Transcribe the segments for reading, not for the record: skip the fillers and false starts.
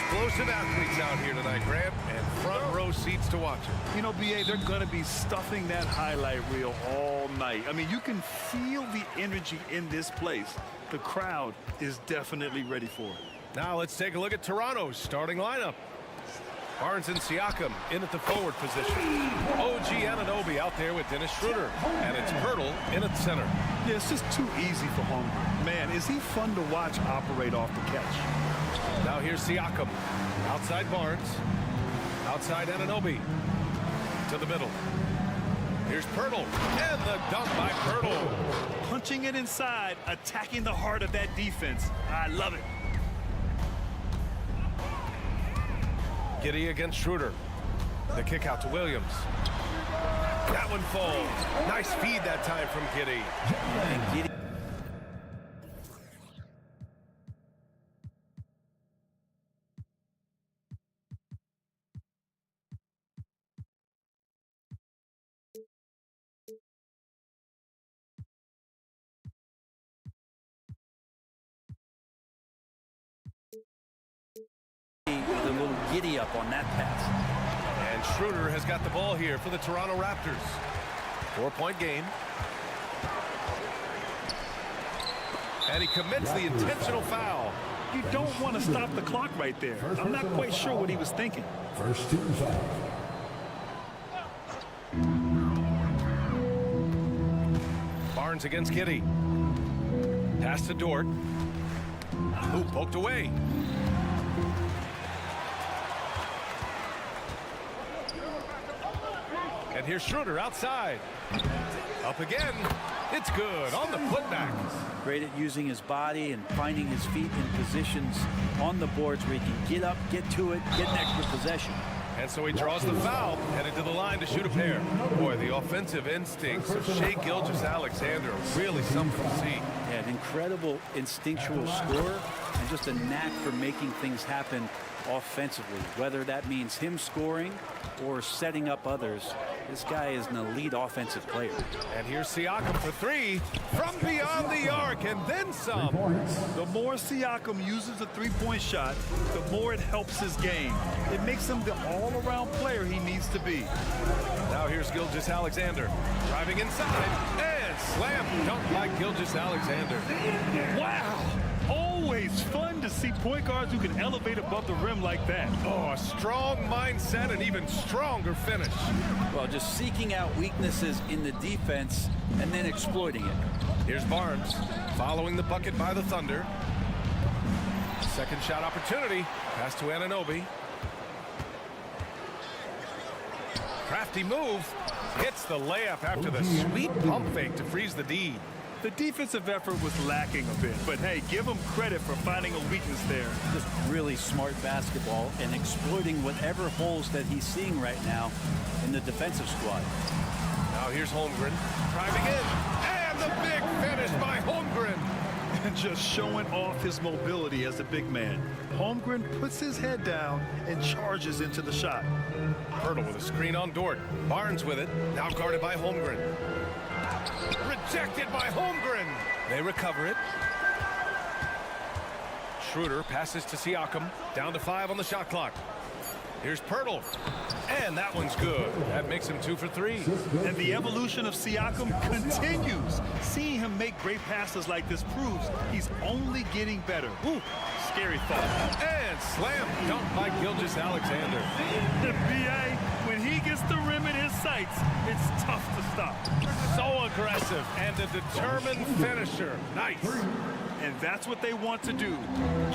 explosive athletes out here tonight, Grant, and front row seats to watch it. You know, BA, they're going to be stuffing that highlight reel all night. I mean, you can feel the energy in this place. The crowd is definitely ready for it. Now let's take a look at Toronto's starting lineup. Barnes and Siakam in at the forward position. OG Anunoby out there with Dennis Schroeder. And it's Pirtle in at center. Yeah, it's just too easy for Holmgren. Man, is he fun to watch operate off the catch. Now here's Siakam. Outside Barnes. Outside Anunoby. To the middle. Here's Pirtle. And the dunk by Pirtle. Punching it inside, attacking the heart of that defense. I love it. Giddey against Schroeder. The kick out to Williams. That one falls. Nice feed that time from Giddey. And Giddey. With a little giddy up on that pass. And Schroeder has got the ball here for the Toronto Raptors. 4-point game. And he commits the intentional foul. You don't want to stop the clock right there. I'm not quite sure what he was thinking. First team foul. Barnes against Giddey. Pass to Dort. Ooh, poked away. And here's Schroeder outside. Up again. It's good on the putback. Great at using his body and finding his feet in positions on the boards where he can get up, get to it, get an extra possession. And so he draws the foul, headed to the line to shoot a pair. Boy, the offensive instincts of Shai Gilgeous-Alexander, really something to see. Yeah, an incredible instinctual scorer and just a knack for making things happen offensively, whether that means him scoring or setting up others. This guy is an elite offensive player. And here's Siakam for three from beyond the arc, and then some. The more Siakam uses a three-point shot, the more it helps his game. It makes him the all-around player he needs to be. Now here's Gilgeous-Alexander driving inside and slam dunk by Gilgeous-Alexander. Wow! Always fun to see point guards who can elevate above the rim like that. Oh, a strong mindset and even stronger finish. Well, just seeking out weaknesses in the defense and then exploiting it. Here's Barnes following the bucket by the Thunder. Second shot opportunity. Pass to Anunoby. Crafty move. Hits the layup after the sweet pump fake to freeze the D. The defensive effort was lacking a bit, but hey, give him credit for finding a weakness there. Just really smart basketball and exploiting whatever holes that he's seeing right now in the defensive squad. Now here's Holmgren driving in, and the big finish by Holmgren. And just showing off his mobility as a big man. Holmgren puts his head down and charges into the shot. Pirtle with a screen on Dort. Barnes with it, now guarded by Holmgren. Rejected by Holmgren. They recover it. Schroeder passes to Siakam. Down to 5 on the shot clock. Here's Pirtle. And that one's good. That makes him 2 for 3. And the evolution of Siakam continues. Seeing him make great passes like this proves he's only getting better. Ooh, scary thought. And slam dunk by Gilgeous-Alexander. The BA, when he gets the rim in his sights, it's tough to stop. So aggressive and a determined finisher. Nice. And that's what they want to do.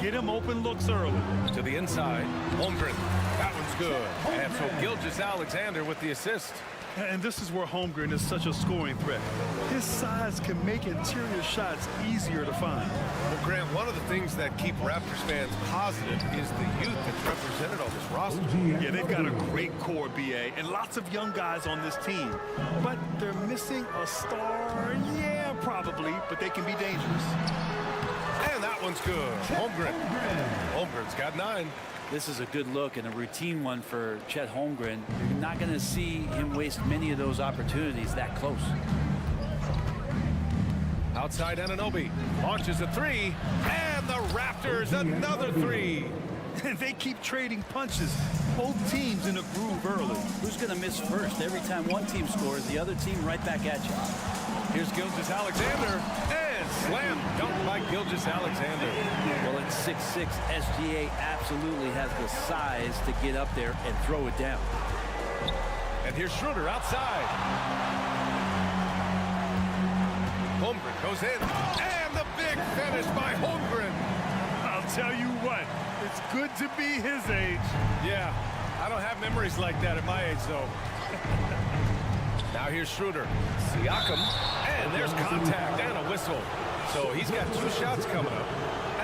Get him open looks early. To the inside, Holmgren. That one's good. And so Gilgeous-Alexander with the assist. And this is where Holmgren is such a scoring threat. His size can make interior shots easier to find. Well, Grant, one of the things that keep Raptors fans positive is the youth that's represented on this roster. Yeah, they've got a great core, BA, and lots of young guys on this team. But they're missing a star. Yeah, probably, but they can be dangerous. And that one's good. Holmgren. Holmgren's got 9. This is a good look and a routine one for Chet Holmgren. You're not going to see him waste many of those opportunities that close. Outside Anunoby launches a 3, and the Raptors another 3. And they keep trading punches. Both teams in a groove early. Who's going to miss first? Every time one team scores, the other team right back at you. Here's Gilgeous-Alexander, and slam dunk by Gilgeous-Alexander. Well, at 6'6", SGA absolutely has the size to get up there and throw it down. And here's Schroeder outside. Holmgren goes in, and the big finish by Holmgren. I'll tell you what, it's good to be his age. Yeah, I don't have memories like that at my age, though. Now here's Schroeder. Siakam, and there's contact and a whistle. So he's got 2 shots coming up.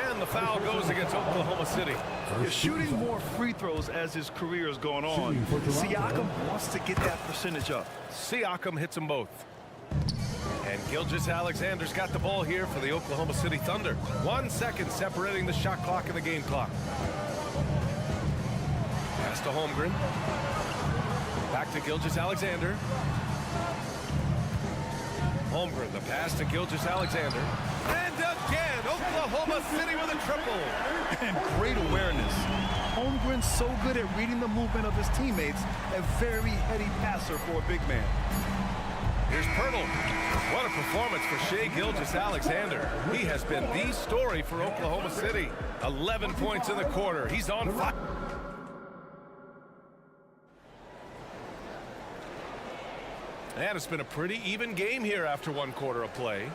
And the foul goes against Oklahoma City. He's shooting more free throws as his career is going on. Siakam wants to get that percentage up. Siakam hits them both. And Gilgeous-Alexander's got the ball here for the Oklahoma City Thunder. 1 second separating the shot clock and the game clock. Pass to Holmgren. Back to Gilgeous-Alexander. Holmgren, the pass to Gilgeous-Alexander. And again, Oklahoma City with a triple. And great awareness. Holmgren's so good at reading the movement of his teammates. A very heady passer for a big man. Here's Pirtle. What a performance for Shai Gilgeous-Alexander. He has been the story for Oklahoma City. 11 points in the quarter. He's on fire. And it's been a pretty even game here after 1 quarter of play.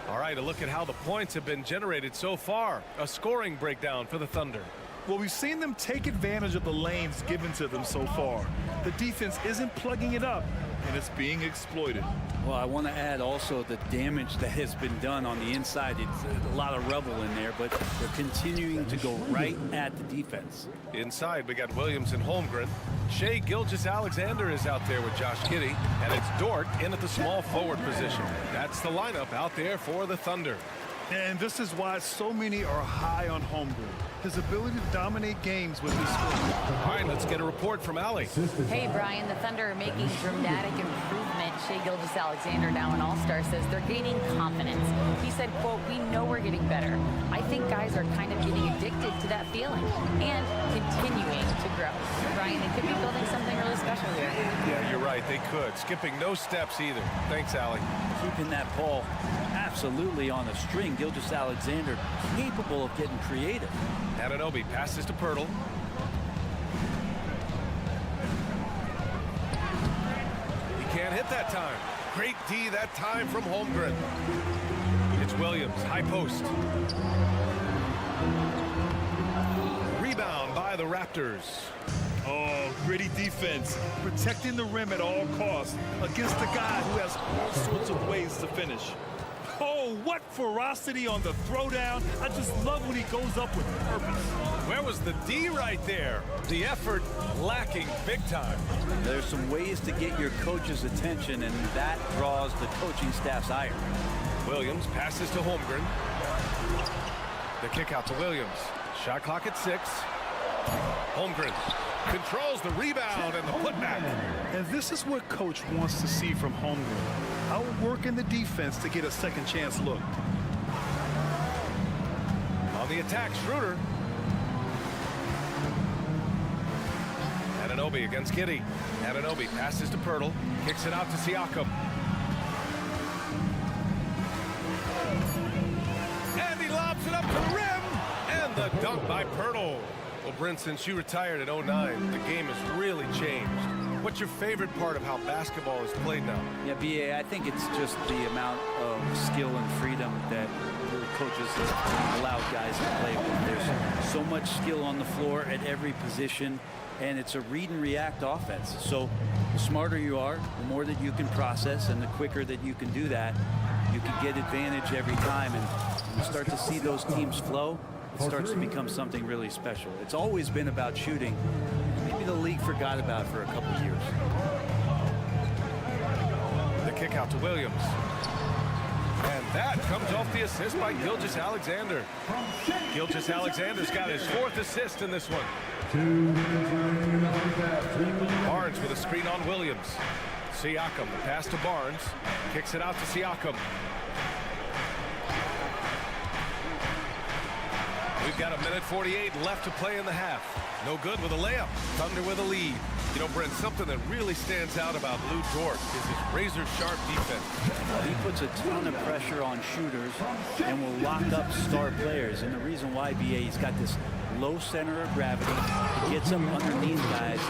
All right, a look at how the points have been generated so far. A scoring breakdown for the Thunder. Well, we've seen them take advantage of the lanes given to them so far. The defense isn't plugging it up, and it's being exploited. Well, I want to add also the damage that has been done on the inside. It's a lot of rubble in there, but they're continuing to go right at the defense. Inside, we got Williams and Holmgren. Shai Gilgeous-Alexander is out there with Josh Giddey, and it's Dort in at the small forward position. That's the lineup out there for the Thunder. And this is why so many are high on Holmgren. His ability to dominate games with his scoring. All right, let's get a report from Allie. Hey, Brian, the Thunder are making dramatic improvement. Shai Gilgeous-Alexander, now an all-star, says they're gaining confidence. He said, quote, "We know we're getting better. I think guys are kind of getting addicted to that feeling and continuing to grow." Brian, they could be building something really special here. Yeah, you're right. They could. Skipping no steps either. Thanks, Allie. Keeping that ball absolutely on a string. Gilgeous-Alexander capable of getting creative. Anunoby passes to Pirtle. He can't hit that time. Great D that time from Holmgren. It's Williams, high post. Rebound by the Raptors. Oh, gritty defense. Protecting the rim at all costs against a guy who has all sorts of ways to finish. Oh, what ferocity on the throwdown. I just love when he goes up with purpose. Where was the D right there? The effort lacking big time. There's some ways to get your coach's attention, and that draws the coaching staff's ire. Williams passes to Holmgren. The kick out to Williams. Shot clock at 6. Holmgren controls the rebound and the putback. And this is what coach wants to see from Holmgren. Outworking the defense to get a second chance look. On the attack, Schroeder. Anunoby against Giddey. Anunoby passes to Pirtle. Kicks it out to Siakam. And he lobs it up to the rim. And the dunk by Pirtle. Well, Brent, since you retired in 09, the game has really changed. What's your favorite part of how basketball is played now? Yeah, BA, I think it's just the amount of skill and freedom that the coaches have allowed guys to play with. There's so much skill on the floor at every position, and it's a read and react offense. So the smarter you are, the more that you can process, and the quicker that you can do that, you can get advantage every time. And when you start to see those teams flow, it starts to become something really special. It's always been about shooting. Maybe the league forgot about it for a couple of years. The kick out to Williams. And that comes off the assist by Gilgeous-Alexander. Gilgeous-Alexander's got his 4th assist in this one. Barnes with a screen on Williams. Siakam, the pass to Barnes. Kicks it out to Siakam. We've got 1:48 left to play in the half. No good with a layup. Thunder with a lead. You know, Brent, something that really stands out about Lou Dort is his razor-sharp defense. He puts a ton of pressure on shooters and will lock up star players. And the reason why, BA, he's got this low center of gravity. He gets up underneath guys,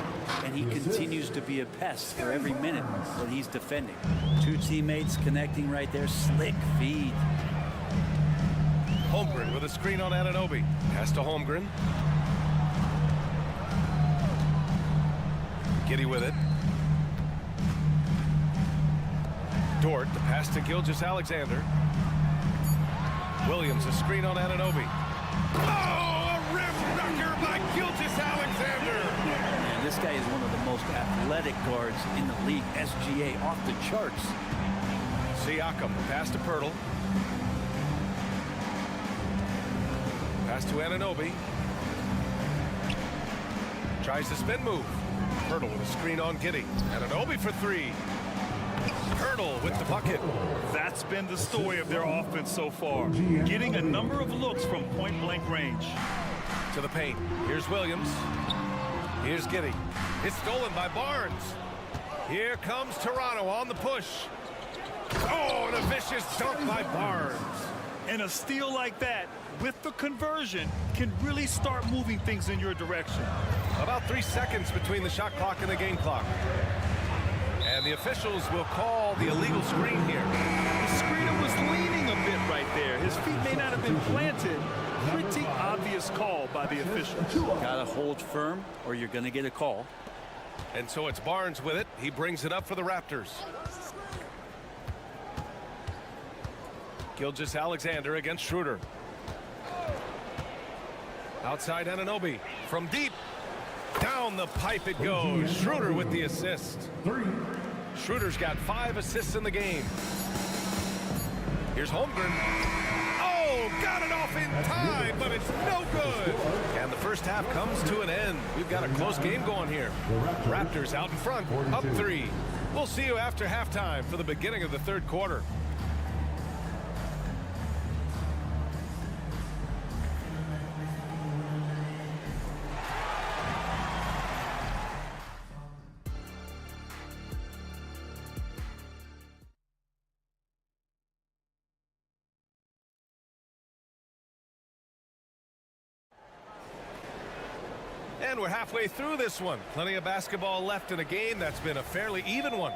and he continues to be a pest for every minute that he's defending. Two teammates connecting right there. Slick feed. Holmgren with a screen on Anunoby. Pass to Holmgren. Giddey with it. Dort, the pass to Gilgeous-Alexander. Williams, a screen on Anunoby. Oh, a rim knocker by Gilgeous-Alexander. And this guy is one of the most athletic guards in the league. SGA off the charts. Siakam, pass to Pirtle. Pass to Anunoby. Tries the spin move. Pirtle with a screen on Giddey. Anunoby for three. Pirtle with the bucket. That's been the story of their offense so far. Getting a number of looks from point-blank range. To the paint. Here's Williams. Here's Giddey. It's stolen by Barnes. Here comes Toronto on the push. Oh, and a vicious dunk by Barnes. And a steal like that, with the conversion, can really start moving things in your direction. About 3 seconds between the shot clock and the game clock. And the officials will call the illegal screen here. The screener was leaning a bit right there. His feet may not have been planted. Pretty obvious call by the officials. Gotta hold firm or you're gonna get a call. And so it's Barnes with it. He brings it up for the Raptors. Gilgeous-Alexander against Schroeder. Outside Anunoby. From deep. Down the pipe it goes. Schroeder with the assist. Schroeder's got 5 assists in the game. Here's Holmgren. Oh, got it off in time, but it's no good. And the first half comes to an end. We've got a close game going here. Raptors out in front, up 3. We'll see you after halftime for the beginning of the third quarter. And we're halfway through this one. Plenty of basketball left in a game that's been a fairly even one.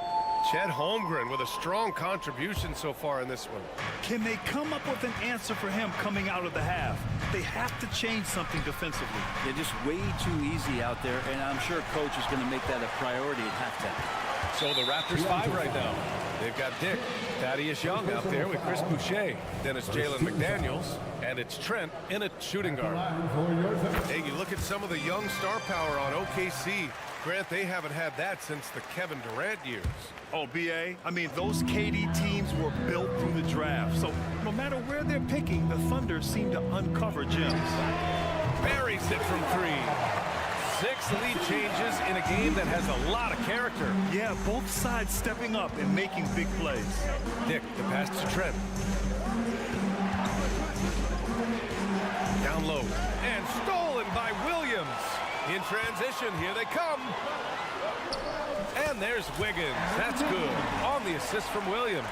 Chet Holmgren with a strong contribution so far in this one. Can they come up with an answer for him coming out of the half? They have to change something defensively. They're just way too easy out there, and I'm sure coach is going to make that a priority at halftime. So the Raptors 5 right now. They've got Dick, Thaddeus Young out there with Chris Boucher. Then it's Jalen McDaniels, and it's Trent in a shooting guard. Hey, you look at some of the young star power on OKC. Grant, they haven't had that since the Kevin Durant years. Oh, BA, I mean, those KD teams were built through the draft. So no matter where they're picking, the Thunder seem to uncover gems. Buries it from 3. 6 lead changes in a game that has a lot of character. Yeah, both sides stepping up and making big plays. Dick, the pass to Trent. Down low. And stolen by Williams. In transition, here they come. And there's Wiggins. That's good. On the assist from Williams.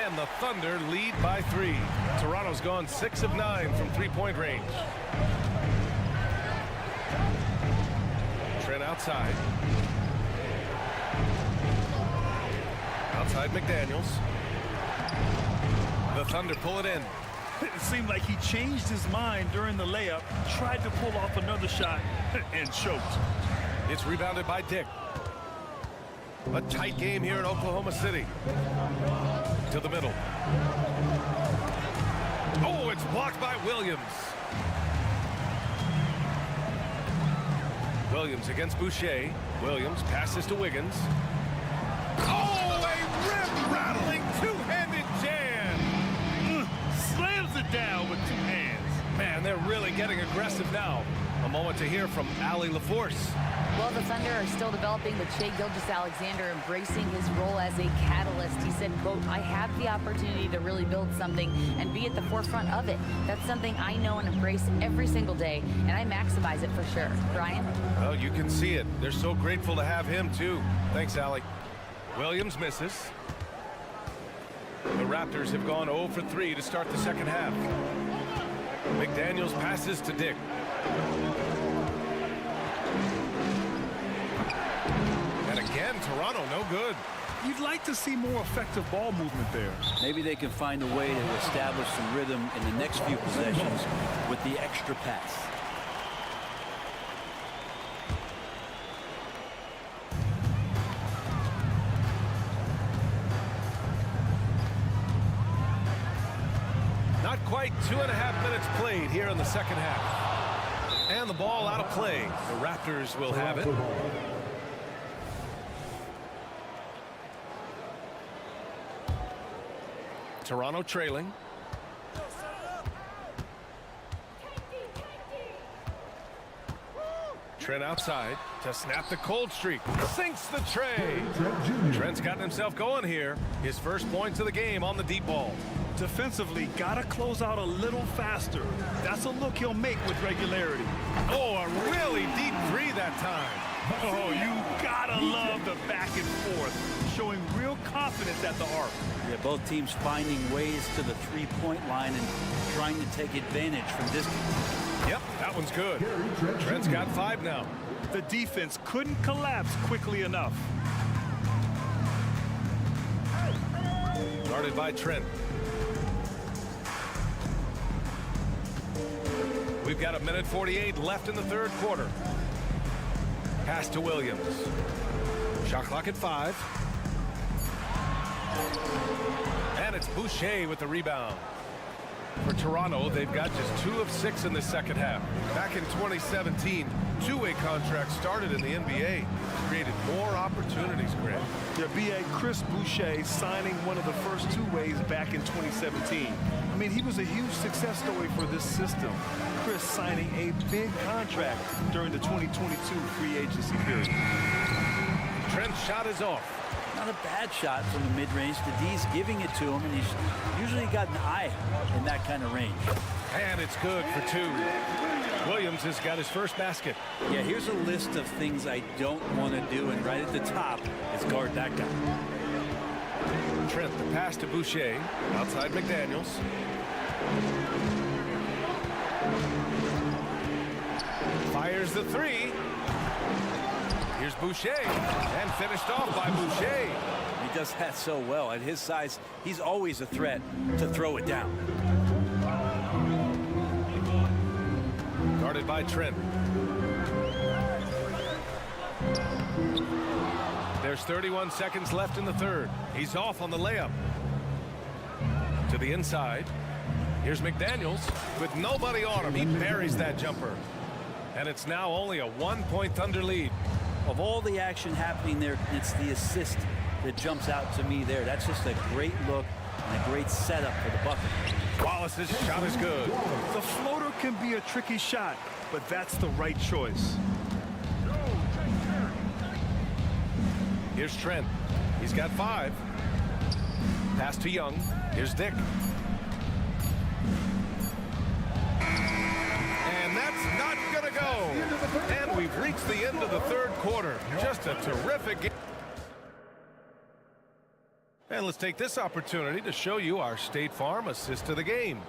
And the Thunder lead by 3. Toronto's gone 6 of 9 from three-point range. Trent outside. Outside McDaniels. The Thunder pull it in. It seemed like he changed his mind during the layup, tried to pull off another shot, and choked. It's rebounded by Dick. A tight game here in Oklahoma City. To the middle. Oh, it's blocked by Williams. Williams against Boucher. Williams passes to Wiggins. Oh, a rim-rattling two-handed jam. Slams it down with 2 hands. Man, they're really getting aggressive now. A moment to hear from Allie LaForce. Well, the Thunder are still developing with Shai Gilgeous-Alexander embracing his role as a catalyst. He said, quote, I have the opportunity to really build something and be at the forefront of it. That's something I know and embrace every single day, and I maximize it for sure. Brian? Well, you can see it. They're so grateful to have him, too. Thanks, Allie. Williams misses. The Raptors have gone 0 for 3 to start the second half. McDaniels passes to Dick. And again, Toronto, no good. You'd like to see more effective ball movement there. Maybe they can find a way to establish some rhythm in the next few possessions with the extra pass. Not quite 2.5 minutes played here in the second half. And the ball out of play. The Raptors will have it. Toronto trailing. Trent outside to snap the cold streak. Sinks the tray. Trent's gotten himself going here. His first points of the game on the deep ball. Defensively, gotta close out a little faster. That's a look he'll make with regularity. Oh, a really deep three that time. Oh, you gotta love the back and forth, showing real confidence at the arc. Yeah, both teams finding ways to the three-point line and trying to take advantage from distance. Yep, that one's good. Trent's got 5 now. The defense couldn't collapse quickly enough. Guarded by Trent. We've got 1:48 left in the third quarter. Pass to Williams. Shot clock at 5. And it's Boucher with the rebound. For Toronto, they've got just 2 of 6 in the second half. Back in 2017, two-way contracts started in the NBA. Created more opportunities, Grant. Yeah, B.A. Chris Boucher signing one of the first two-ways back in 2017. I mean, he was a huge success story for this system. Chris signing a big contract during the 2022 free agency period. Trent's shot is off. Not a bad shot from the mid-range. The D's giving it to him, and he's usually got an eye in that kind of range. And it's good for 2. Williams has got his first basket. Yeah, here's a list of things I don't want to do, and right at the top is guard that guy. Trent, the pass to Boucher. Outside McDaniels. Fires the 3. Here's Boucher, and finished off by Boucher. He does that so well. At his size, he's always a threat to throw it down. Guarded by Trent. There's 31 seconds left in the third. He's off on the layup. To the inside. Here's McDaniels with nobody on him. He buries that jumper. And it's now only a 1-point Thunder lead. Of all the action happening there, it's the assist that jumps out to me there. That's just a great look and a great setup for the bucket. Wallace's shot is good. The floater can be a tricky shot, but that's the right choice. Here's Trent. He's got 5. Pass to Young. Here's Dick. And that's not going to go. And we've reached the end of the third quarter. Just a terrific game. And let's take this opportunity to show you our State Farm assist of the game.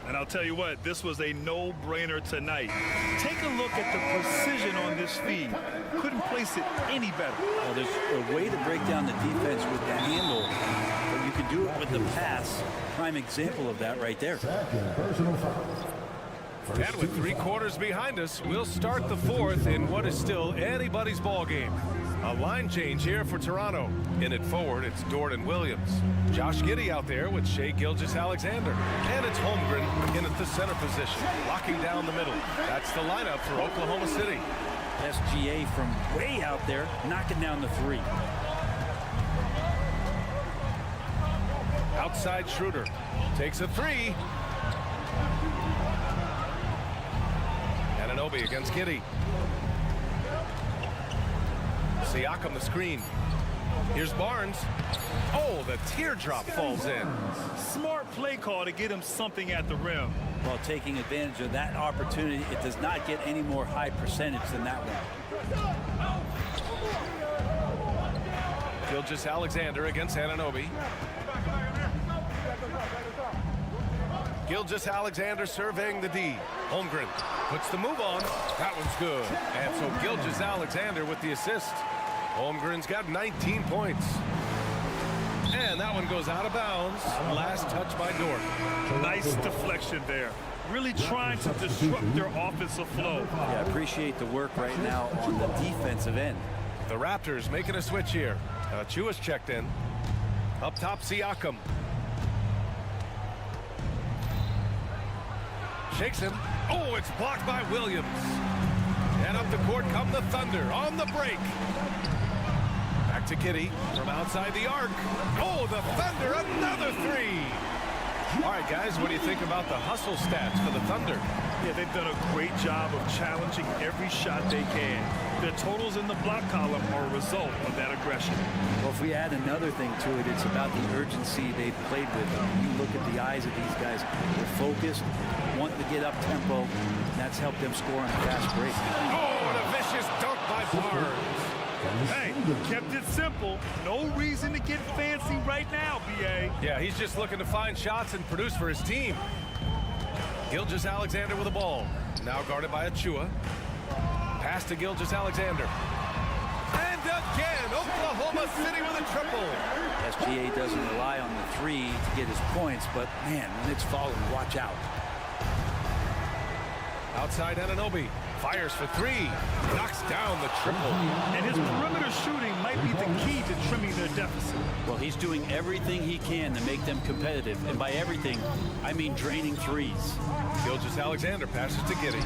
And I'll tell you what, this was a no-brainer tonight. Take a look at the precision on this feed. Couldn't place it any better. Well, there's a way to break down the defense with the handle, but you can do it with the pass. Prime example of that right there. And with 3 quarters behind us, we'll start the fourth in what is still anybody's ball game. A line change here for Toronto. In it forward, it's Jordan Williams. Josh Giddey out there with Shai Gilgeous-Alexander. And it's Holmgren in at the center position, locking down the middle. That's the lineup for Oklahoma City. SGA from way out there, knocking down the 3. Outside Schroeder takes a 3. Anunoby against Giddey. Siakam the screen. Here's Barnes. Oh, the teardrop falls in. Smart play call to get him something at the rim. While taking advantage of that opportunity, it does not get any more high percentage than that one. Gilgeous-Alexander against Anunoby. Gilgeous-Alexander surveying the D. Holmgren puts the move on. That one's good. And so Gilgeous-Alexander with the assist. Holmgren's got 19 points. And that one goes out of bounds. Last touch by Dort. Nice deflection there. Really trying to disrupt their offensive flow. Yeah, I appreciate the work right now on the defensive end. The Raptors making a switch here. Chua's checked in. Up top, Siakam. Shakes him. Oh, it's blocked by Williams. And up the court come the Thunder on the break. Back to Giddey from outside the arc. Oh, the Thunder, another three. All right, guys, what do you think about the hustle stats for the Thunder? Yeah, they've done a great job of challenging every shot they can. Their totals in the block column are a result of that aggression. Well, if we add another thing to it, it's about the urgency they've played with. You look at the eyes of these guys. They're focused, wanting to get up tempo. That's helped them score on a fast break. Oh, and a vicious dunk by Barnes. Hey, kept it simple. No reason to get fancy right now, B.A. Yeah, he's just looking to find shots and produce for his team. Gilgeous-Alexander with the ball. Now guarded by Achua. Pass to Gilgeous-Alexander. And again, Oklahoma City with a triple. SGA doesn't rely on the three to get his points, but man, when it's falling, watch out. Outside Anunoby. Fires for three. Knocks down the triple. And his perimeter shooting might be the key to trimming their deficit. Well, he's doing everything he can to make them competitive. And by everything, I mean draining threes. Gilgeous-Alexander passes to Giddey.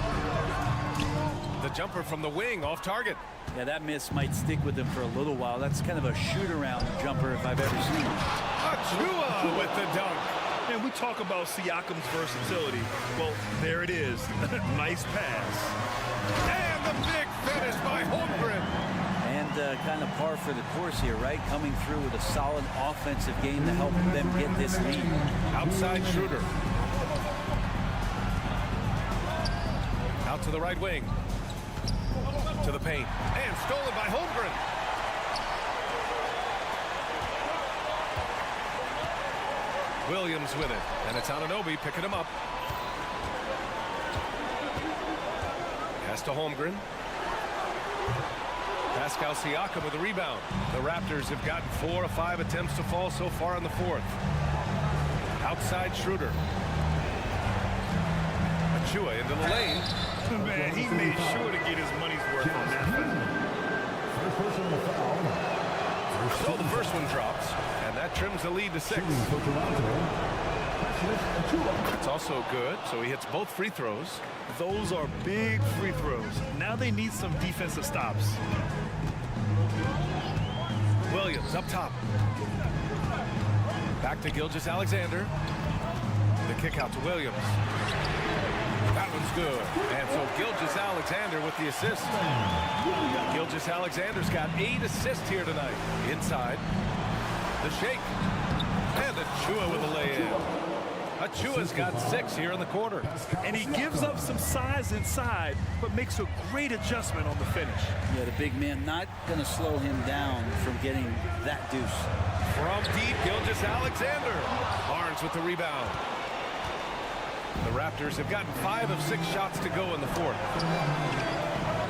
The jumper from the wing off target. Yeah, that miss might stick with him for a little while. That's kind of a shoot-around jumper if I've ever seen it. Achua with the dunk. And we talk about Siakam's versatility. Well, there it is. Nice pass. And the big finish by Holmgren. And kind of par for the course here, right? Coming through with a solid offensive game to help them get this lead. Outside Schroeder. Out to the right wing. To the paint. And stolen by Holmgren. Williams with it. And it's Anunoby picking him up. Pass to Holmgren. Pascal Siakam with a rebound. The Raptors have gotten 4 of 5 attempts to fall so far in the fourth. Outside Schroeder. Achua into the lane. Man, he made sure to get his money's worth on that foul. So the first one drops, and that trims the lead to 6. It's also good, so he hits both free throws. Those are big free throws. Now they need some defensive stops. Williams up top. Back to Gilgeous-Alexander. The kick out to Williams. That one's good. And so Gilgeous-Alexander with the assist. Gilgeous-Alexander's got 8 assists here tonight. Inside. The shake. And Achua with a lay-in. Achua's got 6 here in the quarter. And he gives up some size inside, but makes a great adjustment on the finish. Yeah, the big man not going to slow him down from getting that deuce. From deep, Gilgeous-Alexander. Barnes with the rebound. The Raptors have gotten 5 of 6 shots to go in the fourth.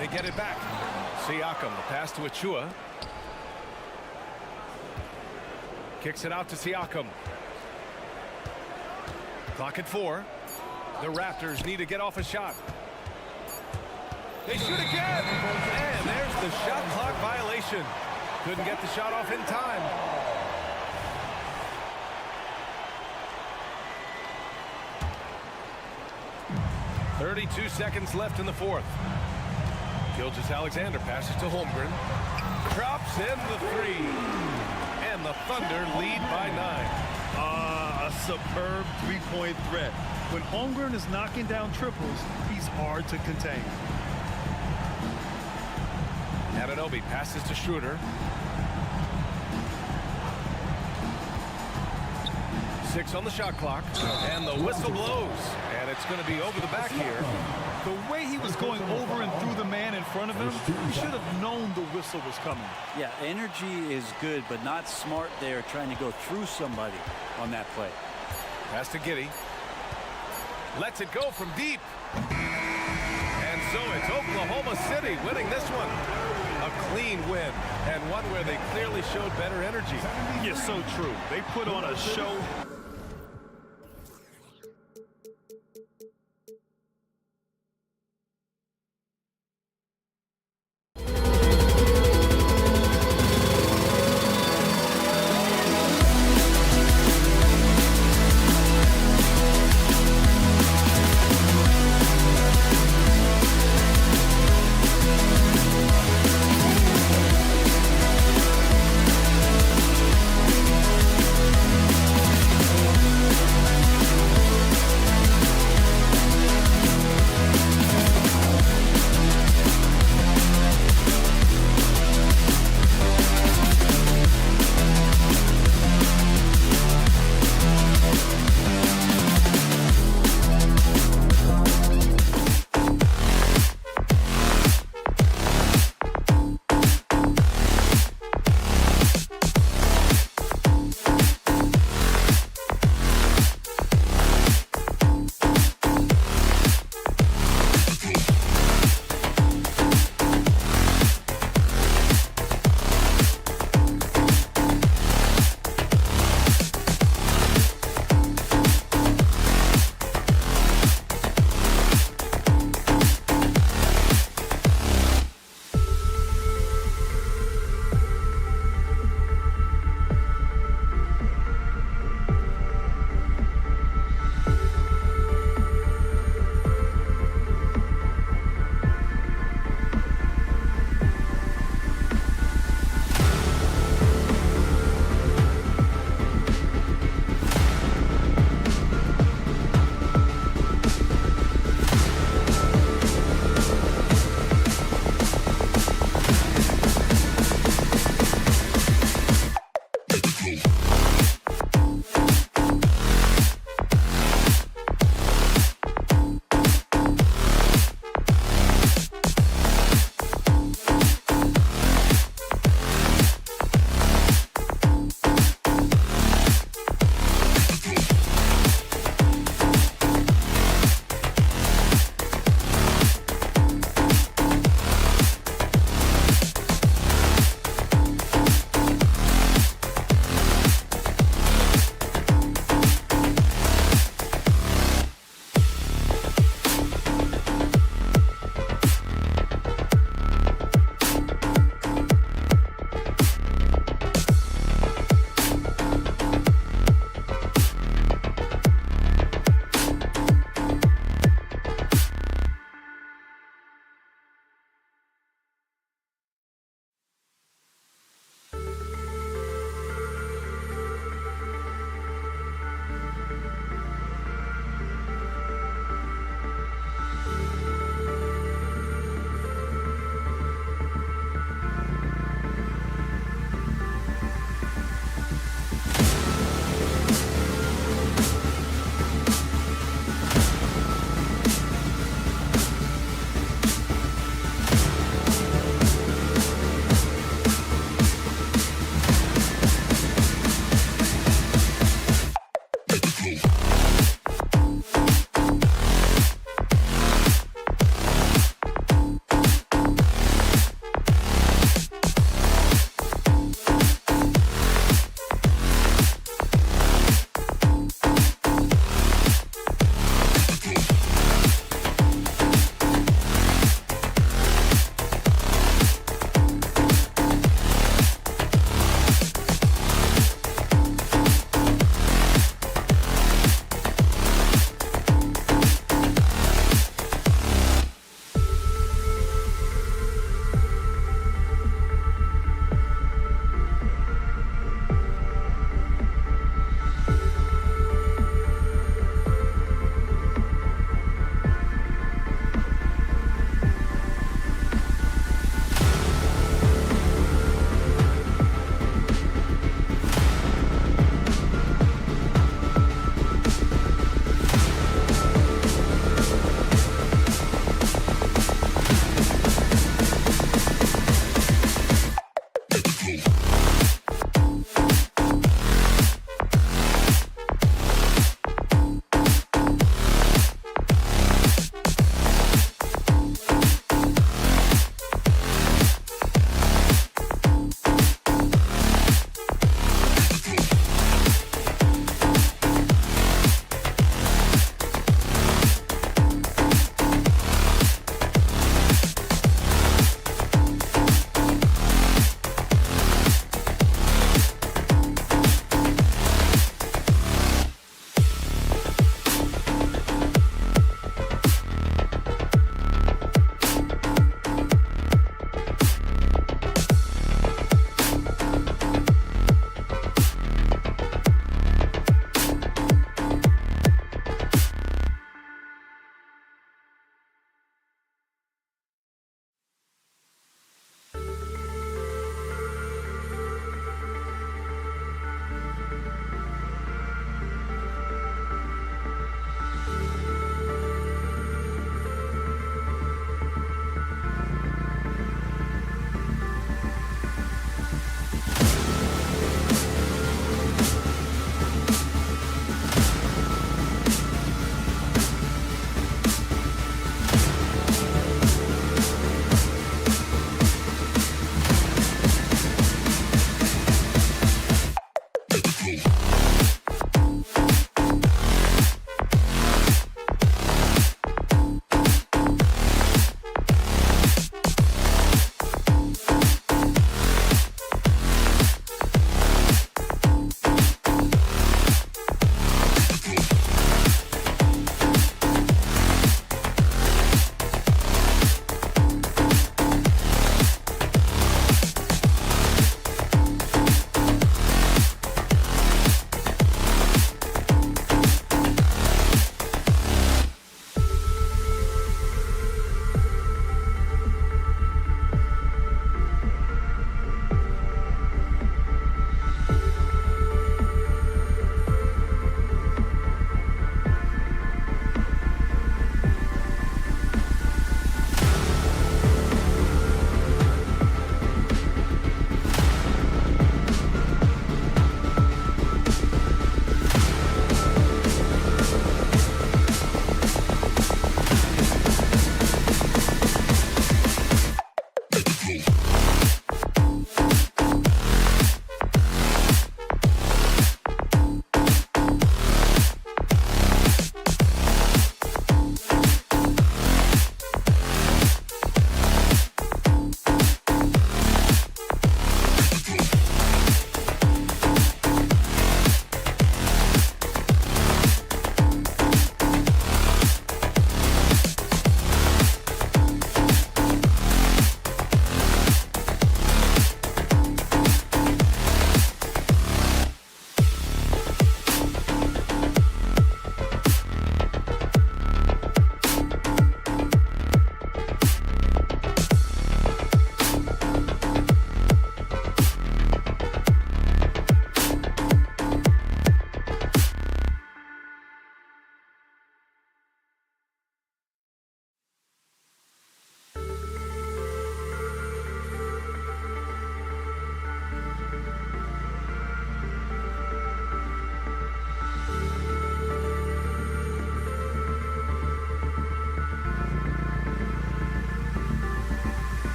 They get it back. Siakam, the pass to Achua. Kicks it out to Siakam. Clock at 4. The Raptors need to get off a shot. They shoot again. And there's the shot clock violation. Couldn't get the shot off in time. .32 seconds left in the fourth. Gilgeous-Alexander passes to Holmgren. Drops in the 3. And the Thunder lead by 9. A superb three-point threat. When Holmgren is knocking down triples, he's hard to contain. Anunoby passes to Schroeder. 6 on the shot clock, and the whistle blows, and it's going to be over the back here. The way he was going over and through the man in front of him, he should have known the whistle was coming. Yeah, energy is good, but not smart there trying to go through somebody on that play. Pass to Giddey. Lets it go from deep. And so it's Oklahoma City winning this one. A clean win, and one where they clearly showed better energy. Yeah, so true. They put on a show.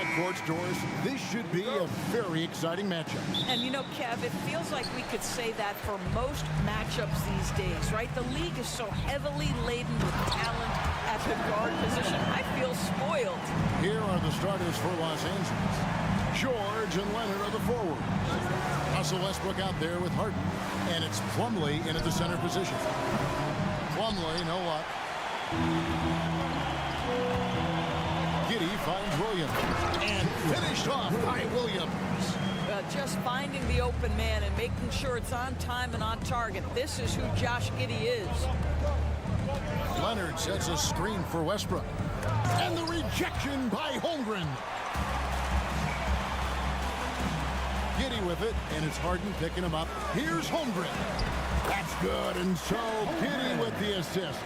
backcourts, Doris. This should be a very exciting matchup. And you know, Kev, it feels like we could say that for most matchups these days, right? The league is so heavily laden with talent at the guard position. I feel spoiled. Here are the starters for Los Angeles. George and Leonard are the forwards. Russell Westbrook out there with Harden. And it's Plumlee in at the center position. Plumlee, no luck. Giddey finds Williams. And finished off by Williams. Just finding the open man and making sure it's on time and on target. This is who Josh Giddey is. Leonard sets a screen for Westbrook. And the rejection by Holmgren. Giddey with it, and it's Harden picking him up. Here's Holmgren. That's good, and so Giddey with the assist.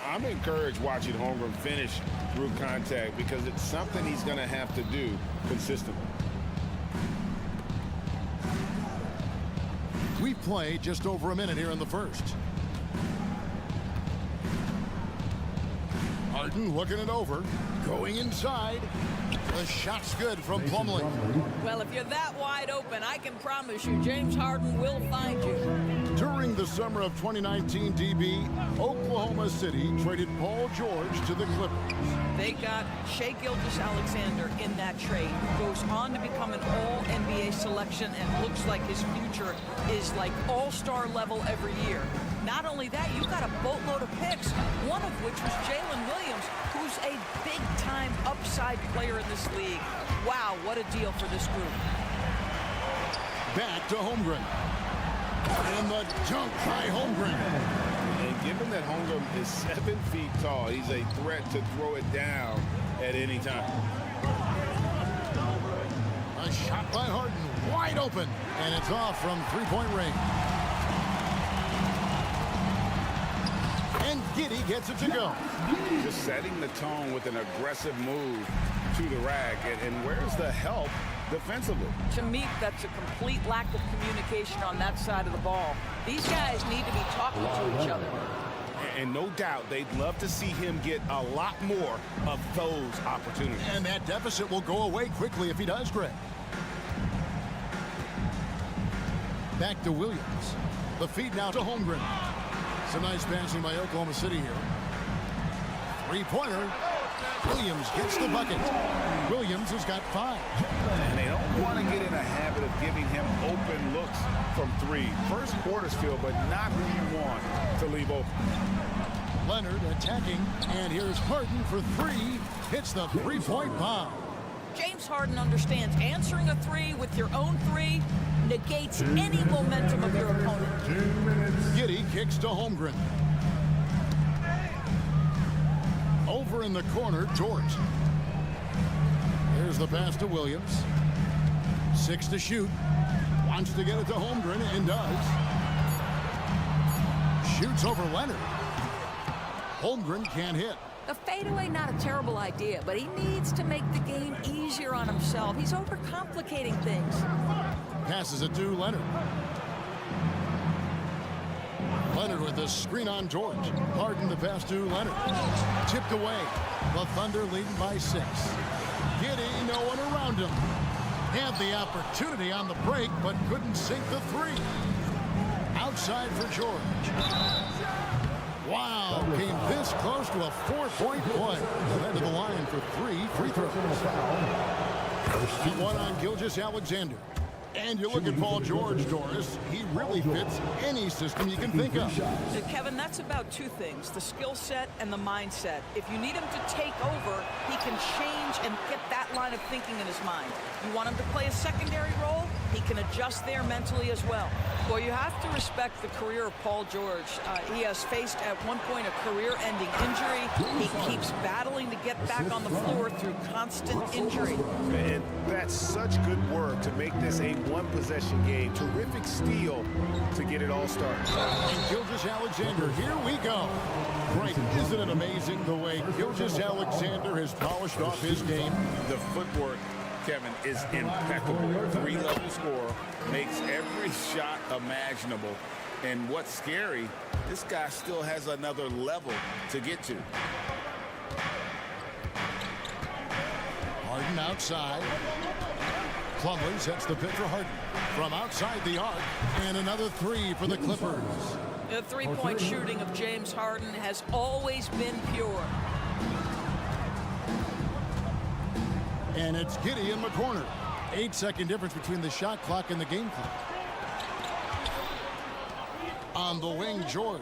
I'm encouraged watching Holmgren finish through contact because it's something he's going to have to do consistently. We play just over a minute here in the first. Harden looking it over, going inside. The shot's good from Plumlee. Well, if you're that wide open, I can promise you James Harden will find you. During the summer of 2019, DB, Oklahoma City traded Paul George to the Clippers. They got Shai Gilgeous-Alexander in that trade, who goes on to become an all-NBA selection and looks like his future is like all-star level every year. Not only that, you've got a boatload of picks, one of which was Jalen Williams, who's a big-time upside player in this league. Wow, what a deal for this group. Back to Holmgren. And the dunk by Holmgren. And given that Holmgren is 7 feet tall, he's a threat to throw it down at any time. A shot by Harden, wide open. And it's off from three-point range. And Giddey gets it to go. Just setting the tone with an aggressive move to the rack. And where's the help defensively? To me, that's a complete lack of communication on that side of the ball. These guys need to be talking to each other. And no doubt they'd love to see him get a lot more of those opportunities. And that deficit will go away quickly if he does, Greg. Back to Williams. The feed now to Holmgren. Some nice passing by Oklahoma City here. Three-pointer. Williams gets the bucket. Williams has got 5. And they don't want to get in a habit of giving him open looks from 3. First quarter's feel, but not who you want to leave open. Leonard attacking, and here's Harden for 3. Hits the three-point bomb. James Harden understands answering a 3 with your own 3 negates any momentum of your opponent. Giddey kicks to Holmgren. Over in the corner, George. Here's the pass to Williams. 6 to shoot. Wants to get it to Holmgren and does. Shoots over Leonard. Holmgren can't hit. A fadeaway, not a terrible idea, but he needs to make the game easier on himself. He's overcomplicating things. Passes it to Leonard. Leonard with the screen on George. Harden the pass to Leonard. Tipped away. The Thunder leading by 6. Giddey, no one around him. Had the opportunity on the break, but couldn't sink the 3. Outside for George. Wow, came this close to a 4-point play. Head to the line for 3 free throws. One on Gilgeous-Alexander. And you look at Paul George, Doris, he really fits any system you can think of. Kevin, that's about 2 things, the skill set and the mindset. If you need him to take over, he can change and get that line of thinking in his mind. You want him to play a secondary role, he can adjust there mentally as well. Well, you have to respect the career of Paul George. He has faced at one point a career-ending injury. He keeps battling to get back on the floor through constant injury. And that's such good work to make this a one-possession game. Terrific steal to get it all started. And Gilgeous-Alexander, here we go. Right, isn't it amazing the way Gilgeous-Alexander has polished off his game? The footwork, Kevin, is impeccable. 3-level scorer, makes every shot imaginable. And what's scary, this guy still has another level to get to. Harden Harden outside. Plumlee sets the pitch for Harden from outside the arc, and another three for the Clippers. The three-point shooting of James Harden has always been pure. And it's Giddey in the corner. 8-second difference between the shot clock and the game clock. On the wing, George.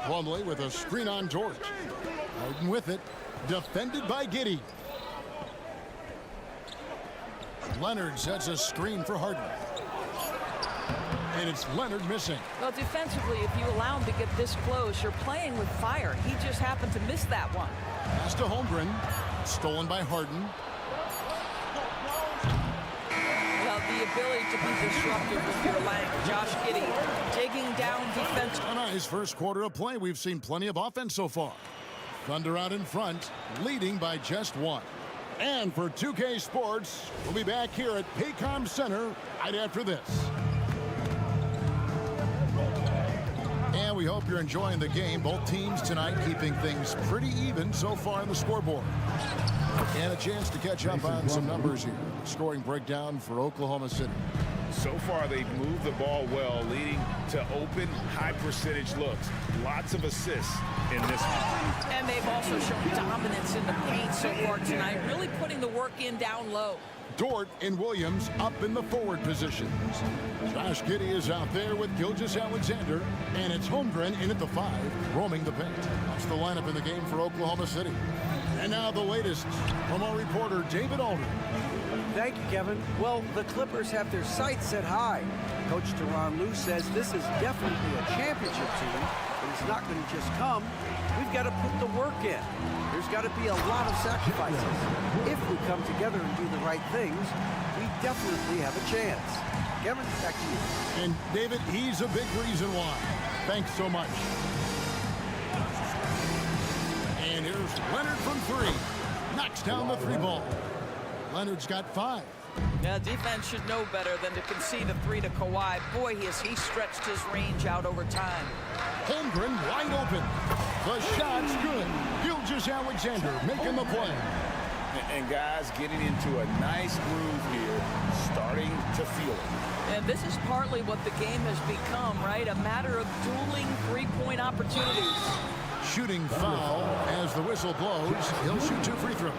Plumlee with a screen on George. Harden with it. Defended by Giddey. Leonard sets a screen for Harden. And it's Leonard missing. Well, defensively, if you allow him to get this close, you're playing with fire. He just happened to miss that one. Pass to Holmgren. Stolen by Harden. Well, the ability to be disruptive with your length. Josh Giddey digging down defense. A nice first quarter of play. We've seen plenty of offense so far. Thunder out in front, leading by just one. And for 2K Sports, we'll be back here at Paycom Center right after this. And we hope you're enjoying the game. Both teams tonight keeping things pretty even so far on the scoreboard. And a chance to catch up on some numbers here. Scoring breakdown for Oklahoma City. So far, they've moved the ball well, leading to open, high-percentage looks. Lots of assists in this one. And they've also shown dominance in the paint so far tonight, really putting the work in down low. Dort and Williams up in the forward positions. Josh Giddey is out there with Gilgeous-Alexander, and it's Holmgren in at the 5, roaming the paint. That's the lineup in the game for Oklahoma City. And now the latest from our reporter, David Alden. Thank you, Kevin. Well, the Clippers have their sights set high. Coach Tyronn Lue says this is definitely a championship team, but it's not going to just come. We've got to put the work in. There's got to be a lot of sacrifices. If we come together and do the right things, we definitely have a chance. Kevin, back to you. And David, he's a big reason why. Thanks so much. And here's Leonard from 3. Knocks down the 3 ball. Leonard's got 5. Yeah, defense should know better than to concede a 3 to Kawhi. Boy, has he stretched his range out over time. Holmgren wide open. The shot's good. Gilgeous-Alexander making the play. And guys getting into a nice groove here, starting to feel it. And this is partly what the game has become, right? A matter of dueling three-point opportunities. Shooting foul as the whistle blows. He'll shoot 2 free throws.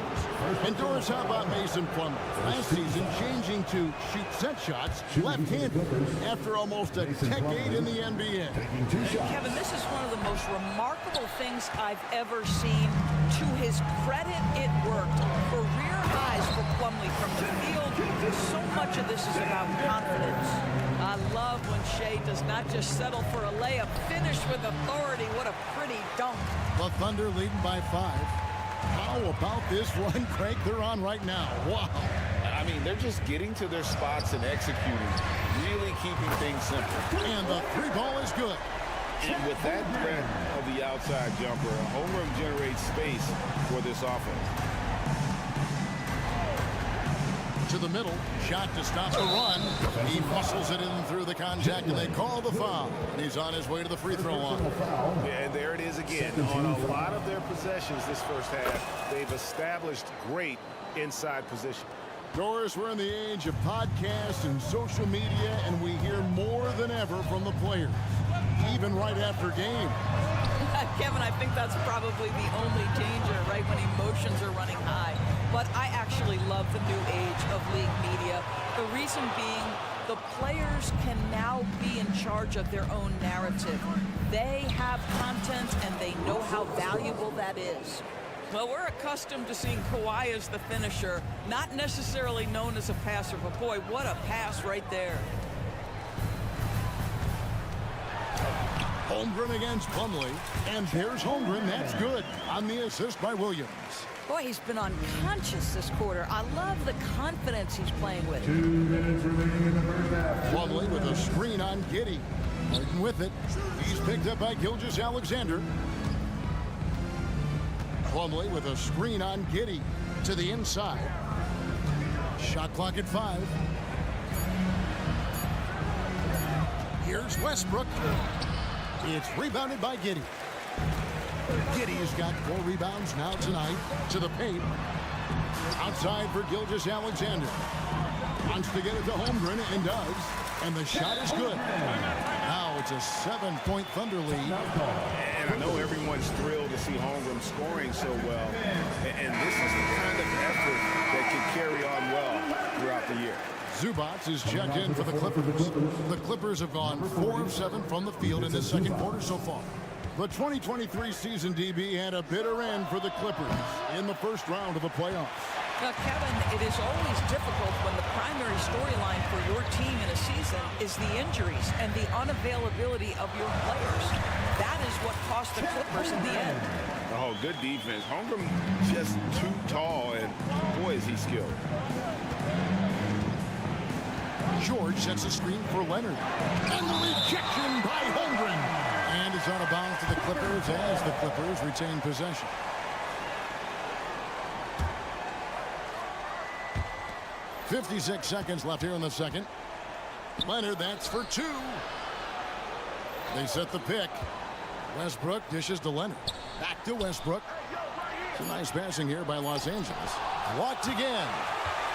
And Doris, how about Mason Plumlee? Last season changing to shoot set shots left-handed after almost a decade in the NBA. Kevin, this is one of the most remarkable things I've ever seen. To his credit, it worked. Career highs for Plumlee from the field. So much of this is about confidence. I love when Shea does not just settle for a layup. Finish with authority. What a pretty dunk. The Thunder leading by 5. How about this run, Craig, they're on right now? Wow. I mean, they're just getting to their spots and executing, really keeping things simple. And the 3 ball is good. And with that threat of the outside jumper, Holmgren generates space for this offense. To the middle, shot to stop the run. He muscles it in through the contact, and they call the foul. And he's on his way to the free throw line. And there it is again. On a lot of their possessions this first half, they've established great inside position. Doris, we're in the age of podcasts and social media, and we hear more than ever from the players, even right after game. Kevin, I think that's probably the only danger, right, when emotions are running high. But I actually love the new age of league media. The reason being, the players can now be in charge of their own narrative. They have content, and they know how valuable that is. Well, we're accustomed to seeing Kawhi as the finisher, not necessarily known as a passer, but boy, what a pass right there. Holmgren against Plumlee, and there's Holmgren. That's good on the assist by Williams. Boy, he's been unconscious this quarter. I love the confidence he's playing with. 2 minutes remaining in the first half. Plumlee with a screen on Giddey. Harden with it. He's picked up by Gilgeous-Alexander. Plumlee with a screen on Giddey to the inside. Shot clock at 5. Here's Westbrook. It's rebounded by Giddey. Giddey's got 4 rebounds now tonight to the paint. Outside for Gilgeous-Alexander. Wants to get it to Holmgren and does. And the shot is good. Now it's a 7-point Thunder lead. And I know everyone's thrilled to see Holmgren scoring so well. And this is the kind of effort that can carry on well throughout the year. Zubac is checked in for the Clippers. The Clippers have gone 4 of 7 from the field in the second quarter so far. The 2023 season, DB, had a bitter end for the Clippers in the first round of the playoffs. Now, Kevin, it is always difficult when the primary storyline for your team in a season is the injuries and the unavailability of your players. That is what cost the Clippers in the end. Oh, good defense. Holmgren just too tall, and boy, is he skilled. George sets a screen for Leonard. And the rejection by Holmgren. And it's out of bounds to the Clippers as the Clippers retain possession. .56 seconds left here in the second. Leonard, that's for 2. They set the pick. Westbrook dishes to Leonard. Back to Westbrook. Some nice passing here by Los Angeles. Blocked again.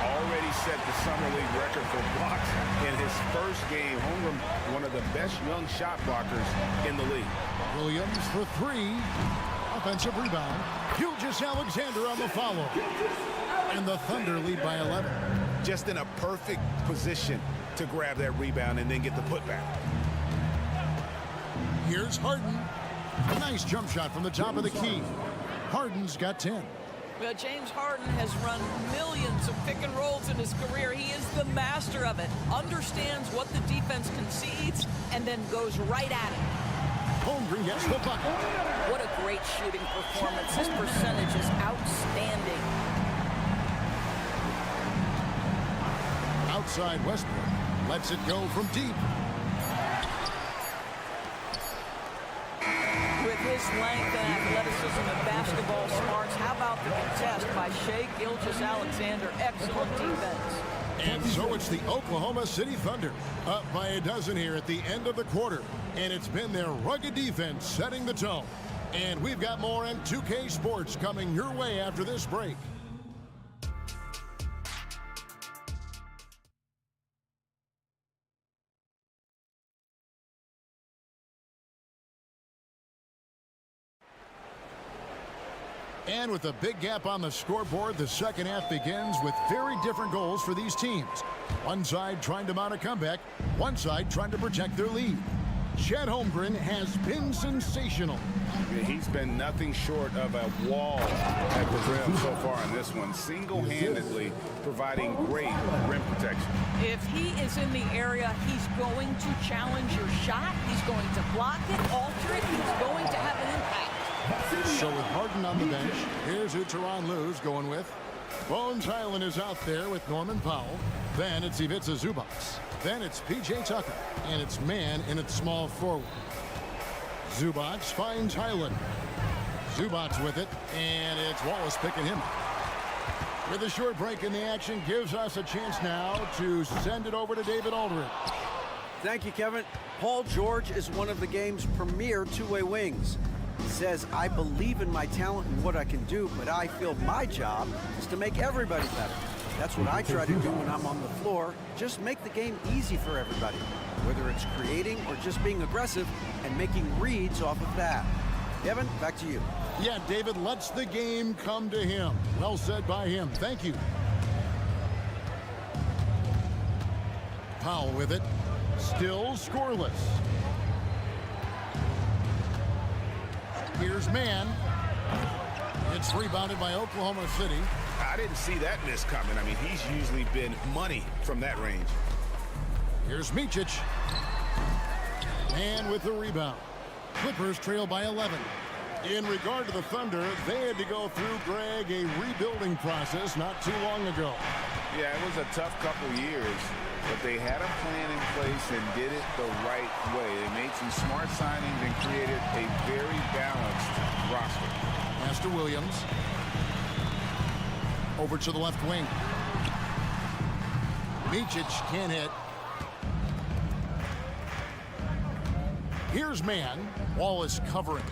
Already set the Summer League record for blocks in his first game. Holmgren, one of the best young shot blockers in the league. Williams for 3. Offensive rebound. Gilgeous-Alexander on the follow. And the Thunder lead by 11. Just in a perfect position to grab that rebound and then get the putback. Here's Harden. A nice jump shot from the top of the key. Harden's got 10. Well, James Harden has run millions of pick and rolls in his career. He is the master of it. Understands what the defense concedes and then goes right at it. Holmgren gets the bucket. What a great shooting performance. His percentage is outstanding. Outside Westbrook. Lets it go from deep. With his length and athleticism and basketball smarts, how about the contest by Shai Gilgeous-Alexander? Excellent defense. And so it's the Oklahoma City Thunder up by a dozen here at the end of the quarter. And it's been their rugged defense setting the tone. And we've got more on 2K Sports coming your way after this break. And with a big gap on the scoreboard, the second half begins with very different goals for these teams. One side trying to mount a comeback, one side trying to protect their lead. Chet Holmgren has been sensational. He's been nothing short of a wall at the rim so far in this one, single-handedly providing great rim protection. If he is in the area, he's going to challenge your shot. He's going to block it, alter it. He's going to have an impact. So with Harden on the bench, here's who Tyronn Lue's going with. Bones Highland is out there with Norman Powell. Then it's Ivica Zubac. Then it's P.J. Tucker. And it's man in its small forward. Zubac finds Highland. Zubac with it, and it's Wallace picking him up. With a short break in the action, gives us a chance now to send it over to David Aldridge. Thank you, Kevin. Paul George is one of the game's premier two-way wings. He says, I believe in my talent and what I can do, but I feel my job is to make everybody better. That's what I try to do when I'm on the floor. Just make the game easy for everybody, whether it's creating or just being aggressive and making reads off of that. Kevin, back to you. Yeah, David lets the game come to him. Well said by him. Thank you. Powell with it. Still scoreless. Here's man. It's rebounded by Oklahoma City. I didn't see that miss coming. I mean, he's usually been money from that range. Here's Micic. And with the rebound. Clippers trail by 11. In regard to the Thunder, they had to go through, Greg, a rebuilding process not too long ago. Yeah, it was a tough couple years, but they had a plan in place and did it the right way. They made some smart signings and created a very balanced roster. Pass to Williams. Over to the left wing. Micic can't hit. Here's man. Wallace covering.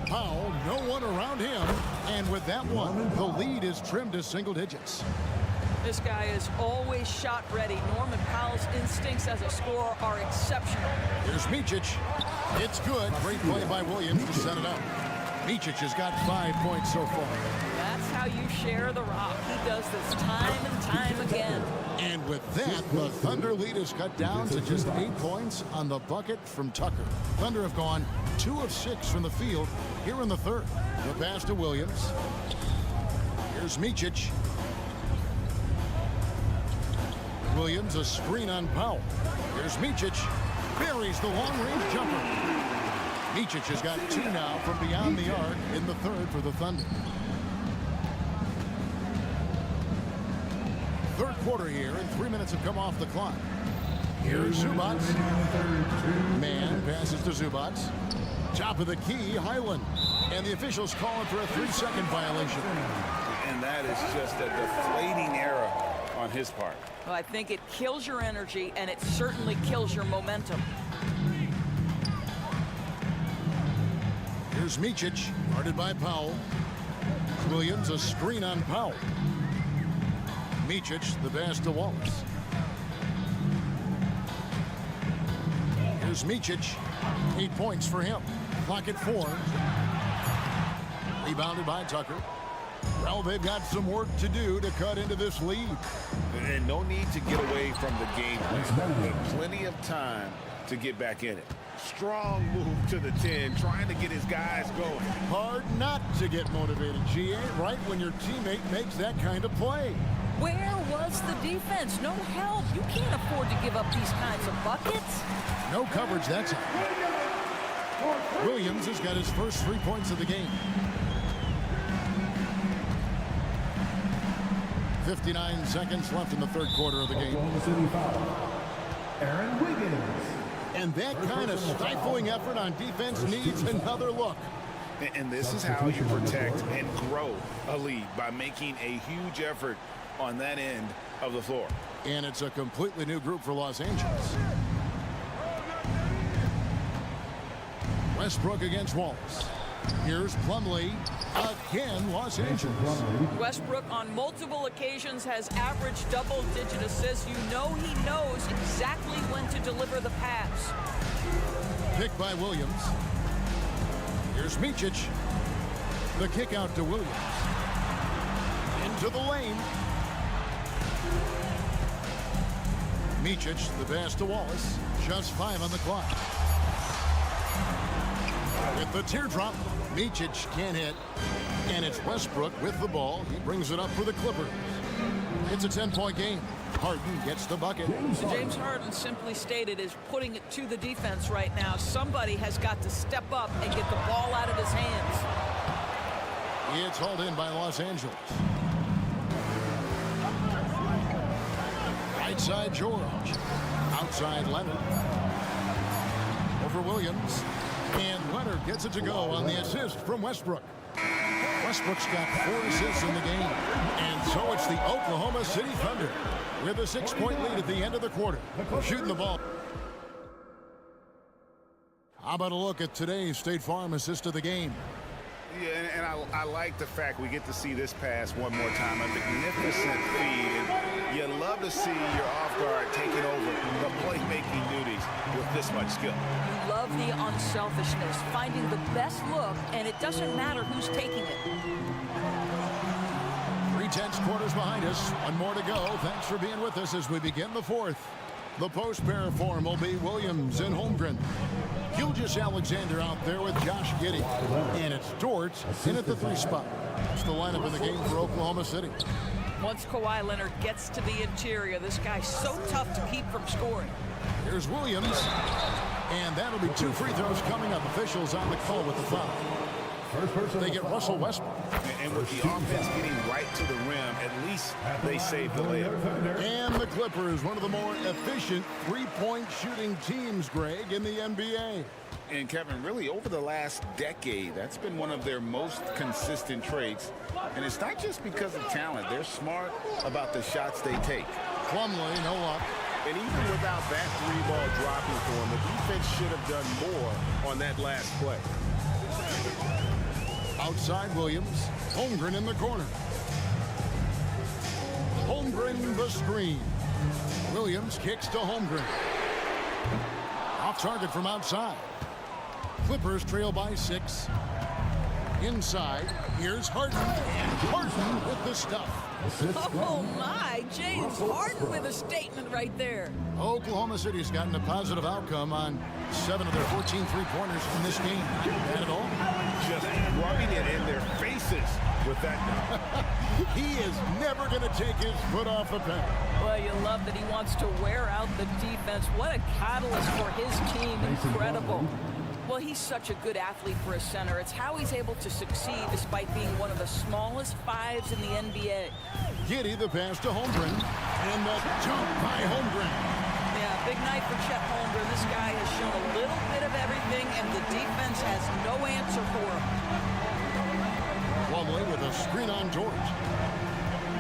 Powell, no one around him. And with that one, the lead is trimmed to single digits. This guy is always shot ready. Norman Powell's instincts as a scorer are exceptional. Here's Micic. It's good. Great play by Williams to set it up. Micic has got 5 points so far. That's how you share the rock. He does this time and time again. And with that, the Thunder lead is cut down to just 8 points on the bucket from Tucker. Thunder have gone 2 of 6 from the field here in the third. The pass to Williams. Here's Micic. Williams, a screen on Powell. Here's Micic. Buries the long-range jumper. Micic has got 2 now from beyond the arc in the third for the Thunder. Third quarter here, and 3 minutes have come off the clock. Here's Zubac. Man passes to Zubac. Top of the key, Highland. And the officials calling for a 3-second violation. And that is just a deflating error on his part. Well, I think it kills your energy, and it certainly kills your momentum. Here's Micic, guarded by Powell. Williams, a screen on Powell. Micic, the pass to Wallace. Here's Micic, 8 points for him. Clock at 4. Rebounded by Tucker. Well, they've got some work to do to cut into this lead. And no need to get away from the game plan. Plenty of time to get back in it. Strong move to the 10, trying to get his guys going. Hard not to get motivated, GA, right when your teammate makes that kind of play. Where was the defense? No help. You can't afford to give up these kinds of buckets. No coverage that time. Williams has got his first 3 points of the game. 59 seconds left in the third quarter of the game. Aaron Wiggins. And that kind of stifling effort on defense needs another look. And this is how you protect and grow a lead, by making a huge effort on that end of the floor. And it's a completely new group for Los Angeles. Westbrook against Wallace. Here's Plumlee. Again, Los Angeles. Westbrook on multiple occasions has averaged double-digit assists. You know he knows exactly when to deliver the pass. Pick by Williams. Here's Micic. The kick out to Williams. Into the lane. Micic, the pass to Wallace. Just 5 on the clock. With the teardrop, Micic can't hit. And it's Westbrook with the ball. He brings it up for the Clippers. It's a 10-point game. Harden gets the bucket. James Harden, simply stated, is putting it to the defense right now. Somebody has got to step up and get the ball out of his hands. It's hauled in by Los Angeles. Right side, George. Outside, Leonard. Over Williams. And Leonard gets it to go on the assist from Westbrook. Westbrook's got 4 assists in the game. And so it's the Oklahoma City Thunder with a 6-point lead at the end of the quarter. Shooting the ball. How about a look at today's State Farm assist of the game? Yeah, and I like the fact we get to see this pass one more time. A magnificent feed. And you love to see your off guard taking over the playmaking duties with this much skill. You love the unselfishness, finding the best look, and it doesn't matter who's taking it. 3/10 quarters behind us. One more to go. Thanks for being with us as we begin the fourth. The post pair form will be Williams and Holmgren. Gilgeous Alexander out there with Josh Giddey. And it's Dort in at the 3 spot. It's the lineup in the game for Oklahoma City. Once Kawhi Leonard gets to the interior, this guy's so tough to keep from scoring. Here's Williams. And that'll be 2 free throws coming up. Officials on the call with the foul. They get Russell Westbrook. And with the offense getting right to the rim, at least they saved the layup. And the Clippers, one of the more efficient 3-point shooting teams, Greg, in the NBA. And Kevin, really over the last decade, that's been one of their most consistent traits. And it's not just because of talent. They're smart about the shots they take. Plumlee, no luck. And even without that 3-ball dropping for him, the defense should have done more on that last play. Outside Williams. Holmgren in the corner. Holmgren the screen. Williams kicks to Holmgren. Off target from outside. Clippers trail by 6. Inside, here's Harden. And Harden with the stuff. Oh, my. James Harden with a statement right there. Oklahoma City's gotten a positive outcome on 7 of their 14 three-pointers in this game. Not bad at all. Just rubbing it in their faces with that. He is never going to take his foot off the pedal. Well, you love that he wants to wear out the defense. What a catalyst for his team. Incredible. Well, he's such a good athlete for a center. It's how he's able to succeed despite being one of the smallest 5s in the NBA. Giddey the pass to Holmgren. And the jump by Holmgren. Yeah, big night for Chet Holmgren. This guy has shown a little bit of everything, and the defense has no answer for him. Plumlee with a screen on George.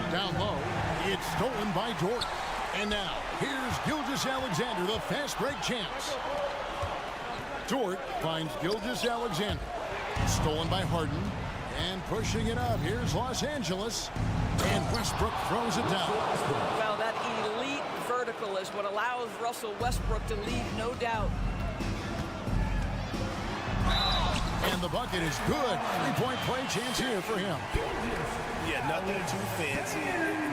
Down low, it's stolen by George. And now, here's Gilgeous-Alexander, the fast break champs. Dort finds Gilgeous-Alexander. Stolen by Harden. And pushing it up. Here's Los Angeles. And Westbrook throws it down. Well, that elite vertical is what allows Russell Westbrook to lead, no doubt. And the bucket is good. Three-point play chance here for him. Yeah, nothing too fancy.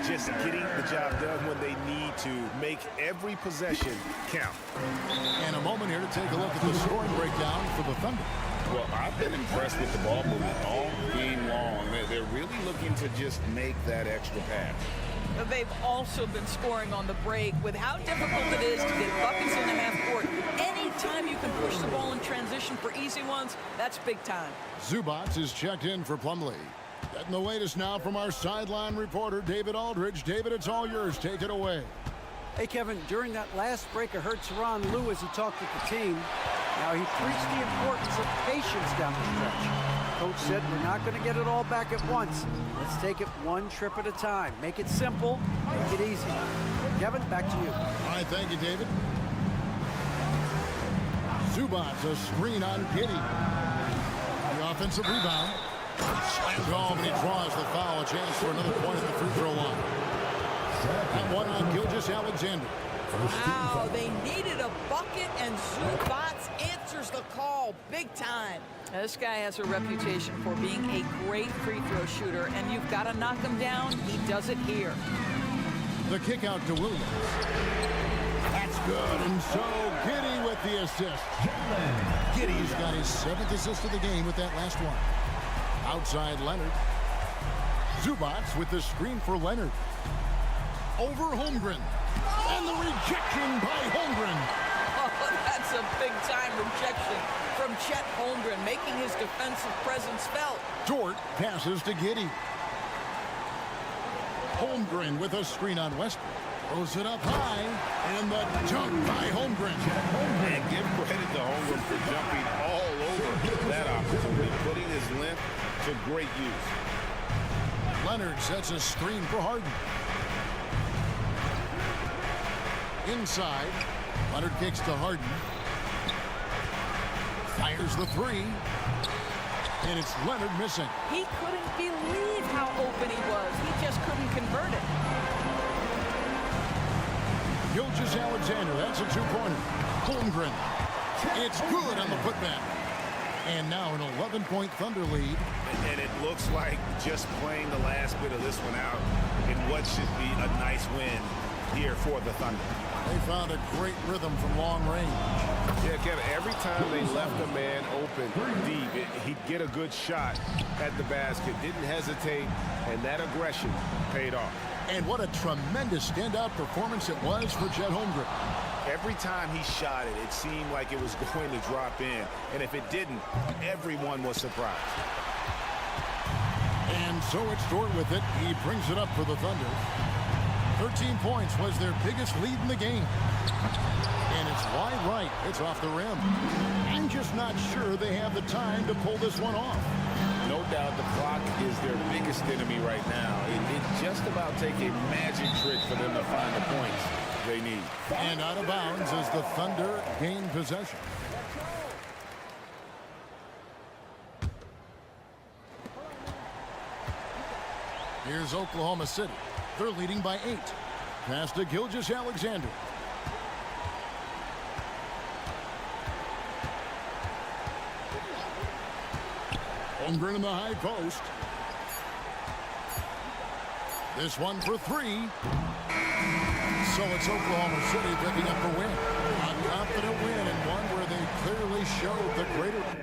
Just getting the job done when they need to. Make every possession count. And a moment here to take a look at the scoring breakdown for the Thunder. Well, I've been impressed with the ball movement all game long. They're really looking to just make that extra pass. But they've also been scoring on the break with how difficult it is to get buckets in the half court. Anytime you can push the ball in transition for easy ones, that's big time. Zubac is checked in for Plumlee. Getting the latest now from our sideline reporter, David Aldridge. David, it's all yours. Take it away. Hey, Kevin, during that last break, I heard sharhan as he talked with the team. Now, he preached the importance of patience down the stretch. Coach said, we're not going to get it all back at once. Let's take it one trip at a time. Make it simple, make it easy. Kevin, back to you. All right, thank you, David. Zubac, a screen on Giddey. The offensive rebound. Slammed home, and he draws the foul. A chance for another point at the free throw line. And one on Gilgeous-Alexander. Wow, they needed a bucket, and Zubac answers the call big time. Now, this guy has a reputation for being a great free throw shooter, and you've got to knock him down. He does it here. The kick out to Williams. That's good, and so Giddey with the assist. Giddey's got his 7th assist of the game with that last one. Outside Leonard. Zubac with the screen for Leonard. Over Holmgren. And the rejection by Holmgren. Oh, that's a big-time rejection from Chet Holmgren, making his defensive presence felt. Dort passes to Giddey. Holmgren with a screen on Westbrook. Throws it up high, and the dunk by Holmgren. And give credit to Holmgren for jumping all over that opportunity, putting his length to great use. Leonard sets a screen for Harden. Inside, Leonard kicks to Harden. Fires the three. And it's Leonard missing. He couldn't believe how open he was. He just couldn't convert it. Gilgeous-Alexander, that's a two-pointer. Holmgren. It's good on the putback. And now an 11-point Thunder lead. And it looks like just playing the last bit of this one out in what should be a nice win here for the Thunder. They found a great rhythm from long range. Yeah, Kevin, every time they left a man open deep, he'd get a good shot at the basket, didn't hesitate, and that aggression paid off. And what a tremendous standout performance it was for Chet Holmgren. Every time he shot it, it seemed like it was going to drop in. And if it didn't, everyone was surprised. And so it's Dort with it. He brings it up for the Thunder. 13 points was their biggest lead in the game. And it's wide right. It's off the rim. I'm just not sure they have the time to pull this one off. No doubt the clock is their biggest enemy right now. It just about take a magic trick for them to find the points they need. And out of bounds as the Thunder gain possession. Here's Oklahoma City. They're leading by 8. Pass to Gilgeous-Alexander. Holmgren in the high post. This one for 3. So it's Oklahoma City picking up the win. A confident win and one where they clearly showed the greater...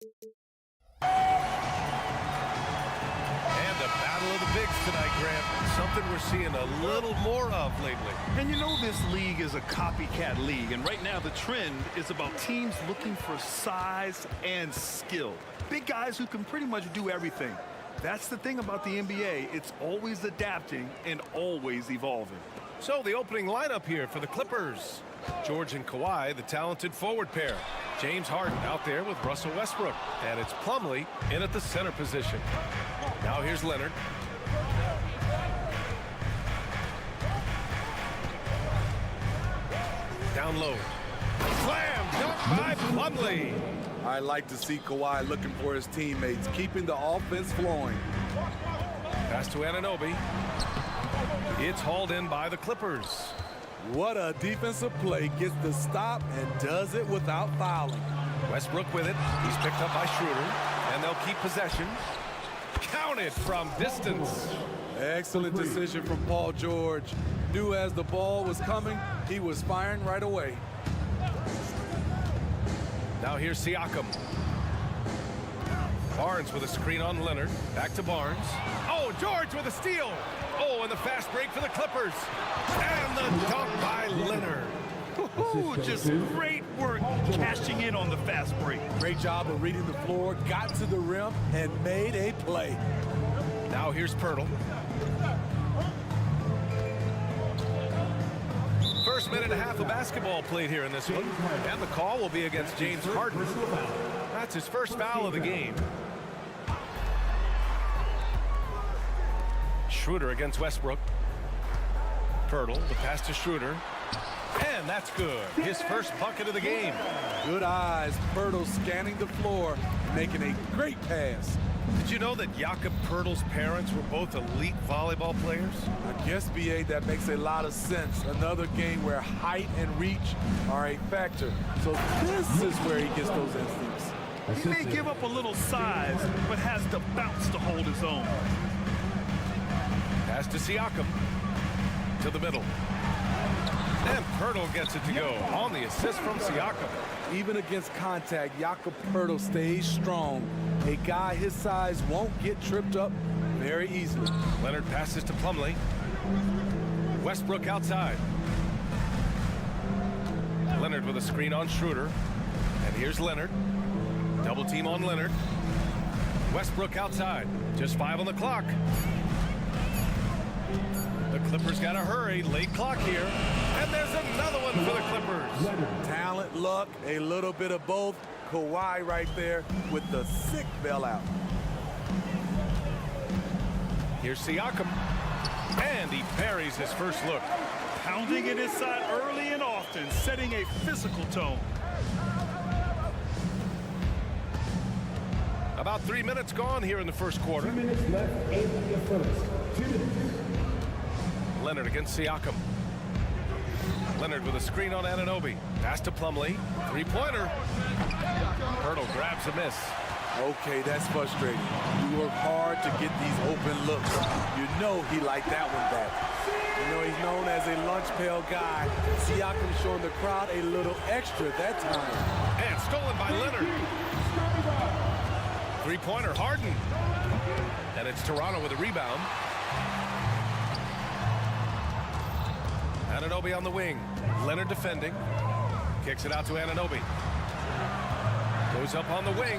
And a battle of the bigs tonight, Grant. Something we're seeing a little more of lately. And you know this league is a copycat league, and right now the trend is about teams looking for size and skill. Big guys who can pretty much do everything. That's the thing about the NBA. It's always adapting and always evolving. So the opening lineup here for the Clippers. George and Kawhi, the talented forward pair. James Harden out there with Russell Westbrook. And it's Plumlee in at the center position. Now here's Leonard. Down low. Slam dunk by Plumlee. I like to see Kawhi looking for his teammates, keeping the offense flowing. Pass to Anunoby. It's hauled in by the Clippers. What a defensive play. Gets the stop and does it without fouling. Westbrook with it. He's picked up by Schroeder. And they'll keep possession. Counted from distance. Excellent decision from Paul George. Knew as the ball was coming, he was firing right away. Now here's Siakam. Barnes with a screen on Leonard. Back to Barnes. Oh, George with a steal. Oh, and the fast break for the Clippers. And the dunk by Leonard. Ooh, just great work cashing in on the fast break. Great job of reading the floor, got to the rim, and made a play. Now here's Pirtle. First minute and a half of basketball played here in this one. And the call will be against James Harden. That's his first foul of the game. Schroeder against Westbrook. Pirtle, the pass to Schroeder. And that's good. His first bucket of the game. Good eyes. Pirtle scanning the floor, making a great pass. Did you know that Jakob Pirtle's parents were both elite volleyball players? I guess, B.A., that makes a lot of sense. Another game where height and reach are a factor. So this is where he gets those instincts. He may give up a little size, but has the bounce to hold his own. Pass to Siakam. To the middle. And Pirtle gets it to go on the assist from Siakam. Even against contact, Jakob Pirtle stays strong. A guy his size won't get tripped up very easily. Leonard passes to Plumlee. Westbrook outside. Leonard with a screen on Schroeder. And here's Leonard. Double team on Leonard. Westbrook outside. Just 5 on the clock. The Clippers got to hurry. Late clock here. And there's another one for the Clippers. Talent, luck, a little bit of both. Kawhi right there with the sick bailout. Here's Siakam. And he parries his first look. Pounding it inside early and often, setting a physical tone. About 3 minutes gone here in the first quarter. 2 minutes left in the first. 2 minutes. Leonard against Siakam. Leonard with a screen on Anunoby. Pass to Plumlee. Three-pointer. Pirtle grabs a miss. Okay, that's frustrating. You work hard to get these open looks. You know he liked that one back. You know he's known as a lunch pail guy. Siakam showing the crowd a little extra that time. And stolen by Leonard. Three-pointer, Harden. And it's Toronto with a rebound. Anunoby on the wing. Leonard defending. Kicks it out to Anunoby. Goes up on the wing.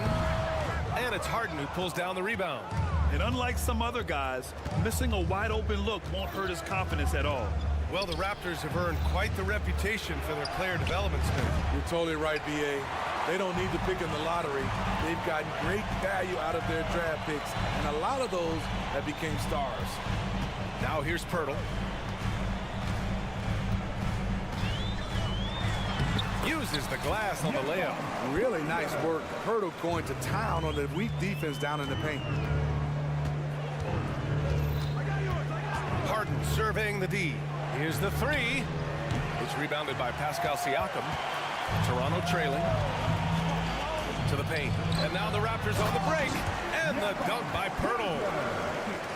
And it's Harden who pulls down the rebound. And unlike some other guys, missing a wide open look won't hurt his confidence at all. Well, the Raptors have earned quite the reputation for their player development spin. You're totally right, B.A. They don't need to pick in the lottery. They've gotten great value out of their draft picks, and a lot of those have become stars. Now here's Pirtle. Uses the glass on the layup. Really nice work. Pirtle going to town on the weak defense down in the paint. Harden surveying the D. Here's the three. It's rebounded by Pascal Siakam. Toronto trailing to the paint. And now the Raptors on the break. And the dunk by Pirtle.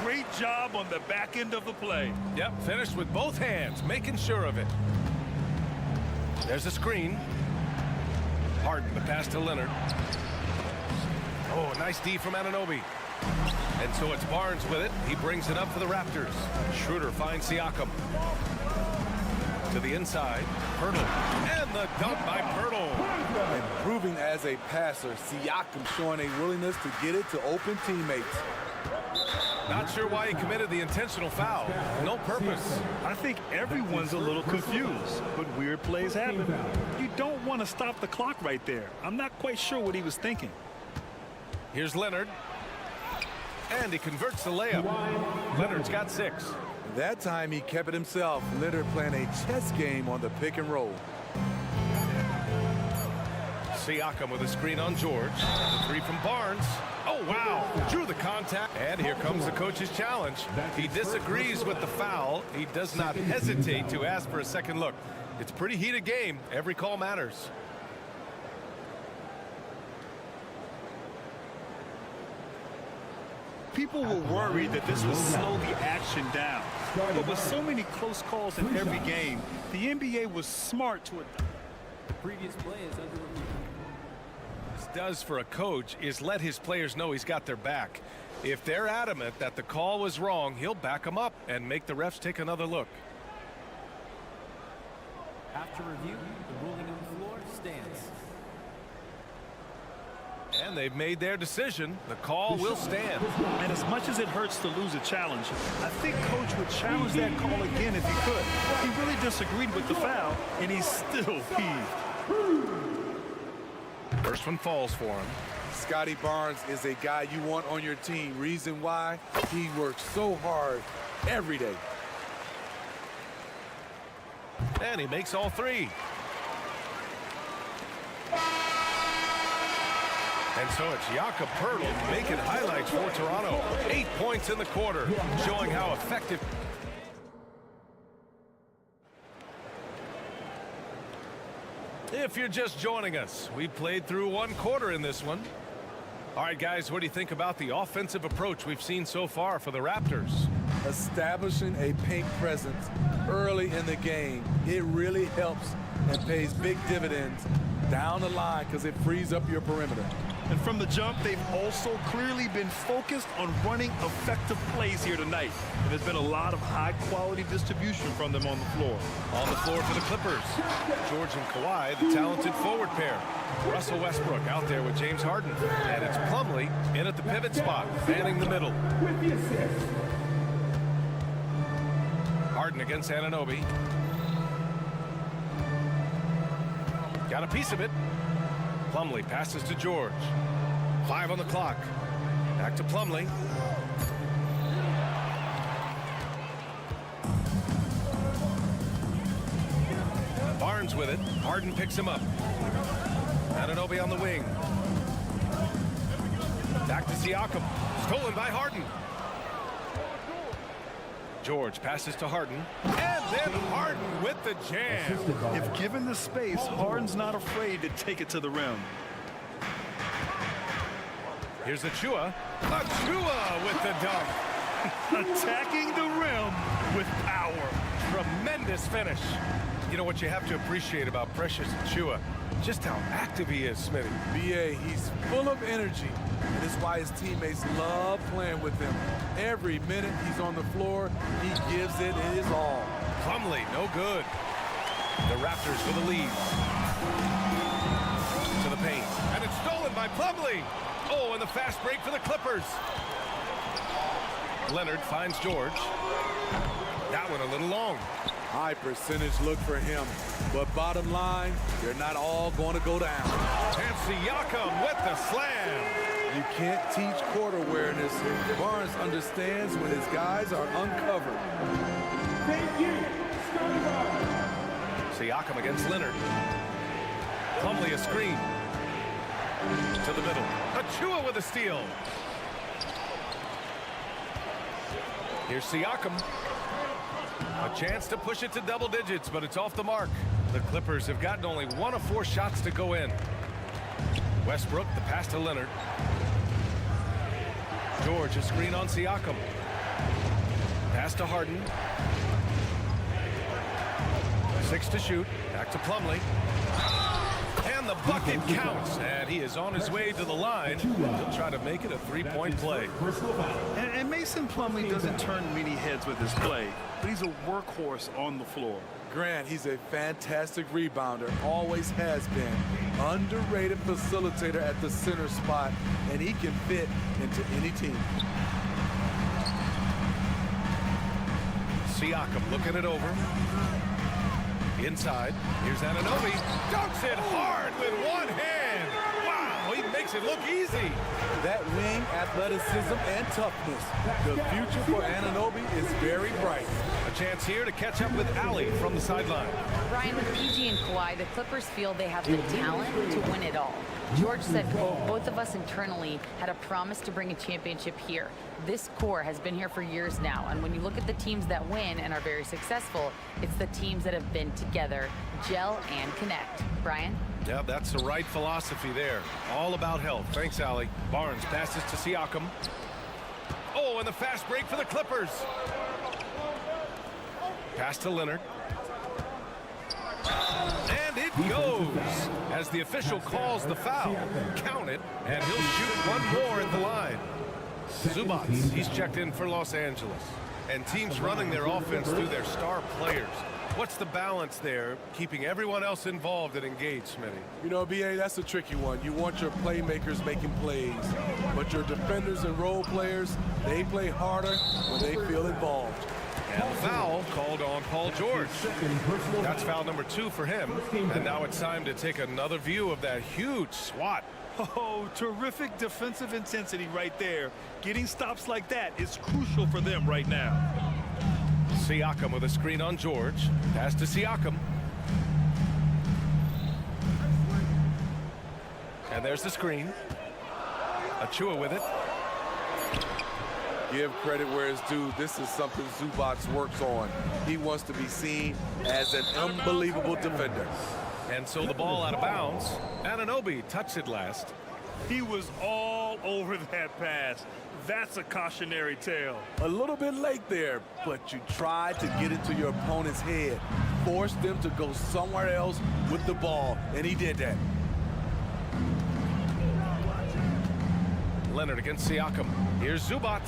Great job on the back end of the play. Yep, finished with both hands, making sure of it. There's a screen. Harden, the pass to Leonard. Oh, nice D from Anunoby. And so it's Barnes with it. He brings it up for the Raptors. Schroeder finds Siakam. To the inside. Pirtle. And the dunk by Pirtle. Improving as a passer, Siakam showing a willingness to get it to open teammates. Not sure why he committed the intentional foul. No purpose. I think everyone's a little confused, but weird plays happen. You don't want to stop the clock right there. I'm not quite sure what he was thinking. Here's Leonard. And he converts the layup. Leonard's got 6. That time he kept it himself. Leonard playing a chess game on the pick and roll. Siakam with a screen on George. The 3 from Barnes. Oh, wow. Drew the contact. And here comes the coach's challenge. He disagrees with the foul. He does not hesitate to ask for a second look. It's a pretty heated game. Every call matters. People were worried that this would slow the action down. But with so many close calls in every game, the NBA was smart to adopt. The previous play is under review. This does for a coach is let his players know he's got their back. If they're adamant that the call was wrong, he'll back them up and make the refs take another look. After review, the ruling on the floor stands. And they've made their decision. The call will stand. And as much as it hurts to lose a challenge, I think Coach would challenge that call again if he could. He really disagreed with the foul, and he's still peeved. First one falls for him. Scotty Barnes is a guy you want on your team. Reason why? He works so hard every day. And he makes all 3. And so it's Jakob Poeltl making highlights for Toronto. 8 points in the quarter, showing how effective. If you're just joining us, we played through 1 quarter in this one. All right, guys, what do you think about the offensive approach we've seen so far for the Raptors? Establishing a paint presence early in the game, it really helps and pays big dividends down the line because it frees up your perimeter. And from the jump, they've also clearly been focused on running effective plays here tonight. And there's been a lot of high-quality distribution from them on the floor. On the floor for the Clippers, George and Kawhi, the talented forward pair. Russell Westbrook out there with James Harden. And it's Plumlee in at the pivot spot, fanning the middle. Harden against Anunoby. Got a piece of it. Plumlee passes to George. 5 on the clock. Back to Plumlee. Barnes with it. Harden picks him up. Anunoby on the wing. Back to Siakam. Stolen by Harden. George passes to Harden. And then Harden with the jam. If given the space, Harden's not afraid to take it to the rim. Here's Achua. Achua with the dunk. Attacking the rim with power. Tremendous finish. You know what you have to appreciate about Precious Achua? Just how active he is, Smitty. BA, he's full of energy. And it's why his teammates love playing with him. Every minute he's on the floor, he gives it his all. Plumlee, no good. The Raptors for the lead. To the paint. And it's stolen by Plumlee. Oh, and the fast break for the Clippers. Leonard finds George. That one a little long. High percentage look for him. But bottom line, they're not all going to go down. And Siakam with the slam. You can't teach court awareness. Barnes understands when his guys are uncovered. Thank you. Siakam against Leonard. Plumlee a screen. To the middle. Achua with a steal. Here's Siakam. A chance to push it to double digits, but it's off the mark. The Clippers have gotten only 1 of 4 shots to go in. Westbrook, the pass to Leonard. George, a screen on Siakam. Pass to Harden. 6 to shoot. Back to Plumlee. And the the bucket counts, and he is on his way to the line. He'll try to make it a three-point play. And Mason Plumlee doesn't turn many heads with his play, but he's a workhorse on the floor. Grant, he's a fantastic rebounder, always has been. Underrated facilitator at the center spot, and he can fit into any team. Siakam looking it over. Inside, here's Anunoby. Dunks it hard with one hand. Wow, he makes it look easy. That wing athleticism and toughness. The future for Anunoby is very bright. A chance here to catch up with Allie from the sideline. Brian, with PG and Kawhi, the Clippers feel they have the talent to win it all. George said, quote, both of us internally had a promise to bring a championship here. This core has been here for years now, and when you look at the teams that win and are very successful, it's the teams that have been together, gel and connect. Brian? Yeah, that's the right philosophy there. All about health. Thanks, Allie. Barnes passes to Siakam. Oh, and the fast break for the Clippers. Pass to Leonard. And it goes as the official calls the foul. Count it, and he'll shoot one more at the line. Zubac, he's checked in for Los Angeles. And teams running their offense through their star players. What's the balance there, keeping everyone else involved and engaged, Smitty? You know, B.A., that's a tricky one. You want your playmakers making plays, but your defenders and role players, they play harder when they feel involved. And the foul called on Paul George. That's foul number 2 for him. And now it's time to take another view of that huge swat. Oh, terrific defensive intensity right there. Getting stops like that is crucial for them right now. Siakam with a screen on George. Pass to Siakam. And there's the screen. Achua with it. Give credit where it's due. This is something Zubac works on. He wants to be seen as an unbelievable defender. And so the ball out of bounds. Anunoby touched it last. He was all over that pass. That's a cautionary tale. A little bit late there, but you tried to get into your opponent's head. Force them to go somewhere else with the ball, and he did that. Leonard against Siakam. Here's Zubac.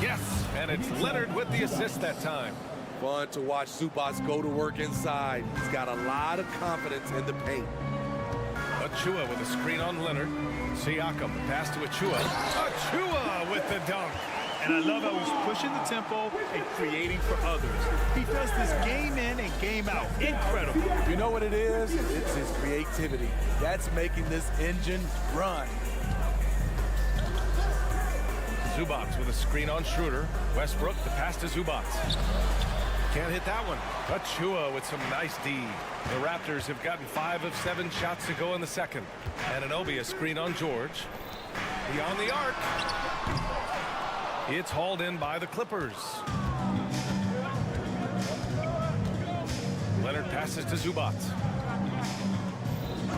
Yes, and it's Leonard with the assist that time. Fun to watch Zubac go to work inside. He's got a lot of confidence in the paint. Achua with a screen on Leonard. Siakam, pass to Achua. Achua with the dunk. And I love how he's pushing the tempo and creating for others. He does this game in and game out. Incredible. You know what it is? It's his creativity. That's making this engine run. Zubac with a screen on Schroeder. Westbrook, the pass to Zubac. Can't hit that one. Achua with some nice D. The Raptors have gotten 5 of 7 shots to go in the second. Anunoby a screen on George. Beyond the arc. It's hauled in by the Clippers. Leonard passes to Zubac.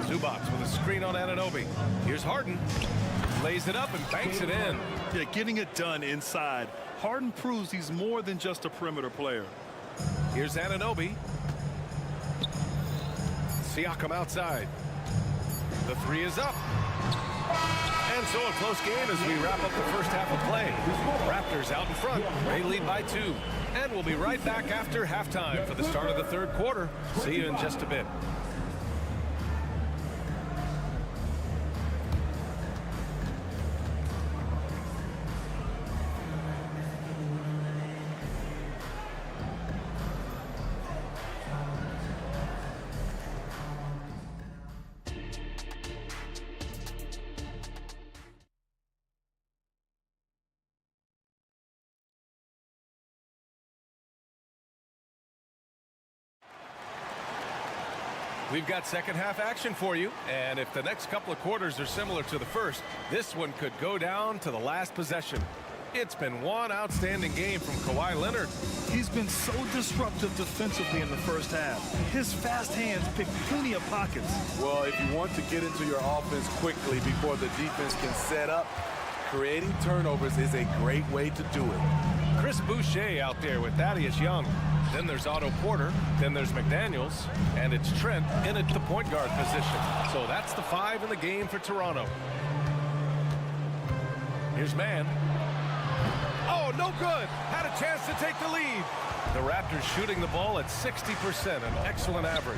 Zubac with a screen on Anunoby. Here's Harden. Lays it up and banks it in. Yeah, getting it done inside. Harden proves he's more than just a perimeter player. Here's Anunoby. Siakam outside. The 3 is up. And so a close game as we wrap up the first half of play. Raptors out in front. They lead by 2. And we'll be right back after halftime for the start of the third quarter. See you in just a bit. We've got second half action for you, and if the next couple of quarters are similar to the first, this one could go down to the last possession. It's been one outstanding game from Kawhi Leonard. He's been so disruptive defensively in the first half. His fast hands pick plenty of pockets. Well, if you want to get into your offense quickly before the defense can set up, Creating turnovers is a great way to do it. Chris Boucher out there with Thaddeus Young. Then there's Otto Porter. Then there's McDaniels. And it's Trent in at the point guard position. So that's the 5 in the game for Toronto. Here's Mann. Oh, no good. Had a chance to take the lead. The Raptors shooting the ball at 60%, an excellent average.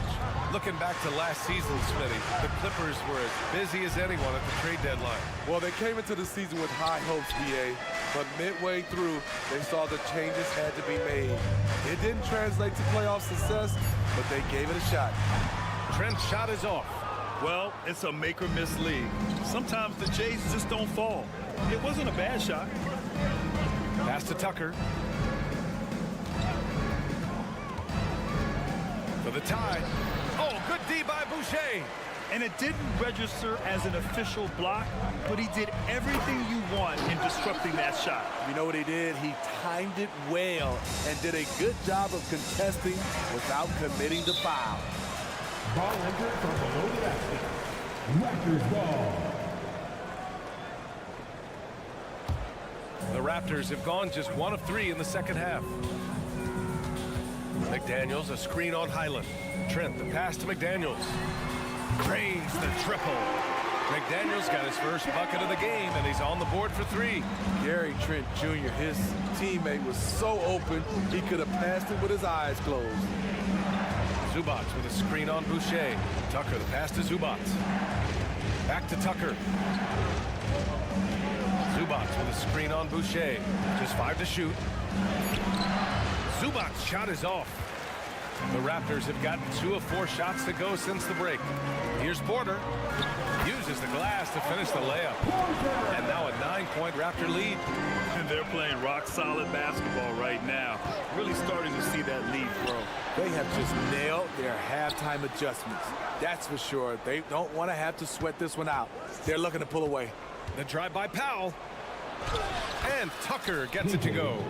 Looking back to last season, Smitty, the Clippers were as busy as anyone at the trade deadline. Well, they came into the season with high hopes, BA, but midway through, they saw the changes had to be made. It didn't translate to playoff success, but they gave it a shot. Trent's shot is off. Well, it's a make-or-miss league. Sometimes the Jays just don't fall. It wasn't a bad shot. Pass to Tucker. For the tie. Oh, good D by Boucher. And it didn't register as an official block, but he did everything you want in disrupting that shot. You know what he did? He timed it well and did a good job of contesting without committing the foul. Ball entered from below the basket. Raptors ball. The Raptors have gone just 1 of 3 in the second half. McDaniels, a screen on Highland. Trent, the pass to McDaniels. Drains the triple. McDaniels got his first bucket of the game, and he's on the board for 3. Gary Trent Jr., his teammate, was so open, he could have passed it with his eyes closed. Zubac with a screen on Boucher. Tucker, the pass to Zubac. Back to Tucker. Zubac with a screen on Boucher. Just 5 to shoot. Zubac's shot is off. The Raptors have gotten 2 of 4 shots to go since the break. Here's Porter. Uses the glass to finish the layup. And now a 9-point Raptor lead. And they're playing rock-solid basketball right now. Really starting to see that lead grow. They have just nailed their halftime adjustments. That's for sure. They don't want to have to sweat this one out. They're looking to pull away. The drive by Powell. And Tucker gets it to go.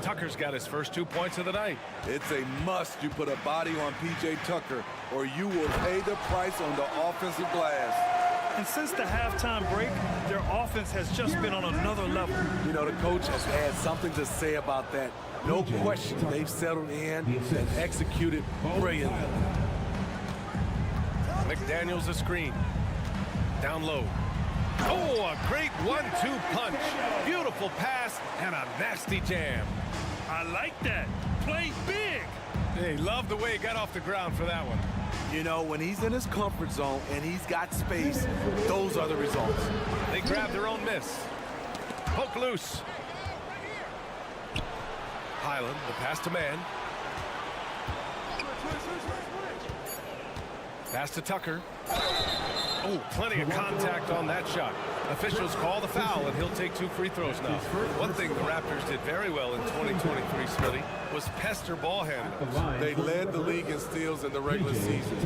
Tucker's got his first 2 points of the night. It's a must you put a body on P.J. Tucker, or you will pay the price on the offensive glass. And since the halftime break, their offense has just been on another level. You know, the coach has had something to say about that. No question, they've settled in and executed brilliantly. McDaniels a screen. Down low. Oh, a great 1-2 punch. Beautiful pass and a nasty jam. I like that. Play big. Hey, love the way he got off the ground for that one. You know, when he's in his comfort zone and he's got space, those are the results. They grab their own miss. Poke loose. Highland, the pass to Mann. Pass to Tucker. Oh, plenty of contact on that shot. Officials call the foul, and he'll take 2 free throws now. One thing the Raptors did very well in 2023, Smitty, was pester ball handlers. They led the league in steals in the regular season.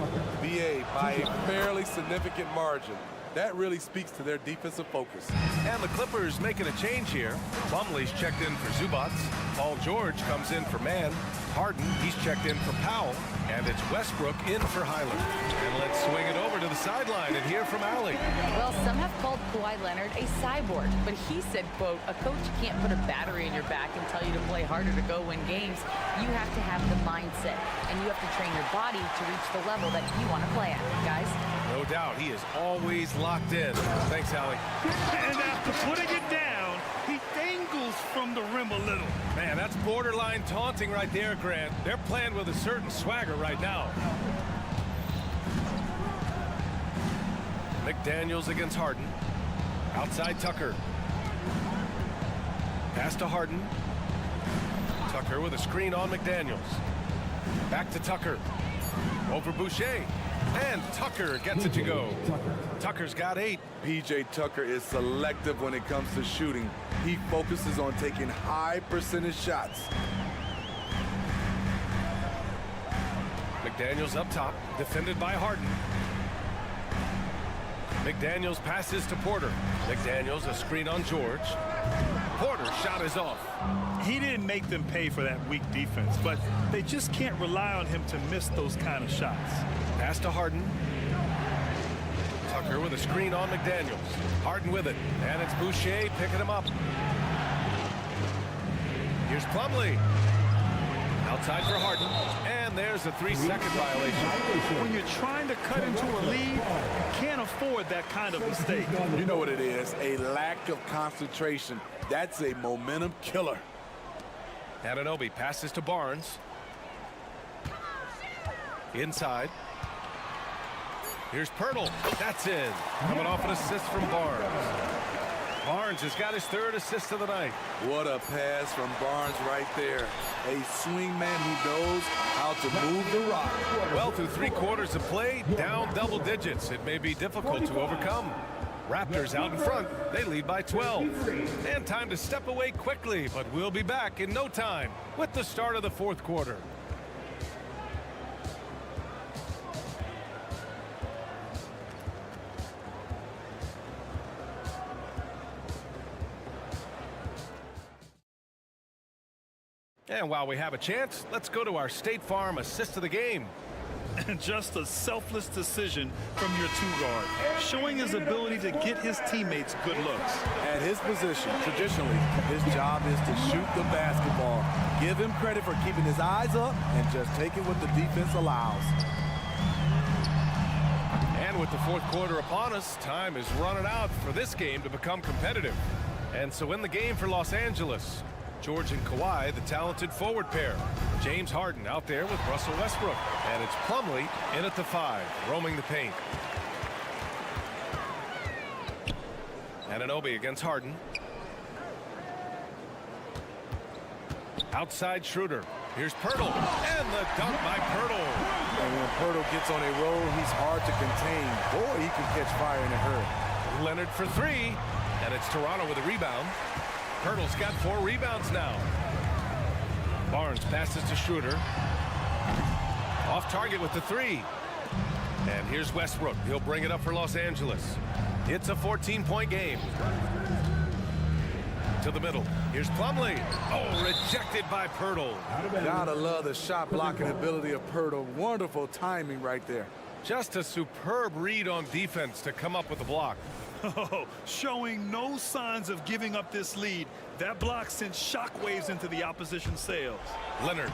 BA by a fairly significant margin. That really speaks to their defensive focus. And the Clippers making a change here. Plumlee's checked in for Zubac. Paul George comes in for Mann. Harden, he's checked in for Powell. And it's Westbrook in for Highland. And let's swing it over to the sideline and hear from Allie. Well, some have called Kawhi Leonard a cyborg, but he said, quote, a coach can't put a battery in your back and tell you to play harder to go win games. You have to have the mindset, and you have to train your body to reach the level that you want to play at, guys. No doubt, he is always locked in. Thanks, Allie. And after putting it down, he dangles from the rim a little. Man, that's borderline taunting right there, Grant. They're playing with a certain swagger right now. McDaniels against Harden. Outside Tucker. Pass to Harden. Tucker with a screen on McDaniels. Back to Tucker. Over Boucher. And Tucker gets it to go. Tucker's got 8. P.J. Tucker is selective when it comes to shooting. He focuses on taking high percentage shots. McDaniels up top, defended by Harden. McDaniels passes to Porter. McDaniels a screen on George. Porter's shot is off. He didn't make them pay for that weak defense, but they just can't rely on him to miss those kind of shots. Pass to Harden. Tucker with a screen on McDaniels. Harden with it, and it's Boucher picking him up. Here's Plumlee. Outside for Harden, and there's a 3-second violation. When you're trying to cut into a lead, you can't afford that kind of mistake. You know what it is, a lack of concentration. That's a momentum killer. Anunoby passes to Barnes. Inside. Here's Pirtle. That's in. Coming off an assist from Barnes. Barnes has got his 3rd assist of the night. What a pass from Barnes right there. A swingman who knows how to move the rock. Well, through 3 quarters of play, down double digits. It may be difficult to overcome. Raptors out in front. They lead by 12. And time to step away quickly, but we'll be back in no time with the start of the 4th quarter. And while we have a chance, let's go to our State Farm assist of the game. And just a selfless decision from your 2-guard, showing his ability to get his teammates good looks. At his position, traditionally, his job is to shoot the basketball. Give him credit for keeping his eyes up and just taking what the defense allows. And with the 4th quarter upon us, time is running out for this game to become competitive. And so in the game for Los Angeles, George and Kawhi, the talented forward pair. James Harden out there with Russell Westbrook. And it's Plumlee in at the 5, roaming the paint. Anunoby against Harden. Outside Schroeder. Here's Pirtle. And the dunk by Pirtle. And when Pirtle gets on a roll, he's hard to contain. Boy, he can catch fire in a hurry. Leonard for 3. And it's Toronto with a rebound. Pirtle's got 4 rebounds now. Barnes passes to Schroeder. Off target with the 3. And here's Westbrook. He'll bring it up for Los Angeles. It's a 14-point game. To the middle. Here's Plumlee. Oh, rejected by Pirtle. Gotta love the shot blocking ability of Pirtle. Wonderful timing right there. Just a superb read on defense to come up with the block. Oh, showing no signs of giving up this lead. That block sent shockwaves into the opposition's sails. Leonard.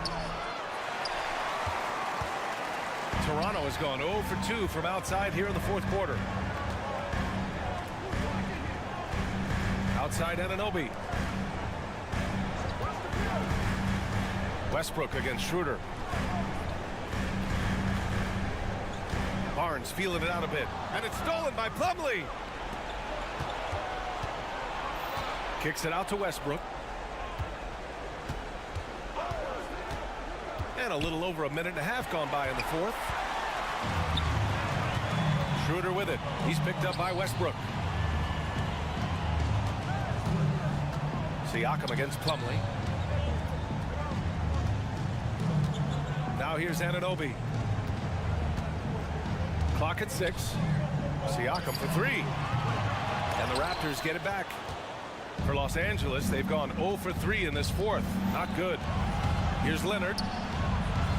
Toronto has gone 0 for 2 from outside here in the 4th quarter. Outside Anunoby. Westbrook against Schroeder. Barnes feeling it out a bit. And it's stolen by Plumlee. Kicks it out to Westbrook. And a little over a minute and a half gone by in the 4th. Schroeder with it. He's picked up by Westbrook. Siakam against Plumlee. Now here's Anunoby. Clock at 6. Siakam for 3. And the Raptors get it back. For Los Angeles, they've gone 0 for 3 in this 4th. Not good. Here's Leonard.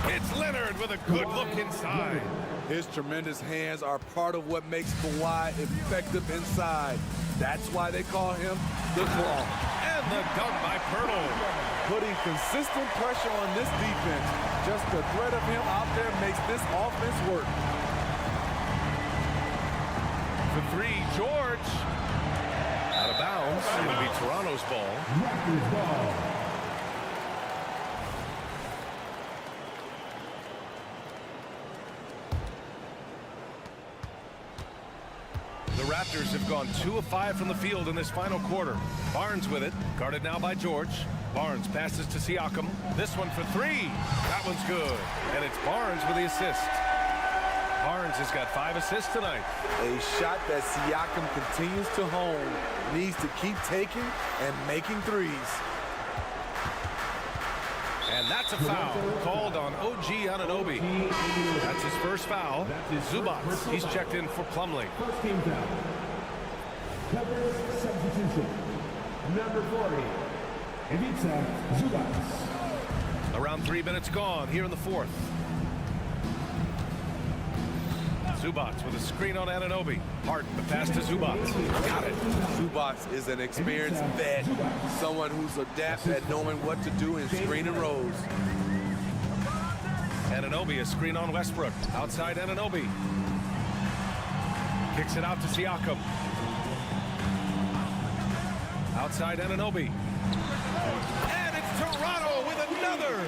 It's Leonard with a good look inside. His tremendous hands are part of what makes Kawhi effective inside. That's why they call him the Claw. And the dunk by Pirtle. Putting consistent pressure on this defense. Just the threat of him out there makes this offense work. For 3, George. Out of bounds. It'll be Toronto's ball. Raptors ball. The Raptors have gone 2 of 5 from the field in this final quarter. Barnes with it. Guarded now by George. Barnes passes to Siakam. This one for 3. That one's good. And it's Barnes with the assist. Barnes has got 5 assists tonight. A shot that Siakam continues to hone. Needs to keep taking and making threes. And that's a foul called on OG Anunoby. That's his first foul. Zubats, he's checked in for Plumlee. First team foul. Cover substitution. Number 40. Ivica Zubats. Around 3 minutes gone here in the 4th. Zubats with a screen on Anunoby. Harden, the pass to Zubats. Got it. Zubats is an experienced vet, someone who's adept at knowing what to do in screen and rolls. Anunoby, a screen on Westbrook. Outside Anunoby. Kicks it out to Siakam. Outside Anunoby. And it's Toronto with another.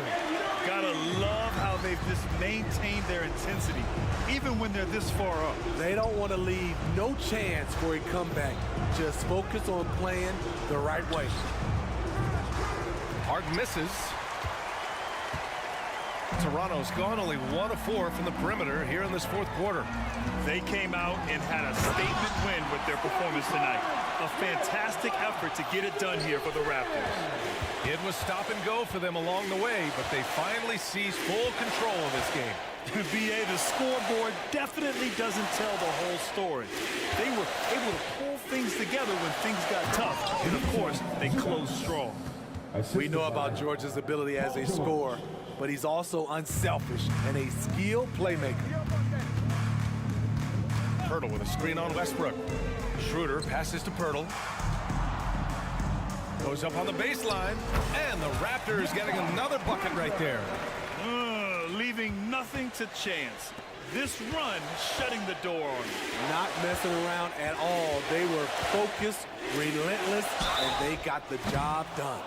Gotta love how they've just maintained their intensity, even when they're this far up. They don't want to leave no chance for a comeback. Just focus on playing the right way. Harden misses. Toronto's gone only 1 of 4 from the perimeter here in this fourth quarter. They came out and had a statement win with their performance tonight. A fantastic effort to get it done here for the Raptors. It was stop and go for them along the way, but they finally seized full control of this game. BA, the scoreboard definitely doesn't tell the whole story. They were able to pull things together when things got tough. And of course, they closed strong. We know about George's ability as a scorer, but he's also unselfish and a skilled playmaker. Pirtle with a screen on Westbrook. Schroeder passes to Pirtle. Goes up on the baseline, and the Raptors getting another bucket right there. Leaving nothing to chance. This run shutting the door on them. Not messing around at all. They were focused, relentless, and they got the job done.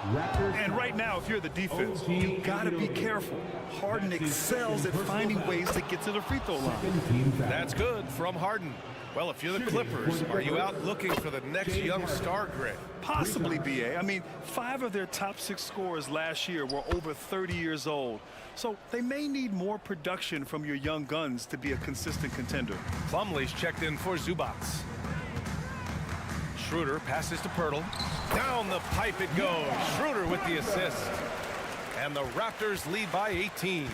And right now, if you're the defense, you gotta be careful. Harden excels at finding ways to get to the free throw line. That's good from Harden. Well, if you're the Clippers, are you out looking for the next young star grid? Possibly, BA. I mean, 5 of their top 6 scorers last year were over 30 years old. So they may need more production from your young guns to be a consistent contender. Plumlee's checked in for Zubats. Schroeder passes to Pirtle. Down the pipe it goes. Schroeder with the assist. And the Raptors lead by 18.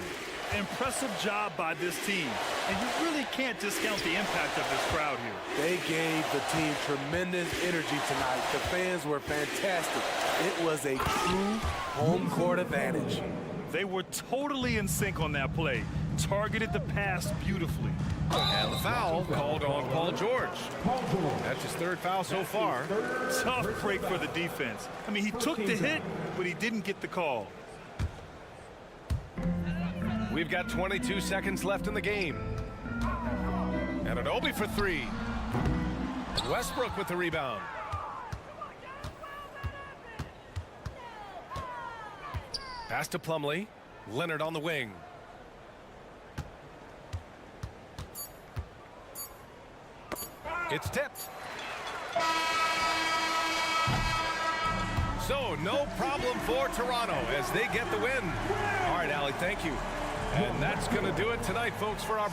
Impressive job by this team. And you really can't discount the impact of this crowd here. They gave the team tremendous energy tonight. The fans were fantastic. It was a true home court advantage. They were totally in sync on that play. Targeted the pass beautifully. And the foul called on Paul George. That's his 3rd foul so far. Tough break for the defense. I mean, he took the hit, but he didn't get the call. We've got 22 seconds left in the game. And Anunoby for 3. And Westbrook with the rebound. Pass to Plumlee. Leonard on the wing. It's tipped. So no problem for Toronto as they get the win. All right, Allie, thank you. And that's going to do it tonight, folks, for our...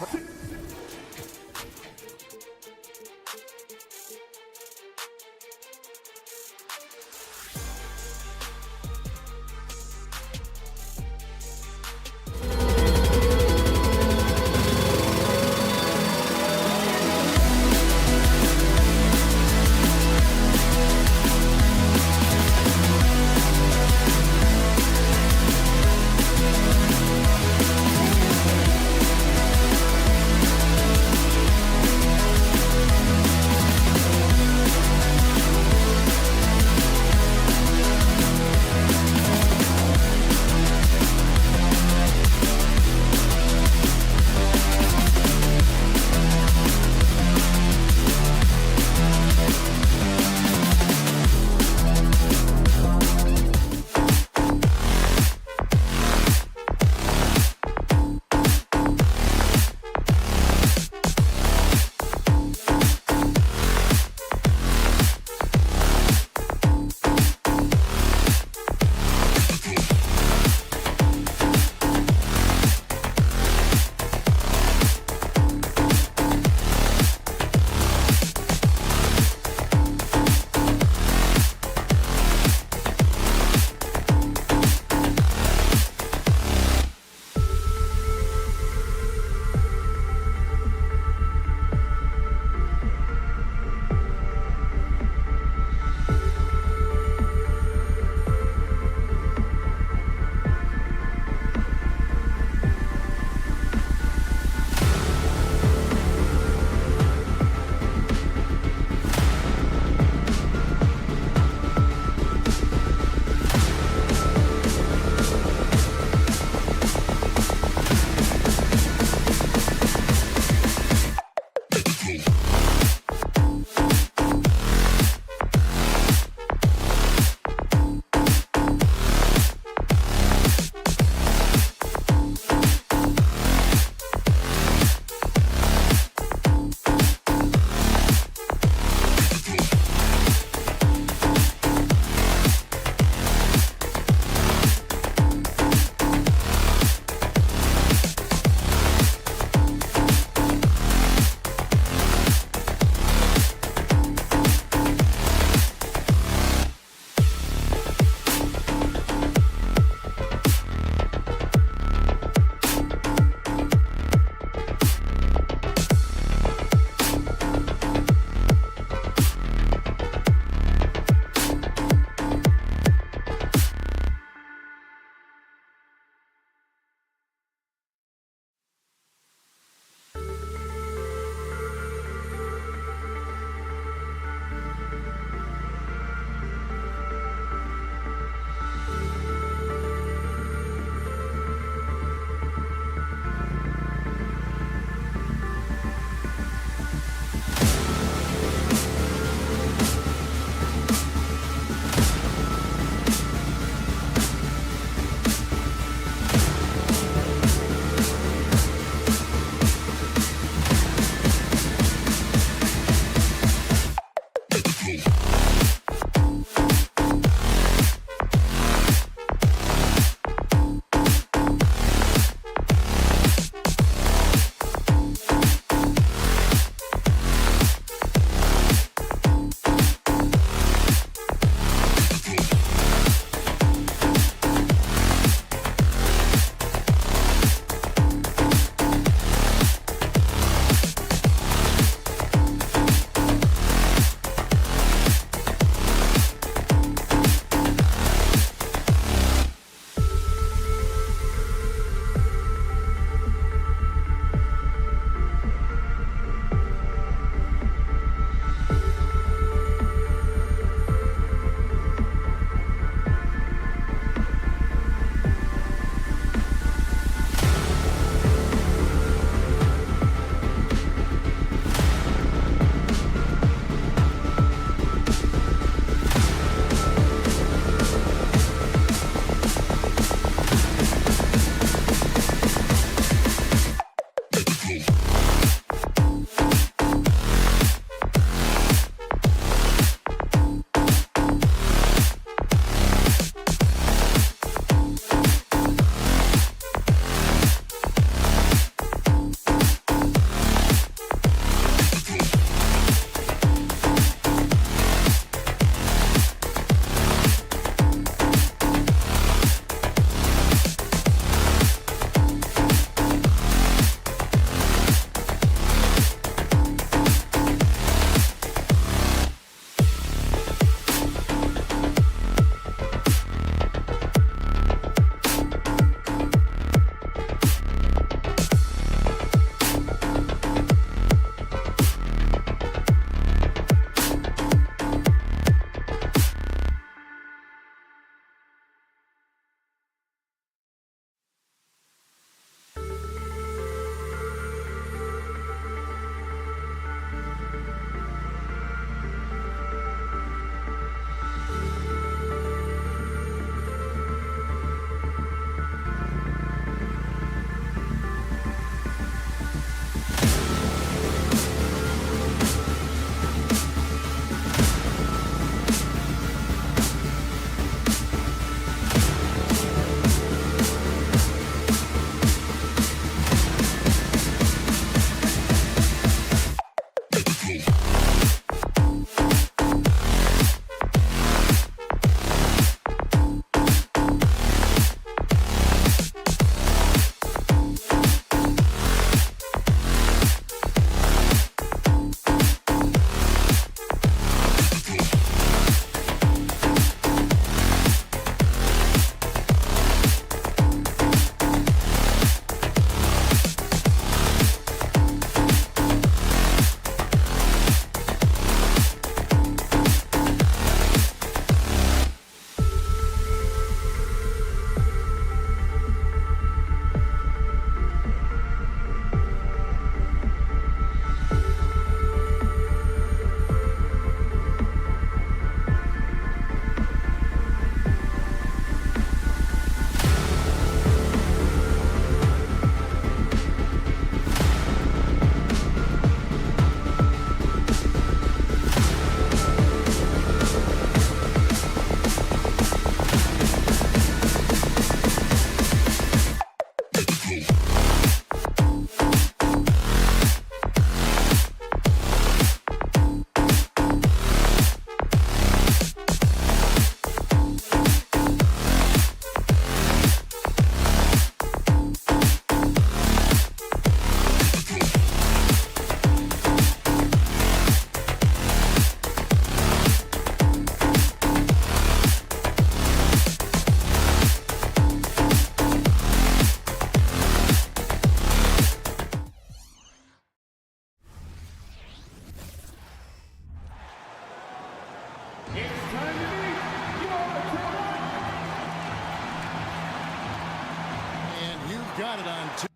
got it on two.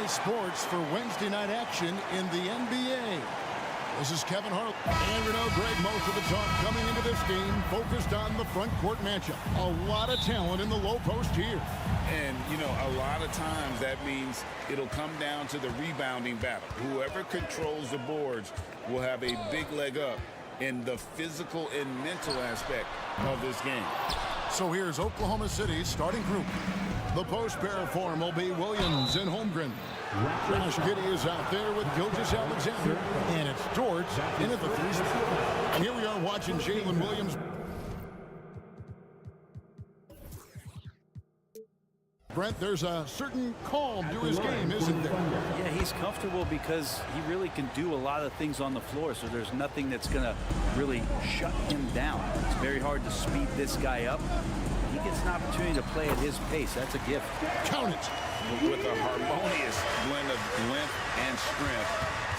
Sports for Wednesday night action in the NBA. This is Kevin Hart. And we know, Greg, most of the talk coming into this game focused on the front court matchup. A lot of talent in the low post here. And, you know, a lot of times that means it'll come down to the rebounding battle. Whoever controls the boards will have a big leg up in the physical and mental aspect of this game. So here's Oklahoma City's starting group. The post pair form will be Williams and Holmgren. Josh Giddey is out there with Gilgeous-Alexander. And it's George in at the 3 spot. And here we are watching Jalen Williams. Brent, there's a certain calm to his game, isn't there? Yeah, he's comfortable because he really can do a lot of things on the floor, so there's nothing that's going to really shut him down. It's very hard to speed this guy up. He gets an opportunity to play at his pace. That's a gift. Count it. With a harmonious blend of length and strength,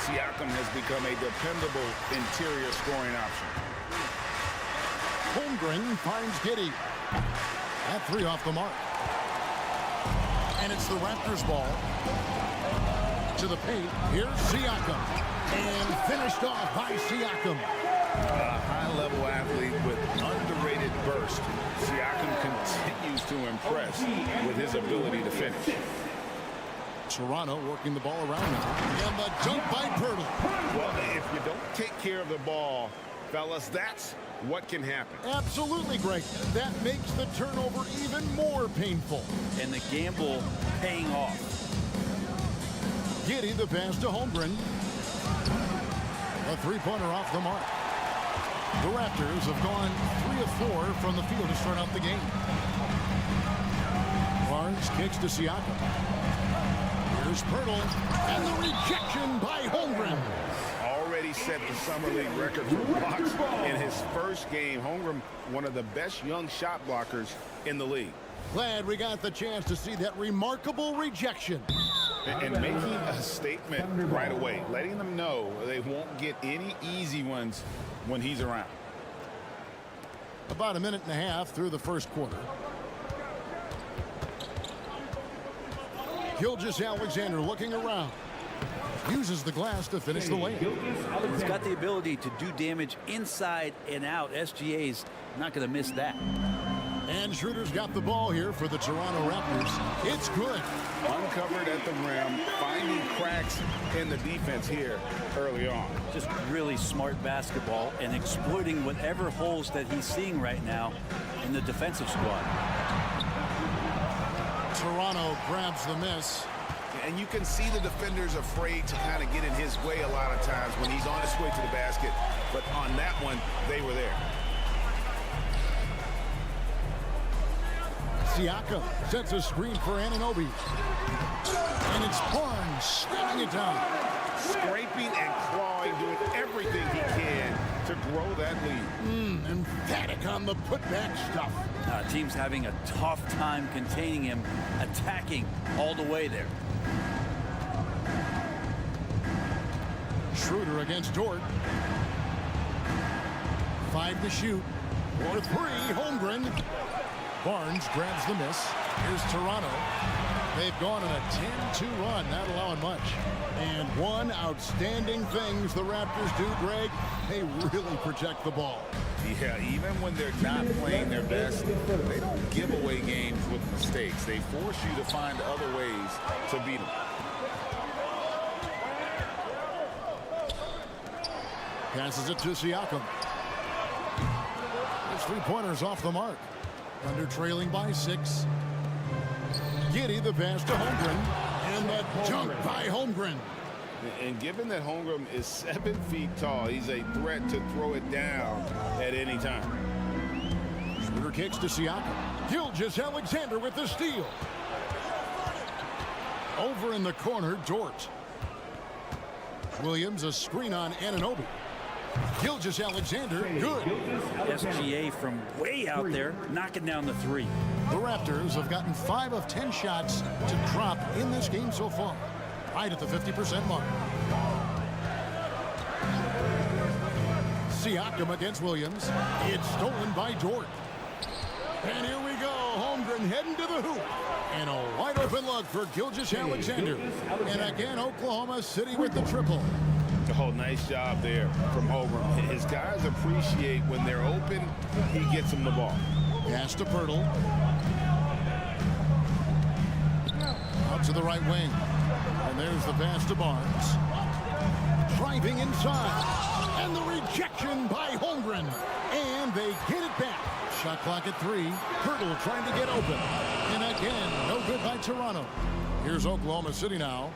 Siakam has become a dependable interior scoring option. Holmgren finds Giddey. That 3 off the mark. And it's the Raptors ball. To the paint. Here's Siakam. And finished off by Siakam. A high-level athlete with underrated burst. Siakam continues to impress with his ability to finish. Toronto working the ball around now. And the dunk by Pirtle. Well, if you don't take care of the ball, fellas, that's what can happen. Absolutely, Greg. That makes the turnover even more painful. And the gamble paying off. Giddey the pass to Holmgren. A 3-pointer off the mark. The Raptors have gone 3 of 4 from the field to start out the game. Barnes kicks to Siakam. Here's Pirtle. And the rejection by Holmgren. Already set the Summer League record for blocks in his first game. Holmgren, one of the best young shot blockers in the league. Glad we got the chance to see that remarkable rejection. And making a statement right away, letting them know they won't get any easy ones when he's around. About a minute and a half through the first quarter. Gilgeous-Alexander looking around. Uses the glass to finish the layup. He's got the ability to do damage inside and out. SGA's not going to miss that. And Schroeder's got the ball here for the Toronto Raptors. It's good. Uncovered at the rim, finding cracks in the defense here early on. Just really smart basketball and exploiting whatever holes that he's seeing right now in the defensive squad. Toronto grabs the miss. And you can see the defenders afraid to kind of get in his way a lot of times when he's on his way to the basket. But on that one, they were there. Siakam sets a screen for Anunoby. And it's Barnes slamming it down. Scraping and clawing, doing everything he can to grow that lead. Emphatic on the putback stuff. Team's having a tough time containing him, attacking all the way there. Schroeder against Dort. 5 to shoot. For 3, Holmgren. Barnes grabs the miss. Here's Toronto. They've gone on a 10-2 run, not allowing much. And one outstanding thing the Raptors do, Greg, they really protect the ball. Yeah, even when they're not playing their best, they don't give away games with mistakes. They force you to find other ways to beat them. Passes it to Siakam. His 3-pointers off the mark. Under trailing by 6. Giddey the pass to Holmgren. And the dunk by Holmgren. And given that Holmgren is 7 feet tall, he's a threat to throw it down at any time. Schroeder kicks to Siakam. Gilgeous-Alexander with the steal. Over in the corner, Dort. Williams a screen on Anunoby. Gilgeous-Alexander, good. SGA from way out there, knocking down the 3. The Raptors have gotten 5 of 10 shots to drop in this game so far, right at the 50% mark. Siakam against Williams. It's stolen by Dort. And here we go. Holmgren heading to the hoop. And a wide open look for Gilgeous-Alexander. And again, Oklahoma City with the triple. Oh, nice job there from Holmgren. His guys appreciate when they're open, he gets them the ball. Pass to Pirtle. Out to the right wing. And there's the pass to Barnes. Driving inside. And the rejection by Holmgren. And they get it back. Shot clock at 3. Pirtle trying to get open. And again, no good by Toronto. Here's Oklahoma City now.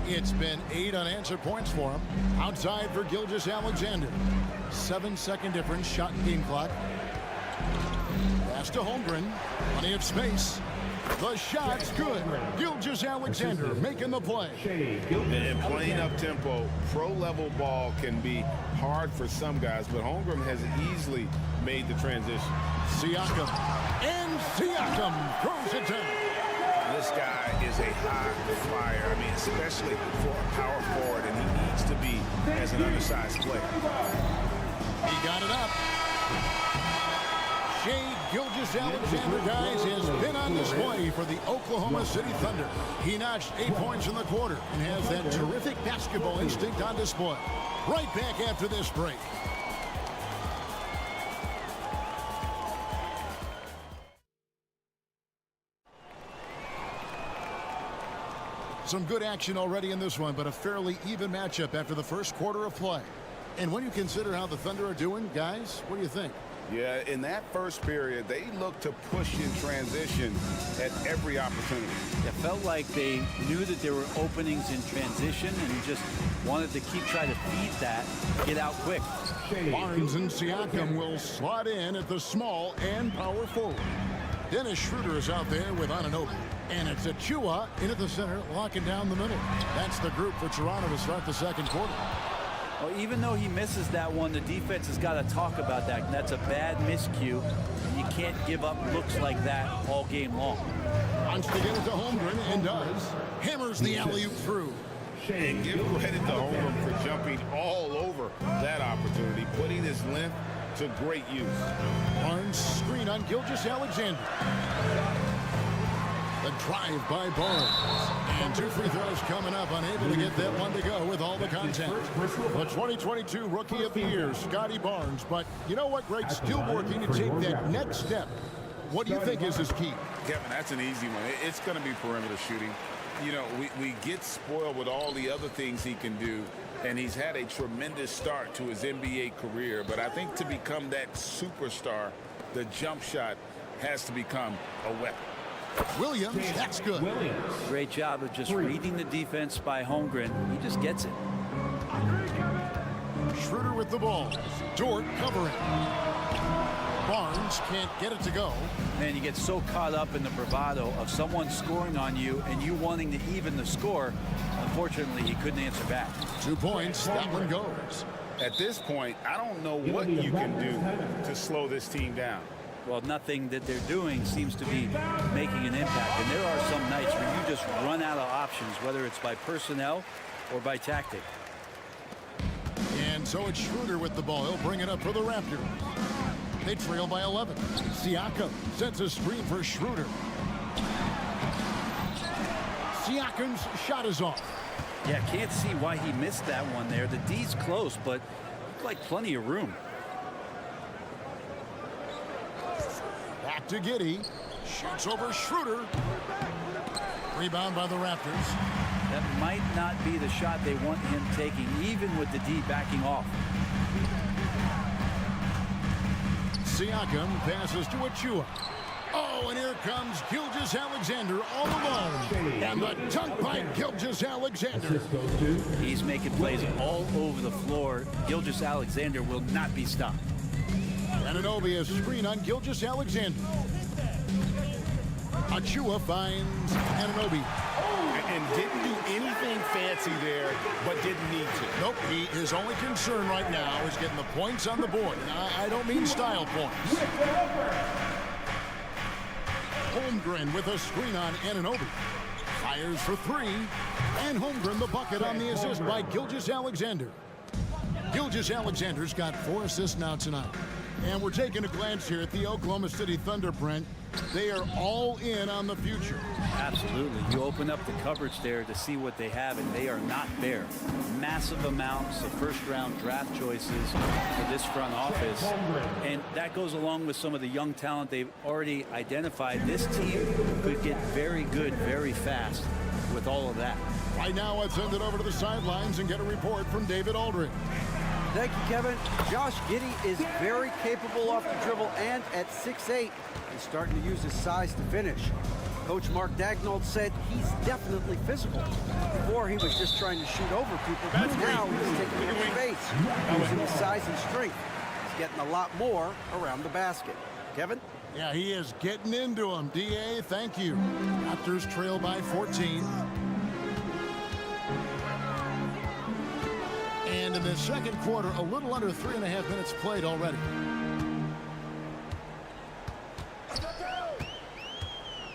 It's been 8 unanswered points for him. Outside for Gilgeous-Alexander. 7-second difference. Shot and game clock. Pass to Holmgren. Plenty of space. The shot's good. Gilgeous-Alexander making the play. And playing up tempo, pro-level ball can be hard for some guys, but Holmgren has easily made the transition. Siakam. And Siakam throws it down. This guy is a high flyer. I mean, especially for a power forward, and he needs to be as an undersized player. He got it up. Shai Gilgeous-Alexander, guys, has been on display for the Oklahoma City Thunder. He notched 8 points in the quarter and has that terrific basketball instinct on display. Right back after this break. Some good action already in this one, but a fairly even matchup after the first quarter of play. And when you consider how the Thunder are doing, guys, what do you think? Yeah, in that first period, they looked to push in transition at every opportunity. It felt like they knew that there were openings in transition and just wanted to keep trying to feed that, get out quick. Barnes and Siakam will slot in at the small and power forward. Dennis Schroeder is out there with Anunoby. And it's Achua in at the center, locking down the middle. That's the group for Toronto to start the second quarter. Well, even though he misses that one, the defense has got to talk about that. And that's a bad miscue. And you can't give up looks like that all game long. Wants to get it to Holmgren and does. Hammers the alley-oop through. And give credit to Holmgren for jumping all over that opportunity, putting his length to great use. Barnes screen on Gilgeous-Alexander. The drive by Barnes. And 2 free throws coming up, unable to get that one to go with all the contact. The 2022 Rookie of the Year, Scotty Barnes. But you know what, Greg? Still working to take that next step. What do you think is his key? Kevin, that's an easy one. It's going to be perimeter shooting. You know, we get spoiled with all the other things he can do, and he's had a tremendous start to his NBA career. But I think to become that superstar, the jump shot has to become a weapon. Williams, that's good. Great job of just reading the defense by Holmgren. He just gets it. Schroeder with the ball. Dort covering. Barnes can't get it to go. Man, you get so caught up in the bravado of someone scoring on you and you wanting to even the score. Unfortunately, he couldn't answer back. 2 points, that one goes. At this point, I don't know what you can do to slow this team down. Well, nothing that they're doing seems to be making an impact. And there are some nights where you just run out of options, whether it's by personnel or by tactic. And so it's Schroeder with the ball. He'll bring it up for the Raptors. They trail by 11. Siakam sets a screen for Schroeder. Siakam's shot is off. Yeah, can't see why he missed that one there. The D's close, but looked like plenty of room. Back to Giddey. Shoots over Schroeder. Rebound by the Raptors. That might not be the shot they want him taking, even with the D backing off. Siakam passes to Achua. Oh, and here comes Gilgeous-Alexander all alone. And the dunk by Gilgeous-Alexander. He's making plays all over the floor. Gilgeous-Alexander will not be stopped. Anunoby a screen on Gilgeous-Alexander. Achua finds Anunoby. And didn't do anything fancy there, but didn't need to. Nope, his only concern right now is getting the points on the board. I don't mean style points. Holmgren with a screen on Anunoby. Fires for three. And Holmgren the bucket on the assist by Gilgeous-Alexander. Gilgeous-Alexander's got 4 assists now tonight. And we're taking a glance here at the Oklahoma City Thunder, Brent. They are all in on the future. Absolutely. You open up the coverage there to see what they have, and they are not there. Massive amounts of first-round draft choices for this front office. And that goes along with some of the young talent they've already identified. This team could get very good very fast with all of that. Right now, let's send it over to the sidelines and get a report from David Aldridge. Thank you, Kevin. Josh Giddey is very capable off the dribble and at 6'8", is starting to use his size to finish. Coach Mark Daignault said he's definitely physical. Before, he was just trying to shoot over people, but now he's taking it in base, using his size and strength. He's getting a lot more around the basket. Kevin? Yeah, he is getting into them. D.A., thank you. Raptors trail by 14. And in the second quarter, a little under 3.5 minutes played already.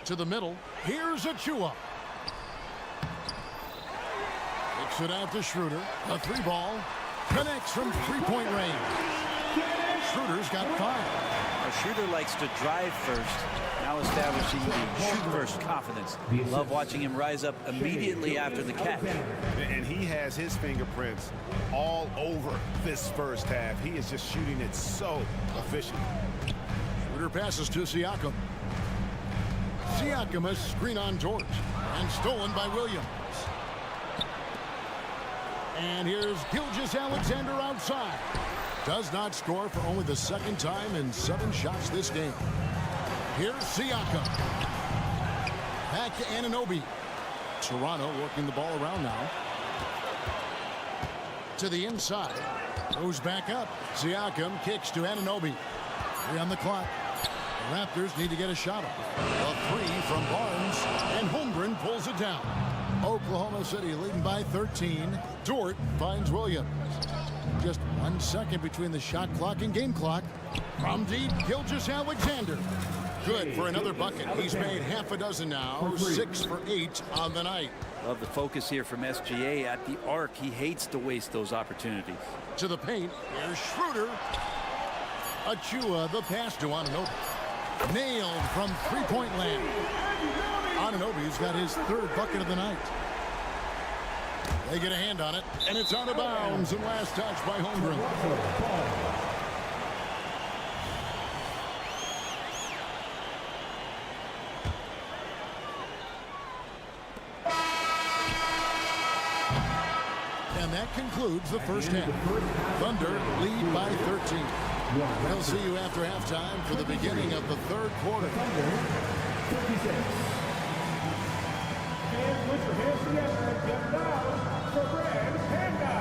To the middle. Here's Achua. Kicks it out to Schroeder. A 3-ball. Connects from 3-point range. Schroeder's got 5. Now, Schroeder likes to drive first, now establishing the shoot-first confidence. Love watching him rise up immediately after the catch. And he has his fingerprints all over this first half. He is just shooting it so efficient. Schroeder passes to Siakam. Siakam, a screen on George. And stolen by Williams. And here's Gilgeous-Alexander outside. Does not score for only the second time in 7 shots this game. Here's Siakam. Back to Anunoby. Toronto working the ball around now. To the inside. Goes back up. Siakam kicks to Anunoby. 3 on the clock. The Raptors need to get a shot off. A 3 from Barnes. And Holmgren pulls it down. Oklahoma City leading by 13. Dort finds Williams. Just 1 second between the shot clock and game clock. From deep, Gilgeous-Alexander. Good for another bucket. He's made half a dozen now. 6 for 8 on the night. Love the focus here from SGA at the arc. He hates to waste those opportunities. To the paint. Here's Schroeder. Achua, the pass to Anunoby. Nailed from 3-point land. Anunoby's got his 3rd bucket of the night. They get a hand on it, and it's out of bounds, and last touch by Holmgren. And that concludes the first half. Thunder lead by 13. We'll see you after halftime for the beginning of the 3rd quarter. And put your hands together and get down for Brad Panda.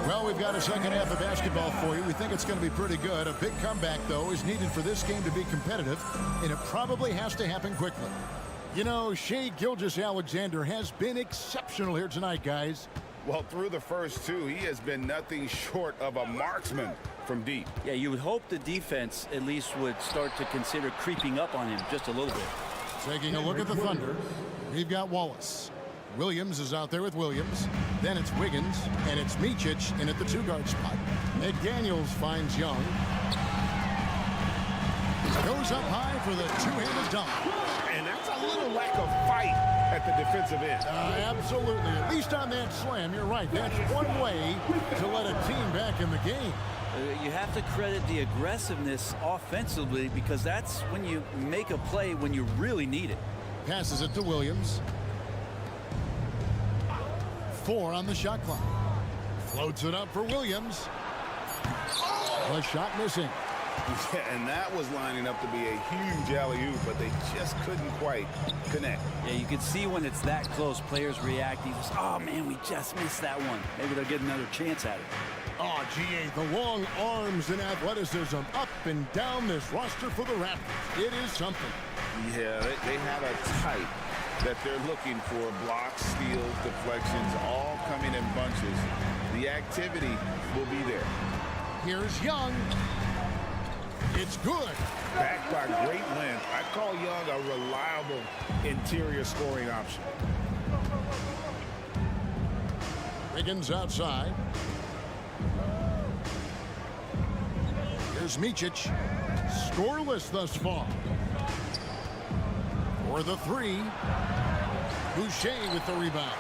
Well, we've got a second half of basketball for you. We think it's going to be pretty good. A big comeback, though, is needed for this game to be competitive, and it probably has to happen quickly. You know, Shai Gilgeous-Alexander has been exceptional here tonight, guys. Well, through the first 2, he has been nothing short of a marksman from deep. Yeah, you would hope the defense at least would start to consider creeping up on him just a little bit. Taking a look at the Thunder, we've got Wallace. Williams is out there with Williams. Then it's Wiggins, and it's Micic in at the 2-guard spot. McDaniels finds Young. Goes up high for the 2-handed dunk. And that's a little lack of fight at the defensive end. Absolutely. At least on that slam, you're right. That's one way to let a team back in the game. You have to credit the aggressiveness offensively because that's when you make a play when you really need it. Passes it to Williams. 4 on the shot clock. Floats it up for Williams. A shot missing. Yeah, and that was lining up to be a huge alley-oop, but they just couldn't quite connect. Yeah, you can see when it's that close, players reacting. Oh, man, we just missed that one. Maybe they'll get another chance at it. Oh, GA, the long arms and athleticism up and down this roster for the Raptors. It is something. Yeah, they have a type that they're looking for. Blocks, steals, deflections, all coming in bunches. The activity will be there. Here's Young. It's good. Backed by great length. I call Young a reliable interior scoring option. Wiggins outside. Here's Micic. Scoreless thus far. For the three. Boucher with the rebound.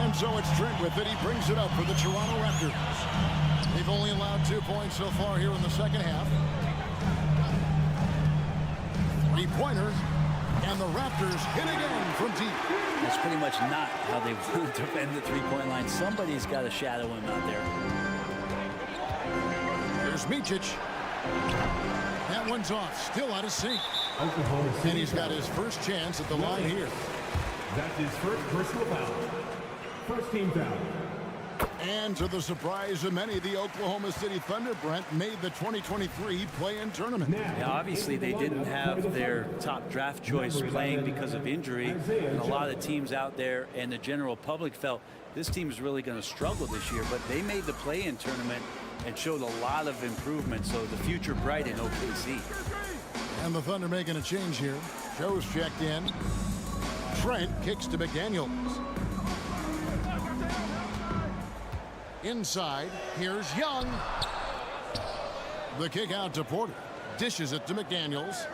And so it's Trent with it. He brings it up for the Toronto Raptors. They've only allowed 2 points so far here in the second half. Three-pointer. And the Raptors hit again from deep. That's pretty much not how they want to defend the three-point line. Somebody's got to shadow him out there. Here's Micic. That one's off. Still out of sync. And he's got his first chance at the line here. That's his first personal foul. First team foul. And to the surprise of many, the Oklahoma City Thunder, Brent, made the 2023 play-in tournament. Yeah, obviously they didn't have their top draft choice playing because of injury. And a lot of teams out there and the general public felt this team is really going to struggle this year. But they made the play-in tournament and showed a lot of improvement. So the future bright in OKC. And the Thunder making a change here. Joe's checked in. Trent kicks to McDaniels. Inside, here's Young. The kick out to Porter. Dishes it to McDaniels.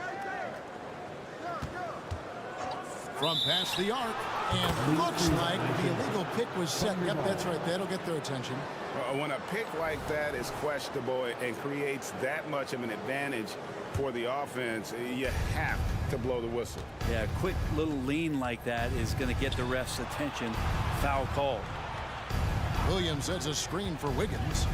From past the arc. And looks like the illegal pick was set. Yep, that's right. That'll get their attention. When a pick like that is questionable and creates that much of an advantage for the offense, you have to blow the whistle. Yeah, a quick little lean like that is going to get the ref's attention. Foul call. Williams sets a screen for Wiggins.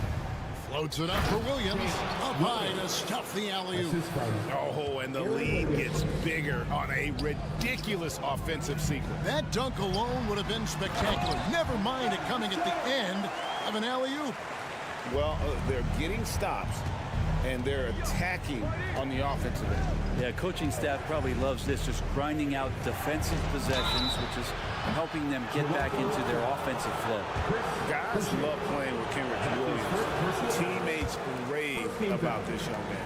Floats it up for Williams. Up high to stuff the alley-oop. Oh, and the lead gets bigger on a ridiculous offensive sequence. That dunk alone would have been spectacular. Never mind it coming at the end of an alley-oop. Well, they're getting stops, and they're attacking on the offensive end. Yeah, coaching staff probably loves this, just grinding out defensive possessions, which is helping them get back into their offensive flow. Guys love playing with Kenrich Williams. Teammates rave about this young man.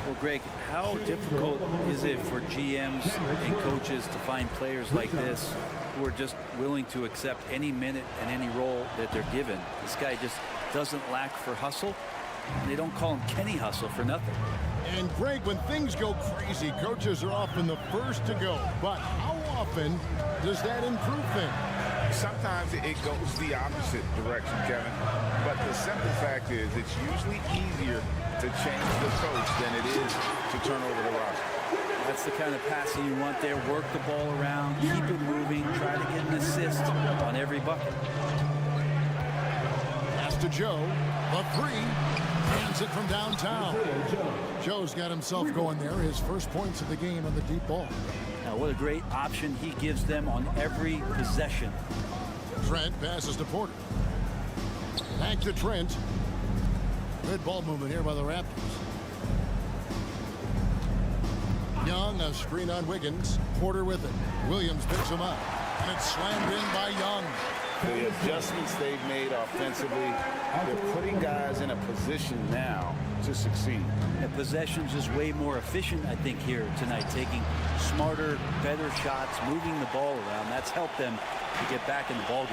Well, Greg, how difficult is it for GMs and coaches to find players like this who are just willing to accept any minute and any role that they're given? This guy just doesn't lack for hustle. And they don't call him Kenny Hustle for nothing. And Greg, when things go crazy, coaches are often the first to go. But how often does that improve things? Sometimes it goes the opposite direction, Kevin. But the simple fact is it's usually easier to change the coach than it is to turn over the roster. That's the kind of passing you want there. Work the ball around, keep it moving, try to get an assist on every bucket. Pass to Joe. The three. Hands it from downtown. Joe's got himself going there. His first points of the game on the deep ball. Now, what a great option he gives them on every possession. Trent passes to Porter. Back to Trent. Good ball movement here by the Raptors. Young, a screen on Wiggins. Porter with it. Williams picks him up. And it's slammed in by Young. The adjustments they've made offensively, they're putting guys in a position now to succeed. The possession's just way more efficient, I think, here tonight, taking smarter, better shots, moving the ball around. That's helped them to get back in the ballgame.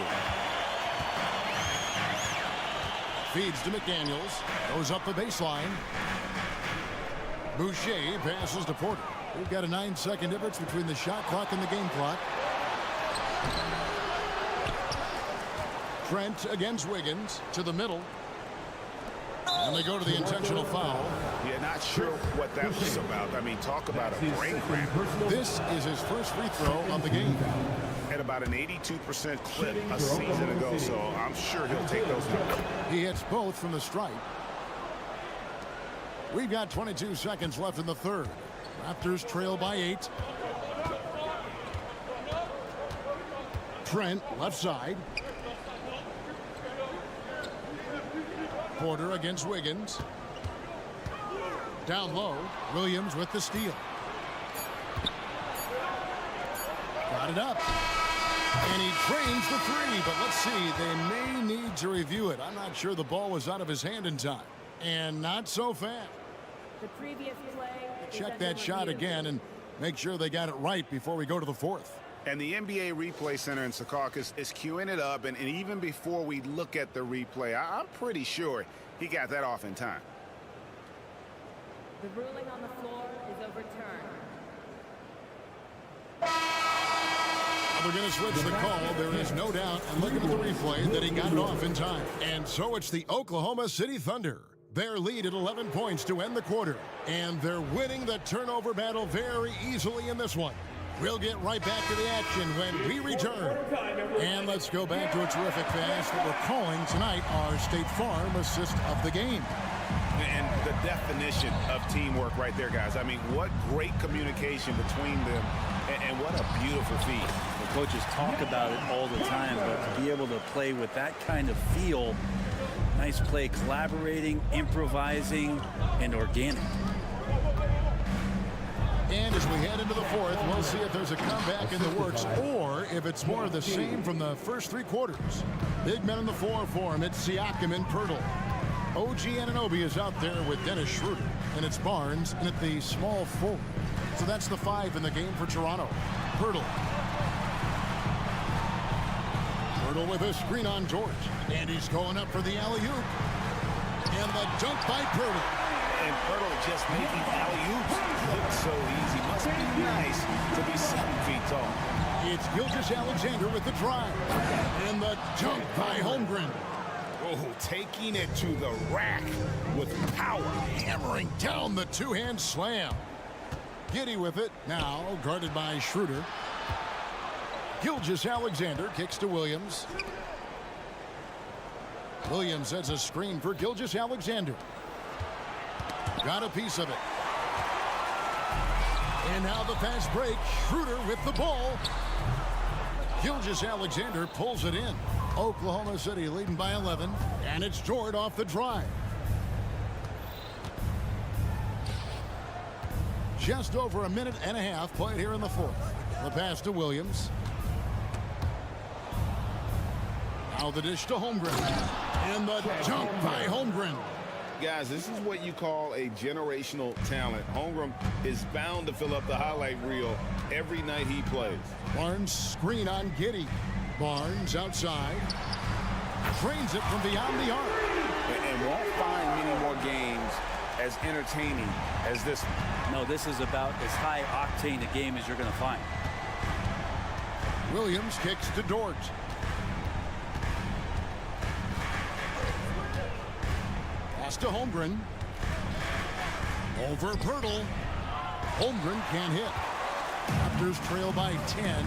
Feeds to McDaniels. Goes up the baseline. Boucher passes to Porter. We've got a 9-second difference between the shot clock and the game clock. Trent against Wiggins to the middle. And they go to the intentional foul. Yeah, not sure what that was about. I mean, talk about a brain cramp. This is his first free throw of the game. At about an 82% clip a season ago, so I'm sure he'll take those numbers. He hits both from the stripe. We've got 22 seconds left in the third. Raptors trail by 8. Trent, left side. Porter against Wiggins. Down low, Williams with the steal. Got it up. And he trains the three, but let's see. They may need to review it. I'm not sure the ball was out of his hand in time. And not so fast. The previous play. Check that shot again and make sure they got it right before we go to the fourth. And the NBA Replay Center in Secaucus is queuing it up, and even before we look at the replay, I'm pretty sure he got that off in time. The ruling on the floor is overturned. They're going to switch the call. There is no doubt, and looking at the replay, that he got it off in time. And so it's the Oklahoma City Thunder. Their lead at 11 points to end the quarter. And they're winning the turnover battle very easily in this one. We'll get right back to the action when we return. And let's go back to a terrific pass that we're calling tonight our State Farm assist of the game. And the definition of teamwork right there, guys. I mean, what great communication between them, and what a beautiful feed. The coaches talk about it all the time, but to be able to play with that kind of feel, nice play, collaborating, improvising, and organic. And as we head into the fourth, we'll see if there's a comeback in the works or if it's more of the same from the first three quarters. Big men in the 4 for him. It's Siakam and Pirtle. OG Anunoby is out there with Dennis Schroeder. And it's Barnes and at the small forward. So that's the 5 in the game for Toronto. Pirtle. Pirtle with a screen on George. And he's going up for the alley-oop. And the dunk by Pirtle. And Pirtle just making alley-oops look so easy. Must be nice to be 7 feet tall. It's Gilgeous-Alexander with the drive. And the dunk by Holmgren. Oh, taking it to the rack with power. Hammering down the two-hand slam. Giddey with it. Now guarded by Schroeder. Gilgeous-Alexander kicks to Williams. Williams sets a screen for Gilgeous-Alexander. Got a piece of it. And now the fast break. Schroeder with the ball. Gilgeous-Alexander pulls it in. Oklahoma City leading by 11. And it's Jordan off the drive. Just over a minute and a half played here in the fourth. The pass to Williams. Now the dish to Holmgren. And the dunk by Holmgren. Guys, this is what you call a generational talent. Holmgren is bound to fill up the highlight reel every night he plays. Barnes screen on Giddey. Barnes outside. Trains it from beyond the arc. And won't find many more games as entertaining as this one. No, this is about as high octane a game as you're going to find. Williams kicks to Dort. Pass to Holmgren. Over Pirtle. Holmgren can't hit. Raptors trail by 10.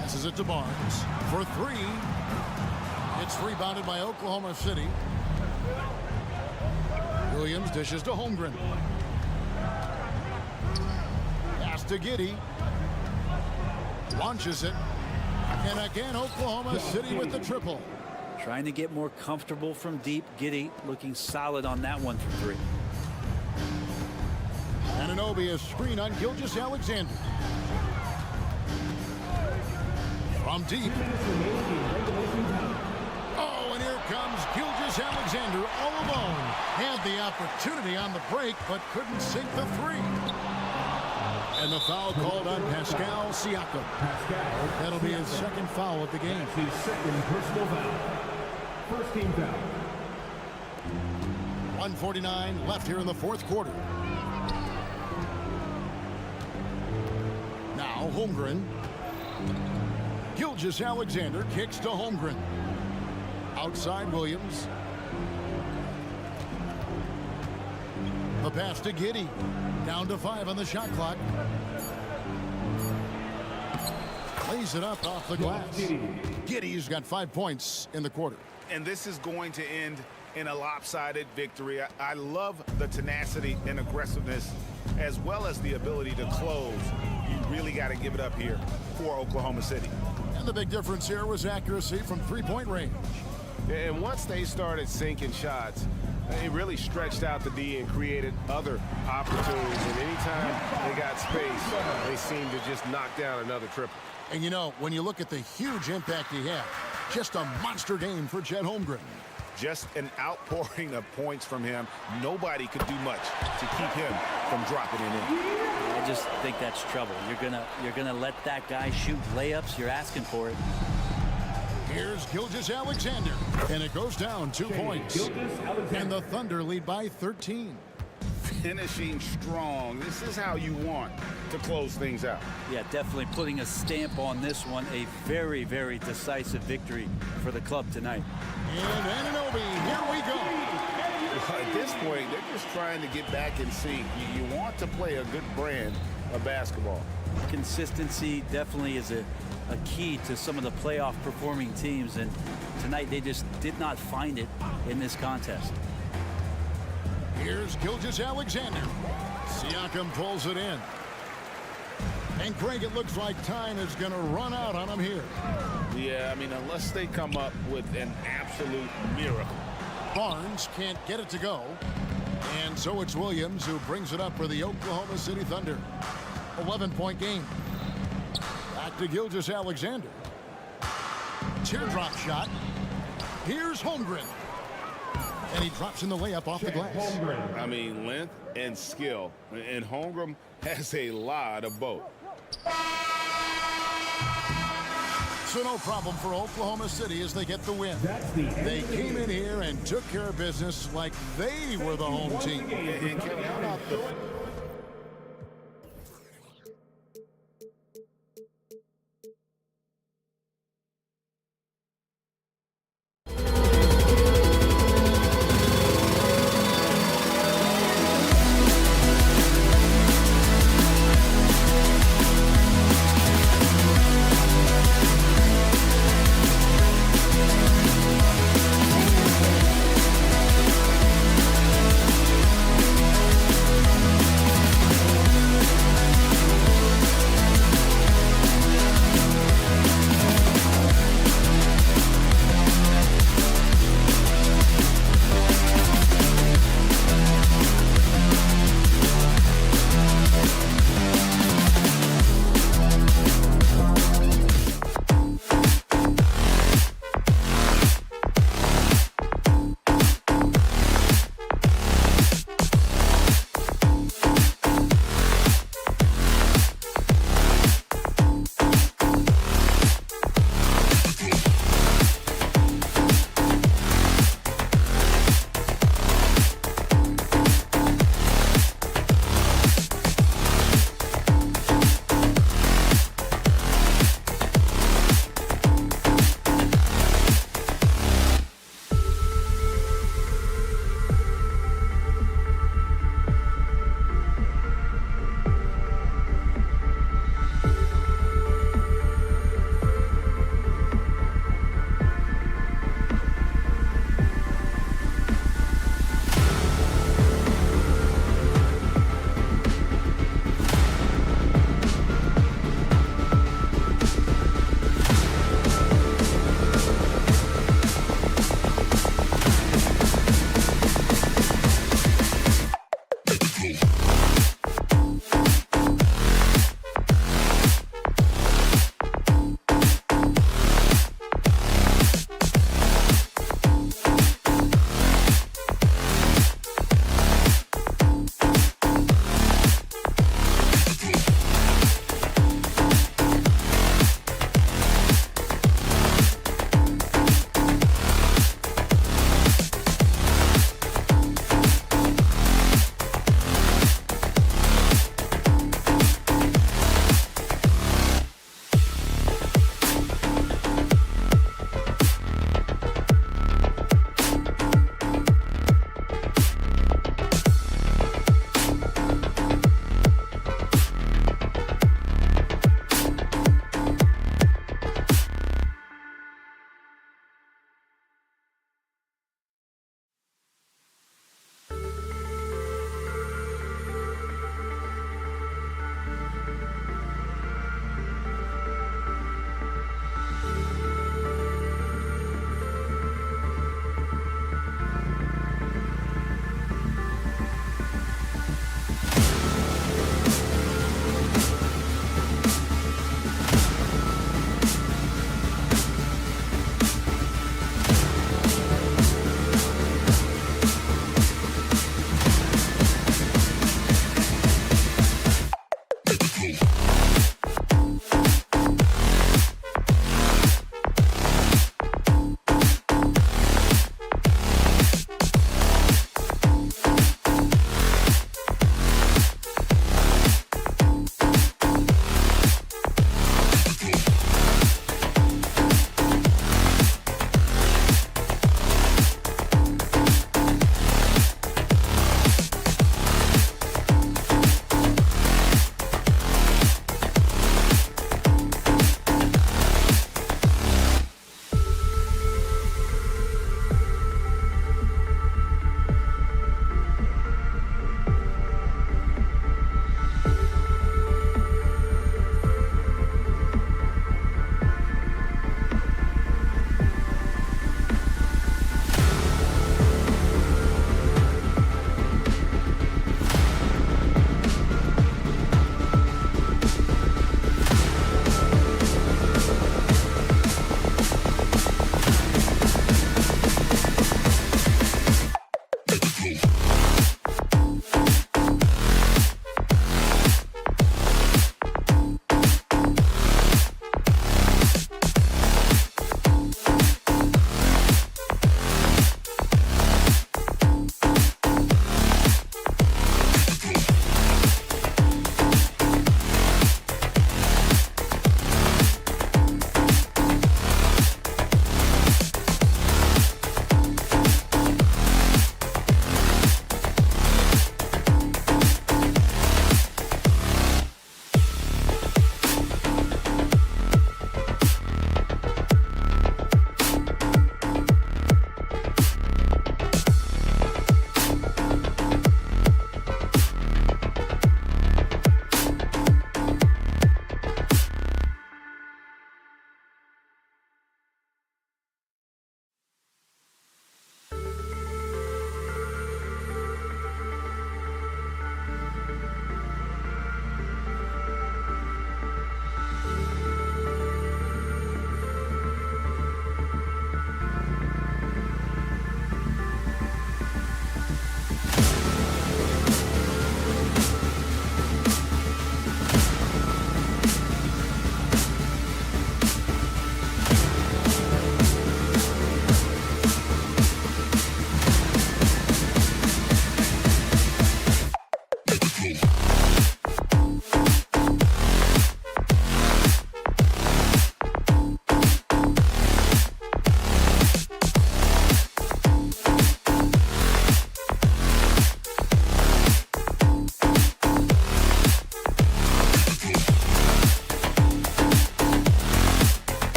Passes it to Barnes for 3. It's rebounded by Oklahoma City. Williams dishes to Holmgren. Pass to Giddey. Launches it. And again, Oklahoma City with the triple. Trying to get more comfortable from deep. Giddey looking solid on that one from 3. Anunoby a screen on Gilgeous-Alexander. From deep. Oh, and here comes Gilgeous-Alexander all alone. Had the opportunity on the break, but couldn't sink the 3. And the foul called on Pascal Siakam. That'll be his second foul of the game. His second personal foul. First team foul. 1:49 left here in the fourth quarter. Now Holmgren. Gilgeous-Alexander kicks to Holmgren. Outside Williams. The pass to Giddey. Down to 5 on the shot clock. Lays it up off the glass. Giddey's got 5 points in the quarter. And this is going to end in a lopsided victory. I love the tenacity and aggressiveness as well as the ability to close. You really got to give it up here for Oklahoma City. And the big difference here was accuracy from three-point range. And once they started sinking shots, they really stretched out the D and created other opportunities. And anytime they got space, they seemed to just knock down another triple. And you know, when you look at the huge impact he had, just a monster game for Chet Holmgren. Just an outpouring of points from him. Nobody could do much to keep him from dropping it in. I just think that's trouble. You're gonna let that guy shoot layups. You're asking for it. Here's Gilgeous-Alexander, and it goes down 2 points. And the Thunder lead by 13. Finishing strong. This is how you want to close things out. Yeah, definitely putting a stamp on this one. A very, very decisive victory for the club tonight. And Anunoby, here we go. At this point, they're just trying to get back in sync. You want to play a good brand of basketball. Consistency definitely is a key to some of the playoff performing teams, and tonight they just did not find it in this contest. Here's Gilgeous-Alexander. Siakam pulls it in. And Greg, it looks like time is going to run out on him here. Yeah, I mean, unless they come up with an absolute miracle. Barnes can't get it to go. And so it's Williams who brings it up for the Oklahoma City Thunder. 11-point game. Back to Gilgeous-Alexander. Teardrop shot. Here's Holmgren. And he drops in the layup off the glass. I mean, length and skill. And Holmgren has a lot of both. So no problem for Oklahoma City as they get the win. They came in here and took care of business like they were the home team. And Kevin, how about the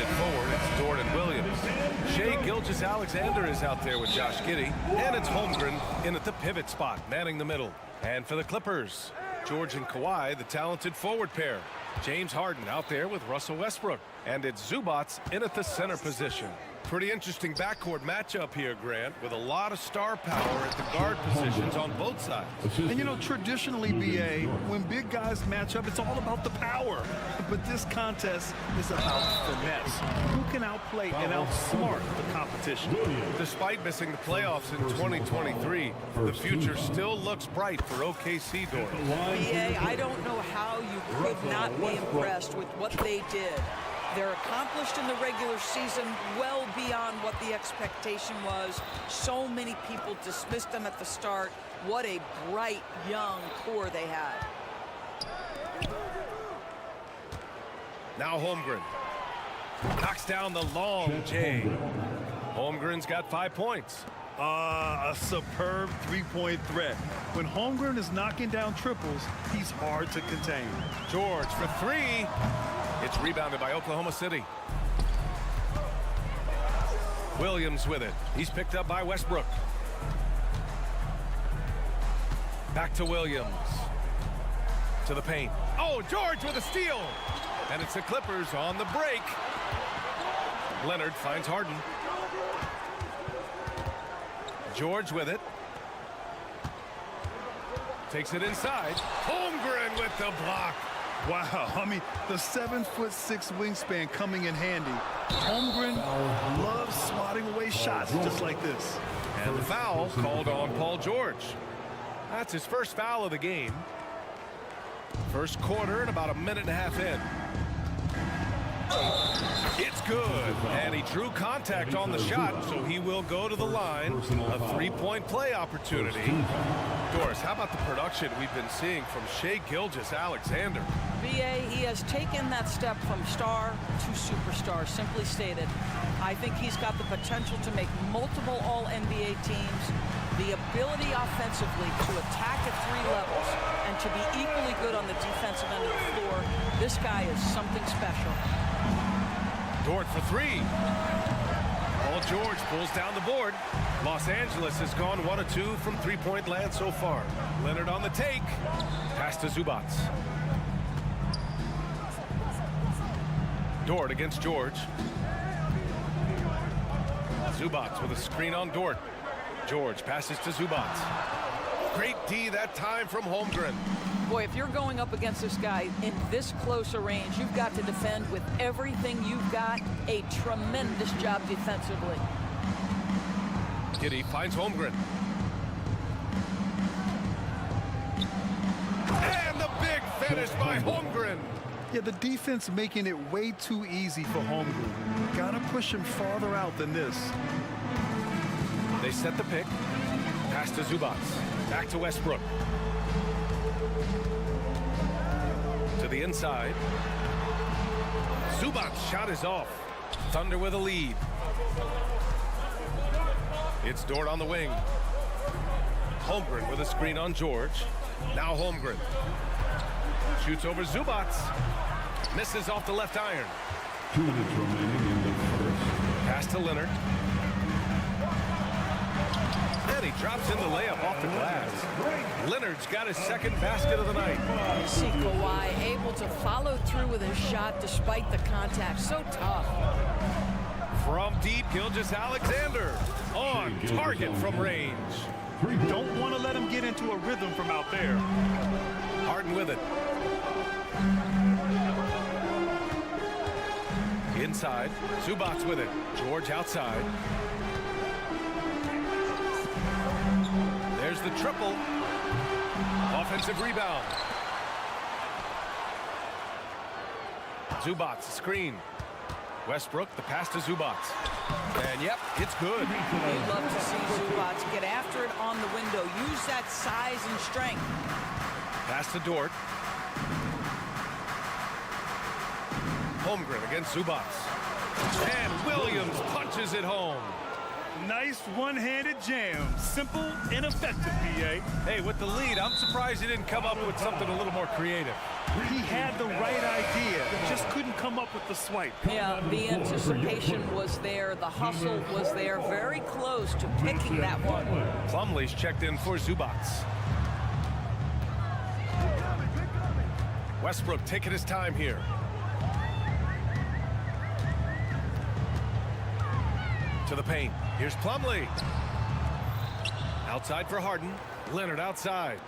it forward. It's Dort and Williams. Shai Gilgeous-Alexander is out there with Josh Giddey. And it's Holmgren in at the pivot spot, manning the middle. And for the Clippers, George and Kawhi, the talented forward pair. James Harden out there with Russell Westbrook. And it's Zubats in at the center position. Pretty interesting backcourt matchup here, Grant, with a lot of star power at the guard positions on both sides. And you know, traditionally, BA, when big guys match up, it's all about the power. But this contest is about finesse. Who can outplay and outsmart the competition? Despite missing the playoffs in 2023, the future still looks bright for OKC Doors. BA, I don't know how you could not be impressed with what they did. They're accomplished in the regular season, well beyond what the expectation was. So many people dismissed them at the start. What a bright, young core they had. Now Holmgren knocks down the long J. Holmgren's got 5 points. A superb three-point threat. When Holmgren is knocking down triples, he's hard to contain. George for 3. It's rebounded by Oklahoma City. Williams with it. He's picked up by Westbrook. Back to Williams. To the paint. Oh, George with a steal. And it's the Clippers on the break. Leonard finds Harden. George with it. Takes it inside. Holmgren with the block. Wow, I mean, the 7'6" wingspan coming in handy. Holmgren loves swatting away shots just like this. And the foul called on Paul George. That's his first foul of the game. First quarter and about a minute and a half in. It's good. And he drew contact on the shot, so he will go to the line. A three-point play opportunity. Doris, how about the production we've been seeing from Shai Gilgeous-Alexander? BA, he has taken that step from star to superstar, simply stated. I think he's got the potential to make multiple All-NBA teams, the ability offensively to attack at 3 levels, and to be equally good on the defensive end of the floor. This guy is something special. Dort for 3. Paul George pulls down the board. Los Angeles has gone 1 of 2 from three-point land so far. Leonard on the take. Pass to Zubats. Dort against George. Zubats with a screen on Dort. George passes to Zubats. Great D that time from Holmgren. Boy, if you're going up against this guy in this close a range, you've got to defend with everything you've got. A tremendous job defensively. Giddey finds Holmgren. And the big finish by Holmgren. Yeah, the defense making it way too easy for Holmgren. Gotta push him farther out than this. They set the pick. Pass to Zubats. Back to Westbrook. To the inside. Zubats' shot is off. Thunder with a lead. It's Dort on the wing. Holmgren with a screen on George. Now Holmgren. Shoots over Zubats. Misses off the left iron. 2 minutes remaining in the first. Pass to Leonard. And he drops in the layup off the glass. Leonard's got his second basket of the night. You see Kawhi able to follow through with his shot despite the contact. So tough. From deep, Gilgeous-Alexander. On target from range. Don't want to let him get into a rhythm from out there. Harden with it. Inside. Zubats with it. George outside. There's the triple. Offensive rebound. Zubats, screen. Westbrook, the pass to Zubats. And yep, it's good. You'd love to see Zubats get after it on the window. Use that size and strength. Pass to Dort. Holmgren against Zubats. And Williams punches it home. Nice one-handed jam. Simple and effective, B.A. Hey, with the lead, I'm surprised he didn't come up with something a little more creative. He had the right idea, just couldn't come up with the swipe. Yeah, the anticipation was there. The hustle was there. Very close to picking that one. Plumlee's checked in for Zubats. Westbrook taking his time here. To the paint. Here's Plumlee. Outside for Harden. Leonard outside.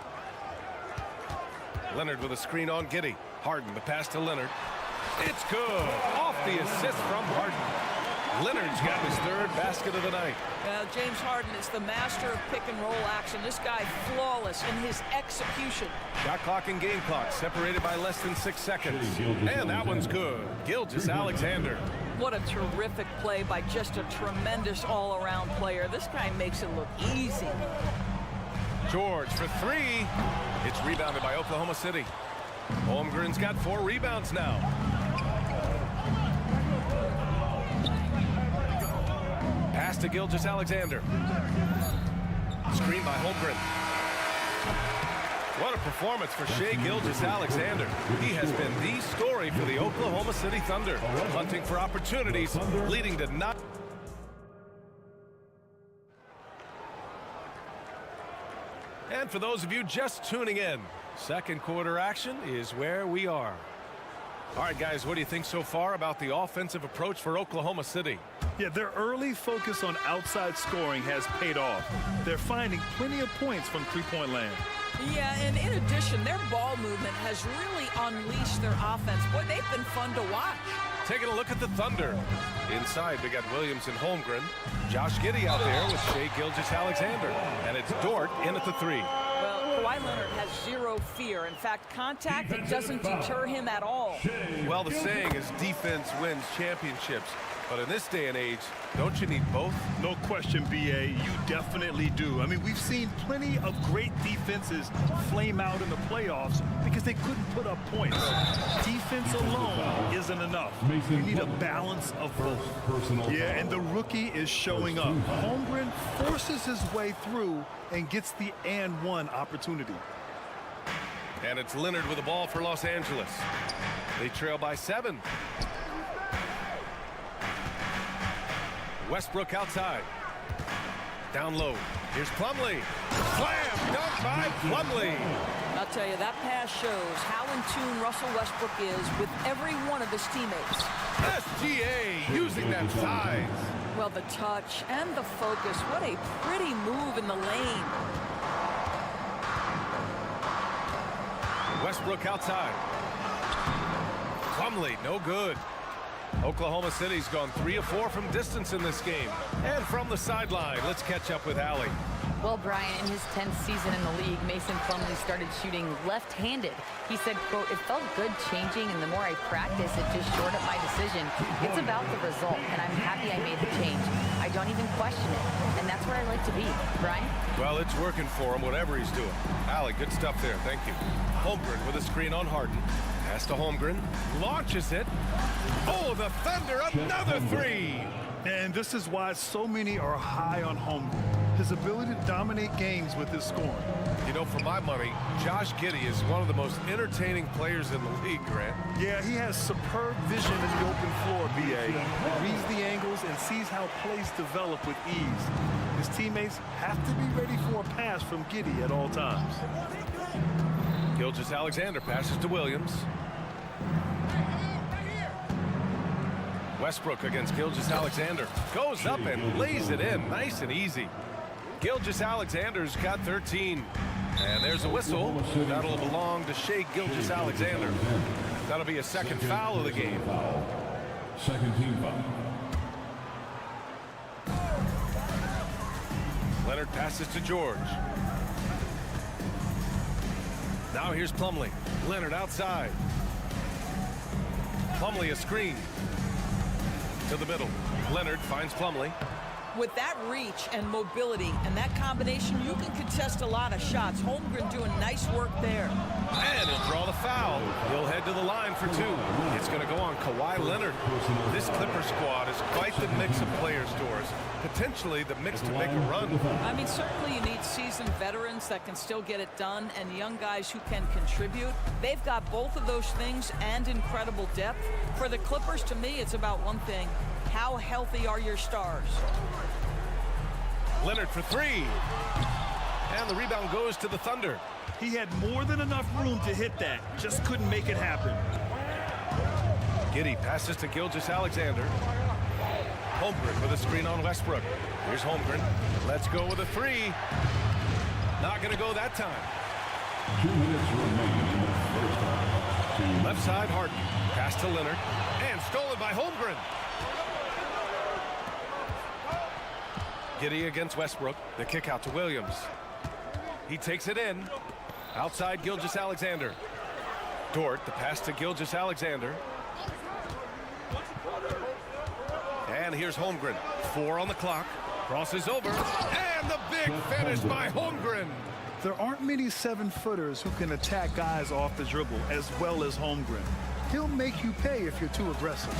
Leonard with a screen on Giddey. Harden, the pass to Leonard. It's good. Off the assist from Harden. Leonard's got his third basket of the night. James Harden is the master of pick and roll action. This guy flawless in his execution. Shot clock and game clock separated by less than 6 seconds. And that one's good. Gilgeous-Alexander. What a terrific play by just a tremendous all-around player. This guy makes it look easy. George for three. It's rebounded by Oklahoma City. Holmgren's got 4 rebounds now. Pass to Gilgeous-Alexander. Screen by Holmgren. What a performance for Shai Gilgeous-Alexander. He has been the story for the Oklahoma City Thunder, hunting for opportunities, leading to 9. And for those of you just tuning in, second quarter action is where we are. All right, guys, what do you think so far about the offensive approach for Oklahoma City? Yeah, their early focus on outside scoring has paid off. They're finding plenty of points from three-point land. Yeah, and in addition, their ball movement has really unleashed their offense. Boy, they've been fun to watch. Taking a look at the Thunder. Inside, we got Williams and Holmgren. Josh Giddey out there with Shai Gilgeous-Alexander. And it's Dort in at the 3. Well, Kawhi Leonard has zero fear. In fact, contact, it doesn't deter him at all. Well, the saying is defense wins championships. But in this day and age, don't you need both? No question, B.A. You definitely do. I mean, we've seen plenty of great defenses flame out in the playoffs because they couldn't put up points. Defense alone isn't enough. You need a balance of both. Yeah, and the rookie is showing up. Holmgren forces his way through and gets the and one opportunity. And it's Leonard with the ball for Los Angeles. They trail by 7. Westbrook outside. Down low. Here's Plumlee. Slam dunk by Plumlee. I'll tell you, that pass shows how in tune Russell Westbrook is with every one of his teammates. SGA using that size. Well, the touch and the focus. What a pretty move in the lane. Westbrook outside. Plumlee, no good. Oklahoma City's gone 3 of 4 from distance in this game. And from the sideline, let's catch up with Allie. Well, Brian, in his 10th season in the league, Mason Plumlee started shooting left-handed. He said, quote, "It felt good changing, and the more I practice, it just shored up my decision. It's about the result, and I'm happy I made the change. I don't even question it, and that's where I like to be." Brian? Well, it's working for him, whatever he's doing. Allie, good stuff there. Thank you. Holmgren with a screen on Harden. Pass to Holmgren. Launches it. Oh, the Thunder, another 3. And this is why so many are high on Holmgren. His ability to dominate games with his scoring. You know, for my money, Josh Giddey is one of the most entertaining players in the league, Grant. Yeah, he has superb vision in the open floor, B.A. He reads the angles and sees how plays develop with ease. His teammates have to be ready for a pass from Giddey at all times. Gilgeous-Alexander passes to Williams. Westbrook against Gilgeous-Alexander. Goes up and lays it in. Nice and easy. Gilgeous-Alexander's got 13. And there's a whistle. That'll belong to Shai Gilgeous-Alexander. That'll be a second foul of the game. Second team foul. Leonard passes to George. Now here's Plumlee. Leonard outside. Plumlee a screen. To the middle. Leonard finds Plumlee. With that reach and mobility and that combination, you can contest a lot of shots. Holmgren doing nice work there. And he'll draw the foul. He'll head to the line for two. It's going to go on Kawhi Leonard. This Clipper squad is quite the mix of players, Doris. Potentially the mix to make a run. I mean, certainly you need seasoned veterans that can still get it done and young guys who can contribute. They've got both of those things and incredible depth. For the Clippers, to me, it's about one thing. How healthy are your stars? Leonard for three. And the rebound goes to the Thunder. He had more than enough room to hit that. Just couldn't make it happen. Giddey passes to Gilgeous-Alexander. Holmgren with a screen on Westbrook. Here's Holmgren. Let's go with a three. Not going to go that time. 2 minutes remaining in the first half. Left side, Harden. Pass to Leonard. And stolen by Holmgren. Giddey against Westbrook. The kick out to Williams. He takes it in. Outside Gilgeous-Alexander. Dort, the pass to Gilgeous-Alexander. And here's Holmgren. 4 on the clock. Crosses over. And the big finish by Holmgren. There aren't many 7-footers who can attack guys off the dribble as well as Holmgren. He'll make you pay if you're too aggressive.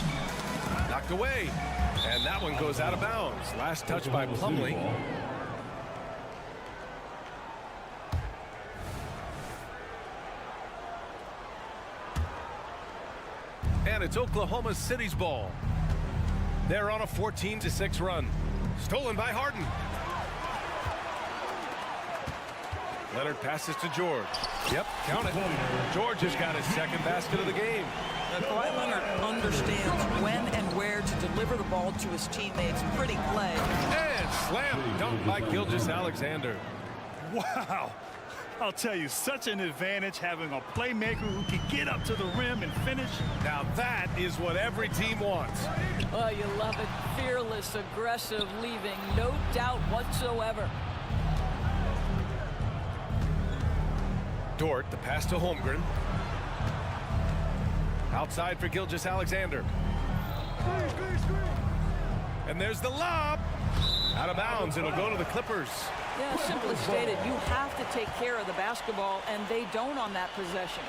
Knocked away. And that one goes out of bounds. Last touch by Plumlee. And it's Oklahoma City's ball. They're on a 14-6 run. Stolen by Harden. Leonard passes to George. Yep, count it. George has got his second basket of the game. Kawhi Leonard understands when and where to deliver the ball to his teammates. Pretty play. And slam dunk by Gilgeous-Alexander. Wow. I'll tell you, such an advantage having a playmaker who can get up to the rim and finish. Now that is what every team wants. Oh, you love it. Fearless, aggressive, leaving no doubt whatsoever. Dort, the pass to Holmgren. Outside for Gilgeous-Alexander. And there's the lob. Out of bounds. It'll go to the Clippers. Yeah, simply stated, you have to take care of the basketball, and they don't on that possession.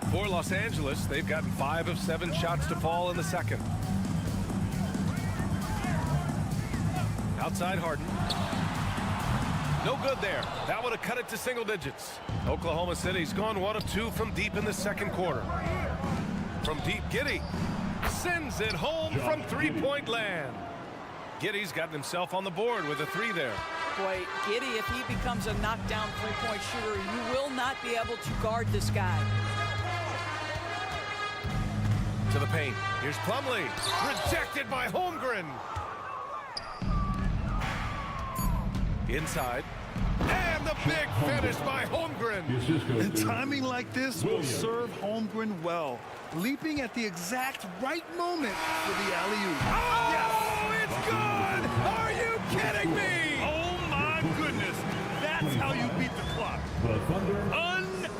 For Los Angeles, they've gotten 5 of 7 shots to fall in the second. Outside Harden. No good there. That would have cut it to single digits. Oklahoma City's gone 1 of 2 from deep in the second quarter. From deep, Giddey sends it home from three-point land. Giddey's gotten himself on the board with a 3 there. Boy, Giddey, if he becomes a knockdown three-point shooter, you will not be able to guard this guy. To the paint. Here's Plumlee. Rejected by Holmgren. Inside. And the big finish by Holmgren. And timing like this will serve Holmgren well. Leaping at the exact right moment for the alley-oop. Oh, yes. It's good! Are you kidding me? Oh, my goodness. That's how you beat the clock.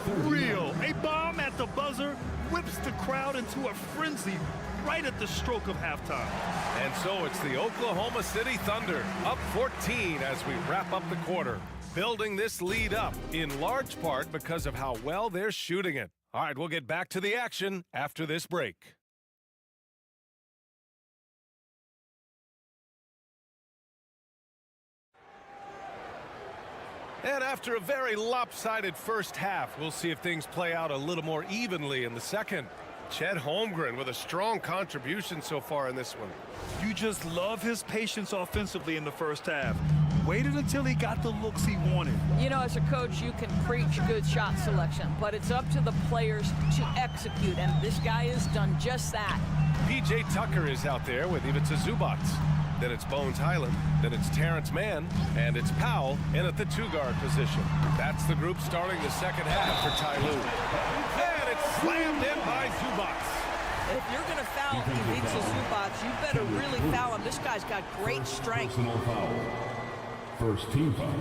Unreal. A bomb at the buzzer whips the crowd into a frenzy right at the stroke of halftime. And so it's the Oklahoma City Thunder up 14 as we wrap up the quarter. Building this lead up in large part because of how well they're shooting it. All right, we'll get back to the action after this break. And after a very lopsided first half, we'll see if things play out a little more evenly in the second. Chet Holmgren with a strong contribution so far in this one. You just love his patience offensively in the first half. Waited until he got the looks he wanted. You know, as a coach, you can preach good shot selection, but it's up to the players to execute, and this guy has done just that. P.J. Tucker is out there with Ivica Zubac. Then it's Bones Highland. Then it's Terrence Mann. And it's Powell in at the 2-guard position. That's the group starting the second half for Ty Lue. And it's slammed in by Zubac. If you're going to foul Ivica Zubac, you better really foul him. This guy's got great strength. First team foul.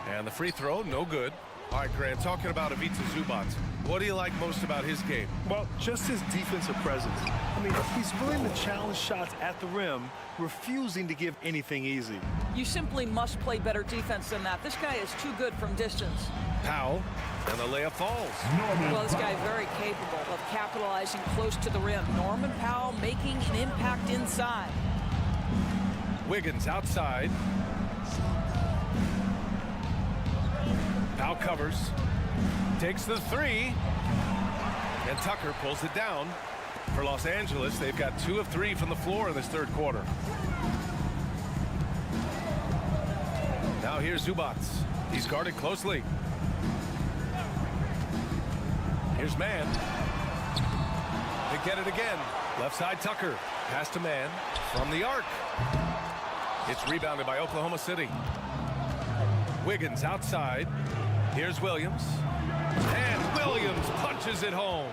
And the free throw, no good. All right, Grant, talking about Ivica Zubac, what do you like most about his game? Well, just his defensive presence. I mean, he's willing to challenge shots at the rim, refusing to give anything easy. You simply must play better defense than that. This guy is too good from distance. Powell, and the layup falls. Well, this guy is very capable of capitalizing close to the rim. Norman Powell making an impact inside. Wiggins outside. Powell covers, takes the three, and Tucker pulls it down. For Los Angeles, they've got 2 of 3 from the floor in this third quarter. Now here's Zubac. He's guarded closely. Here's Mann. They get it again. Left side Tucker. Pass to Mann from the arc. It's rebounded by Oklahoma City. Wiggins outside. Here's Williams. And Williams punches it home.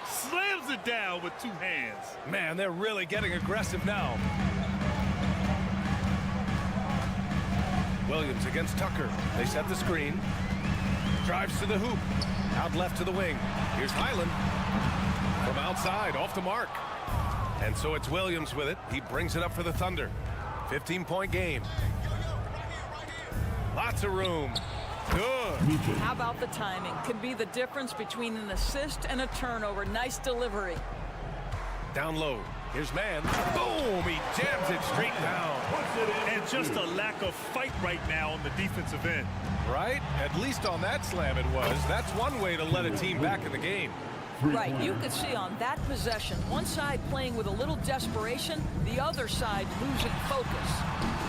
Slams it down with 2 hands. Man, they're really getting aggressive now. Williams against Tucker. They set the screen. Drives to the hoop. Out left to the wing. Here's Highland. From outside, off the mark. And so it's Williams with it. He brings it up for the Thunder. 15-point game. Lots of room. Good. How about the timing? Can be the difference between an assist and a turnover. Nice delivery. Down low. Here's Mann. Boom! He jams it straight down. And just a lack of fight right now on the defensive end. Right? At least on that slam it was. That's one way to let a team back in the game. Right, you could see on that possession, one side playing with a little desperation, the other side losing focus.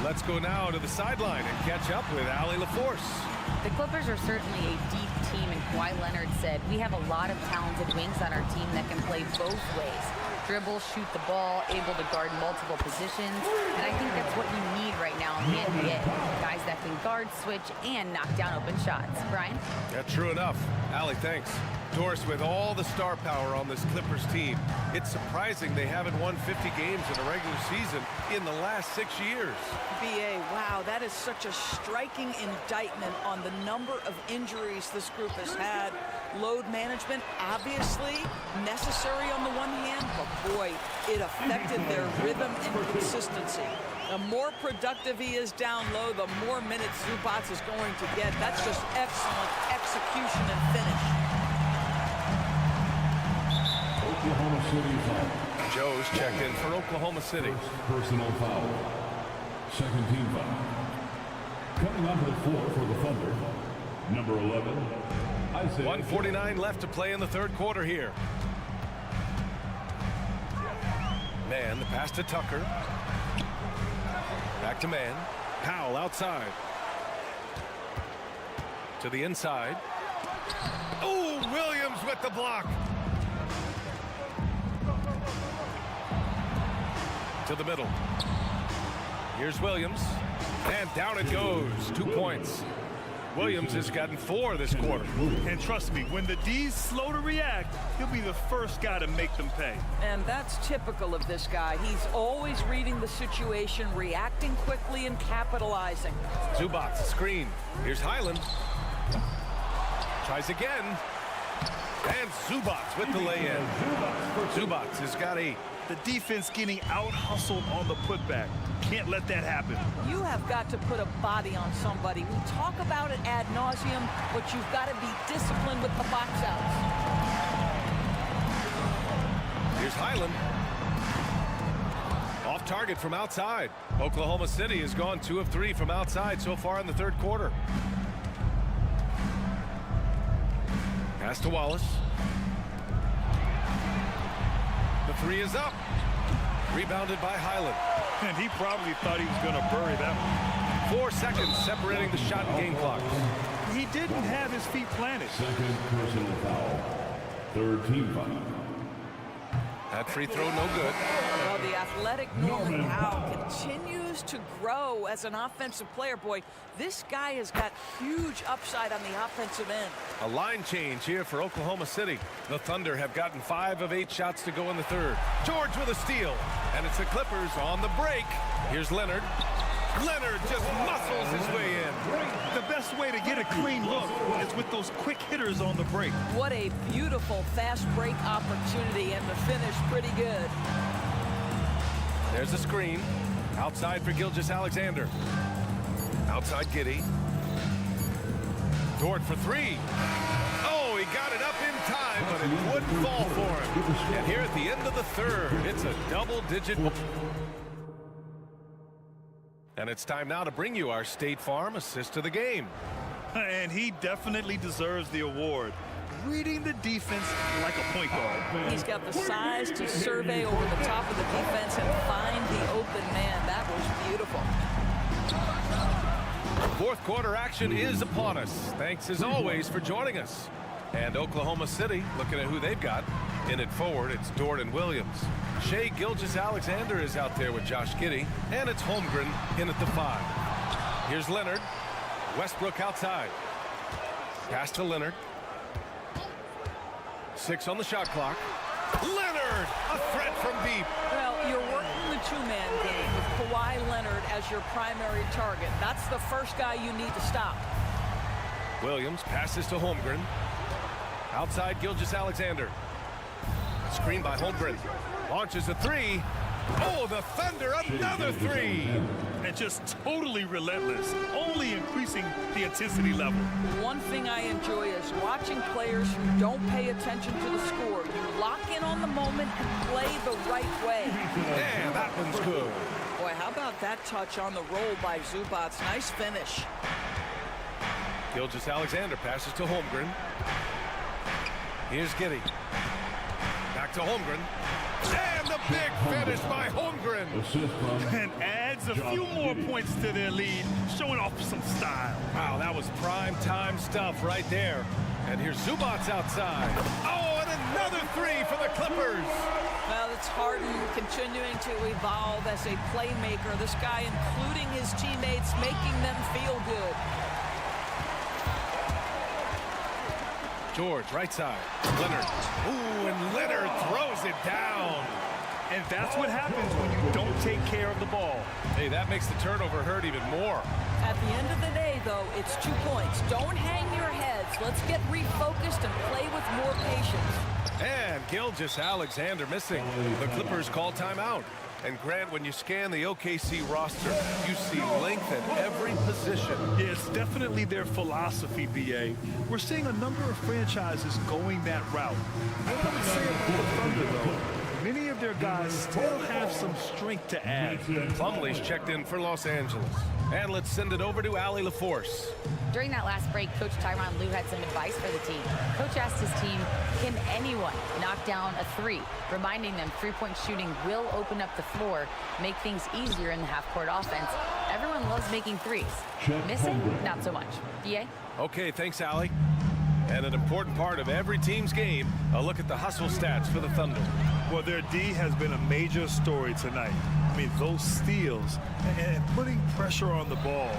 Let's go now to the sideline and catch up with Allie LaForce. The Clippers are certainly a deep team, and Kawhi Leonard said, we have a lot of talented wings on our team that can play both ways. Dribble, shoot the ball, able to guard multiple positions, and I think that's what you need right now in the NBA. Guys that can guard, switch, and knock down open shots. Brian? Yeah, true enough. Allie, thanks. Doris, with all the star power on this Clippers team, it's surprising they haven't won 50 games in a regular season in the last 6 years. BA, wow, that is such a striking indictment on the number of injuries this group has had. Load management, obviously necessary on the one hand, but boy, it affected their rhythm and consistency. The more productive he is down low, the more minutes Zubac is going to get. That's just excellent execution and finish. Oklahoma City foul. Joe's checked in for Oklahoma City. First personal foul. Second team foul. Coming onto the floor for the Thunder, number 11, Isaiah. 1:49 left to play in the third quarter here. Mann, the pass to Tucker. Back to Mann. Powell outside. To the inside. Oh, Williams with the block. To the middle. Here's Williams. And down it goes. 2 points. Williams has gotten 4 this quarter. And trust me, when the D's slow to react, he'll be the first guy to make them pay. And that's typical of this guy. He's always reading the situation, reacting quickly and capitalizing. Zubac, screen. Here's Highland. Tries again. And Zubac with the lay-in. Zubac has got 8. The defense getting out-hustled on the putback. Can't let that happen. You have got to put a body on somebody. We talk about it ad nauseum, but you've got to be disciplined with the box outs. Here's Highland. Off target from outside. Oklahoma City has gone 2 of 3 from outside so far in the third quarter. Pass to Wallace. The 3 is up. Rebounded by Highland. And he probably thought he was going to bury that one. 4 seconds separating the shot and game clock. He didn't have his feet planted. Second personal foul. Third team foul. That free throw no good. Well, the athletic Norman Powell continues to grow as an offensive player. Boy, this guy has got huge upside on the offensive end. A line change here for Oklahoma City. The Thunder have gotten 5 of 8 shots to go in the third. George with a steal. And it's the Clippers on the break. Here's Leonard. Leonard just muscles his way in. The best way to get a clean look is with those quick hitters on the break. What a beautiful fast break opportunity, and the finish pretty good. There's a screen. Outside for Gilgeous-Alexander. Outside Giddey. Dort for three. Oh, he got it up in time, but it wouldn't fall for him. And here at the end of the third, it's a double-digit. And it's time now to bring you our State Farm assist of the game. And he definitely deserves the award. Reading the defense like a point guard. He's got the size to survey over the top of the defense and find the open man. That was beautiful. Fourth quarter action is upon us. Thanks as always for joining us. And Oklahoma City, looking at who they've got. In it forward, it's Dort and Williams. Shai Gilgeous-Alexander is out there with Josh Giddey. And it's Holmgren in at the 5. Here's Leonard. Westbrook outside. Pass to Leonard. 6 on the shot clock. Leonard, a threat from deep. Well, you're working the two-man game with Kawhi Leonard as your primary target. That's the first guy you need to stop. Williams passes to Holmgren. Outside Gilgeous-Alexander. Screen by Holmgren. Launches a three. Oh, the Thunder, another three. And just totally relentless, only increasing the intensity level. One thing I enjoy is watching players who don't pay attention to the score. You lock in on the moment and play the right way. Yeah, that one's good. Boy, how about that touch on the roll by Zubac? Nice finish. Gilgeous-Alexander passes to Holmgren. Here's Giddey. Back to Holmgren. And the big finish by Holmgren. And adds a few more points to their lead, showing off some style. Wow, that was prime time stuff right there. And here's Zubac outside. Oh, and another three for the Clippers. Well, it's Harden continuing to evolve as a playmaker. This guy, including his teammates, making them feel good. George, right side. Leonard. Ooh, and Leonard throws it down. And that's what happens when you don't take care of the ball. Hey, that makes the turnover hurt even more. At the end of the day, though, it's 2 points. Don't hang your heads. Let's get refocused and play with more patience. And Gilgeous-Alexander missing. The Clippers call timeout. And Grant, when you scan the OKC roster, you see length at every position. Yeah, it's definitely their philosophy, BA. We're seeing a number of franchises going that route. What I would say about the Thunder, though, many of their guys still have some strength to add. Plumlee's checked in for Los Angeles. And let's send it over to Allie LaForce. During that last break, Coach Tyronn Lue had some advice for the team. Coach asked his team, can anyone knock down a three? Reminding them three-point shooting will open up the floor, make things easier in the half-court offense. Everyone loves making threes. Missing? Not so much. DA? Okay, thanks, Allie. And an important part of every team's game, a look at the hustle stats for the Thunder. Well, their D has been a major story tonight. I mean, those steals and putting pressure on the ball,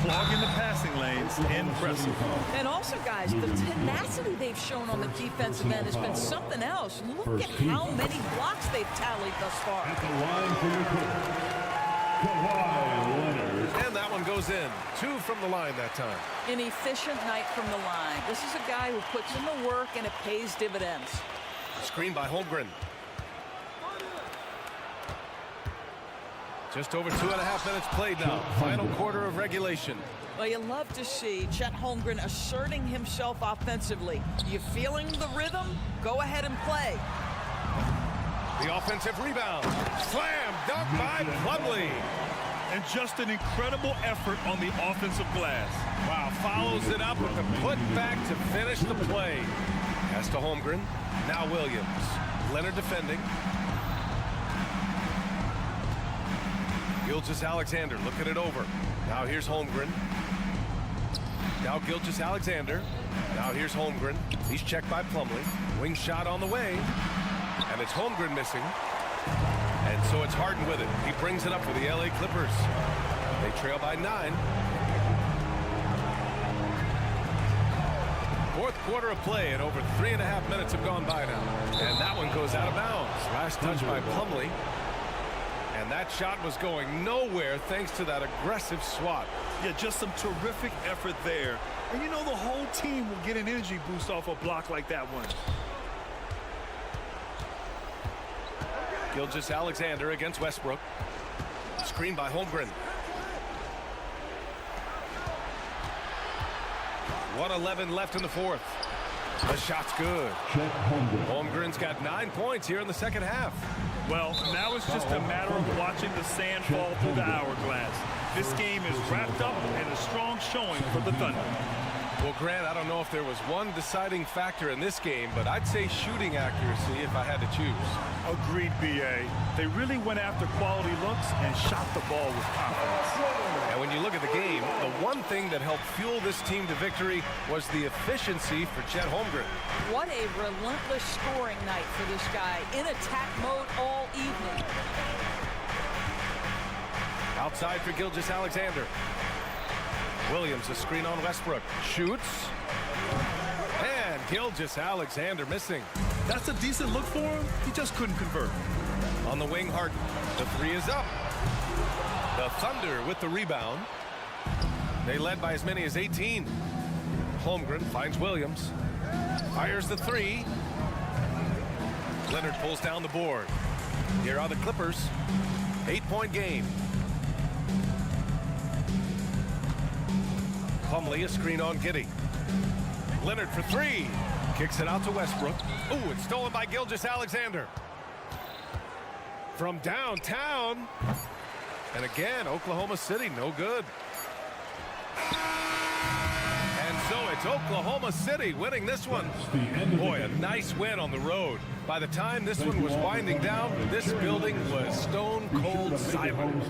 clogging the passing lanes, impressive. And also, guys, the tenacity they've shown on the defensive end has been something else. Look at how many blocks they've tallied thus far. And that one goes in. 2 from the line that time. An efficient night from the line. This is a guy who puts in the work and it pays dividends. Screen by Holmgren. Just over 2.5 minutes played now. Final quarter of regulation. Well, you love to see Chet Holmgren asserting himself offensively. You feeling the rhythm? Go ahead and play. The offensive rebound. Slam dunk by Plumlee. And just an incredible effort on the offensive glass. Wow, follows it up with the putback to finish the play. Pass to Holmgren. Now Williams. Leonard defending. Gilgeous-Alexander looking it over. Now here's Holmgren. Now Gilgeous-Alexander. Now here's Holmgren. He's checked by Plumlee. Wing shot on the way. And it's Holmgren missing. And so it's Harden with it. He brings it up for the LA Clippers. They trail by 9. Fourth quarter of play, and over 3.5 minutes have gone by now. And that one goes out of bounds. Last touch by Plumlee. And that shot was going nowhere thanks to that aggressive swat. Yeah, just some terrific effort there. And you know the whole team will get an energy boost off a block like that one. Gilgeous-Alexander against Westbrook. Screen by Holmgren. 1:11 left in the fourth. The shot's good. Holmgren's got 9 points here in the second half. Well, now it's just a matter of watching the sand fall through the hourglass. This game is wrapped up and a strong showing for the Thunder. Well, Grant, I don't know if there was one deciding factor in this game, but I'd say shooting accuracy if I had to choose. Agreed, B.A. They really went after quality looks and shot the ball with confidence. And when you look at the game, the one thing that helped fuel this team to victory was the efficiency for Chet Holmgren. What a relentless scoring night for this guy. In attack mode all evening. Outside for Gilgeous-Alexander. Williams, a screen on Westbrook. Shoots. And Gilgeous-Alexander missing. That's a decent look for him. He just couldn't convert. On the wing, Harden. The three is up. The Thunder with the rebound. They led by as many as 18. Holmgren finds Williams. Fires the three. Leonard pulls down the board. Here are the Clippers. 8-point game. Plumlee, a screen on Giddey. Leonard for three. Kicks it out to Westbrook. Ooh, it's stolen by Gilgeous-Alexander. From downtown. And again, Oklahoma City, no good. And so it's Oklahoma City winning this one. Boy, a nice win on the road. By the time this one was winding down, this building was stone cold silent.